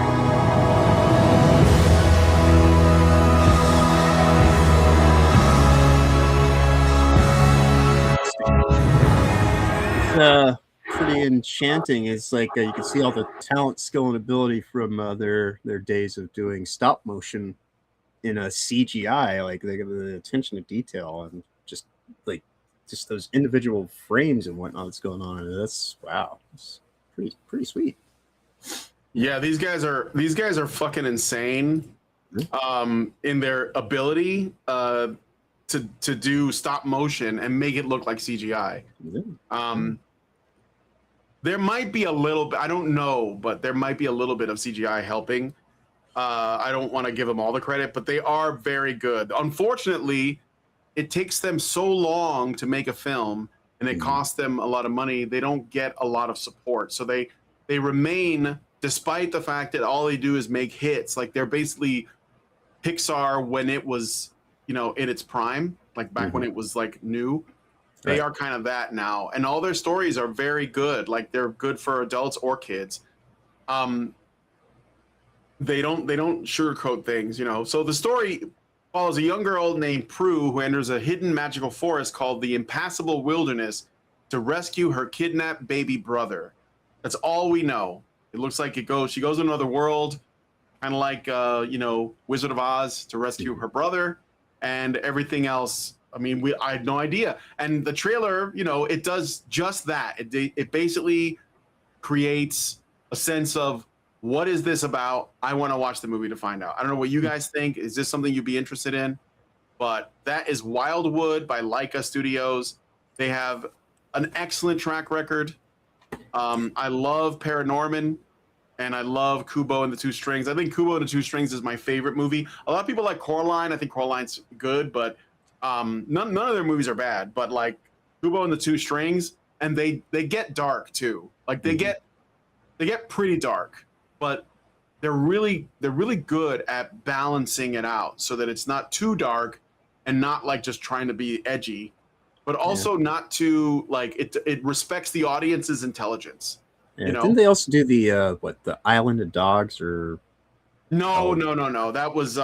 It's pretty enchanting. It's like you can see all the talent, skill, and ability from their days of doing stop motion in a CGI. Like they give the attention to detail and just those individual frames and whatnot that's going on. And that's wow, it's pretty sweet. Yeah, these guys are fucking insane in their ability to do stop motion and make it look like CGI. There might be a little bit, I don't know, but there might be a little bit of CGI helping. I don't want to give them all the credit, but they are very good. Unfortunately, it takes them so long to make a film and it costs them a lot of money. They don't get a lot of support. So they remain, despite the fact that all they do is make hits. Like they're basically Pixar when it was, in its prime, like back when it was like new. They are kind of that now, and all their stories are very good. Like they're good for adults or kids. They don't sugarcoat things, So the story follows a young girl named Prue who enters a hidden magical forest called the Impassable Wilderness to rescue her kidnapped baby brother. That's all we know. It looks like she goes to another world, kind of like Wizard of Oz, to rescue her brother, and everything else. I mean, I had no idea. And the trailer, it does just that. It basically creates a sense of, what is this about? I want to watch the movie to find out. I don't know what you guys think. Is this something you'd be interested in? But that is Wildwood by Laika Studios. They have an excellent track record. I love Paranorman, and I love Kubo and the Two Strings. I think Kubo and the Two Strings is my favorite movie. A lot of people like Coraline. I think Coraline's good, but none of their movies are bad. But like Kubo and the Two Strings, and they get dark too. Like they get pretty dark, but they're really good at balancing it out so that it's not too dark and not like just trying to be edgy, but also not too like it respects the audience's intelligence. Yeah. Didn't they also do the Island of Dogs or? No. That was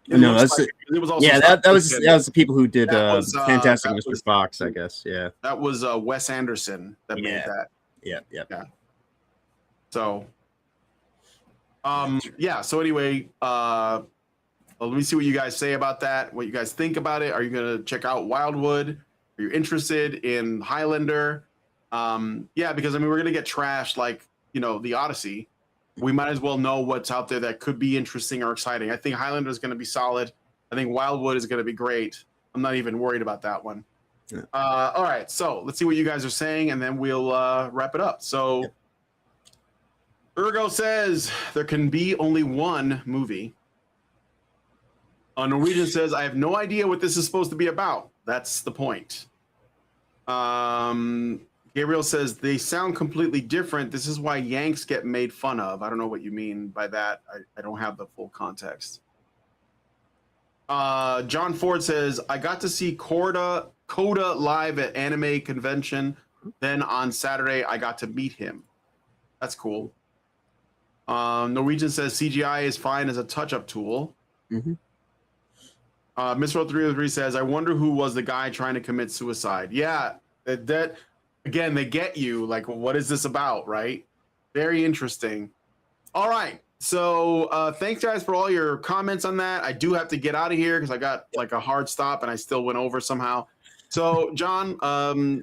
no, that's it was also that was the people who did Fantastic Mr. Fox, I guess. Yeah, that was Wes Anderson that made that. Yeah. So, So anyway, let me see what you guys say about that. What you guys think about it? Are you gonna check out Wildwood? Are you interested in Highlander? Because I mean, we're gonna get trashed like the Odyssey. We might as well know what's out there that could be interesting or exciting. I think Highlander is going to be solid. I think Wildwood is going to be great. I'm not even worried about that one. Yeah. All right, so let's see what you guys are saying, and then we'll wrap it up. So, Ergo says there can be only one movie. Norwegian says, I have no idea what this is supposed to be about. That's the point. Gabriel says, they sound completely different. This is why Yanks get made fun of. I don't know what you mean by that. I don't have the full context. John Ford says, I got to see Coda live at Anime Convention. Then on Saturday, I got to meet him. That's cool. Norwegian says, CGI is fine as a touch-up tool. Mm-hmm. Mr. 303 says, I wonder who was the guy trying to commit suicide. Yeah, that again, they get you. Like, what is this about, right? Very interesting. All right. So thanks, guys, for all your comments on that. I do have to get out of here because I got like a hard stop and I still went over somehow. So, John,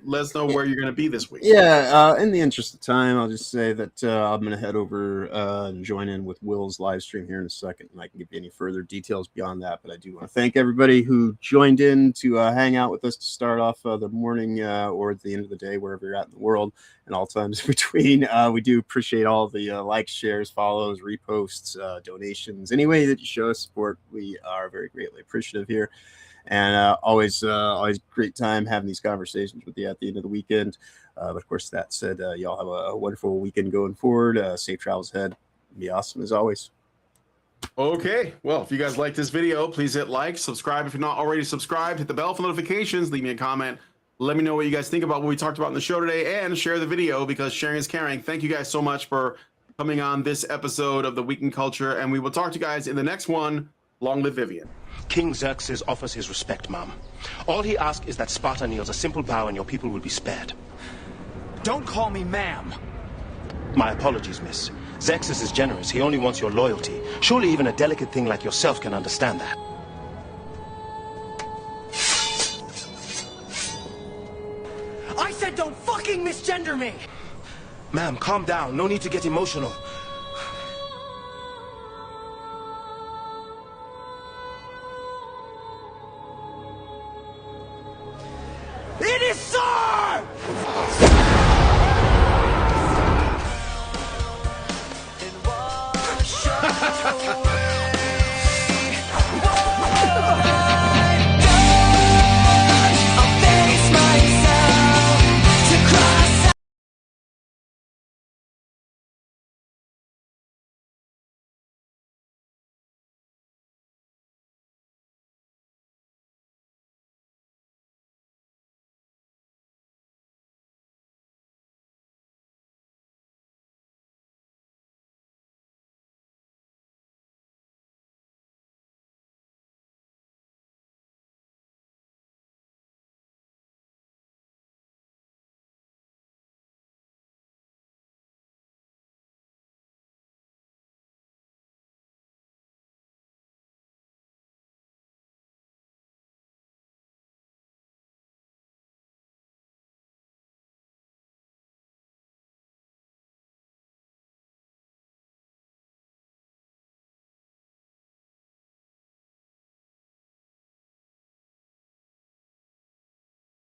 let us know where you're going to be this week. Yeah, in the interest of time, I'll just say that I'm going to head over and join in with Will's live stream here in a second, and I can give you any further details beyond that. But I do want to thank everybody who joined in to hang out with us to start off the morning or at the end of the day, wherever you're at in the world, and all times in between. We do appreciate all the likes, shares, follows, reposts, donations. Any way that you show us support, we are very greatly appreciative here. And always great time having these conversations with you at the end of the weekend. But of course, that said, y'all have a wonderful weekend going forward. Safe travels ahead. Be awesome as always. Okay. Well, if you guys like this video, please hit like, subscribe if you're not already subscribed, hit the bell for notifications, leave me a comment. Let me know what you guys think about what we talked about in the show today, and share the video because sharing is caring. Thank you guys so much for coming on this episode of the Week in Culture, and we will talk to you guys in the next one. Long live Vivian. King Xerxes offers his respect, ma'am. All he asks is that Sparta kneels a simple bow and your people will be spared. Don't call me ma'am. My apologies, miss. Xerxes is generous. He only wants your loyalty. Surely even a delicate thing like yourself can understand that. I said don't fucking misgender me! Ma'am, calm down. No need to get emotional. It is so!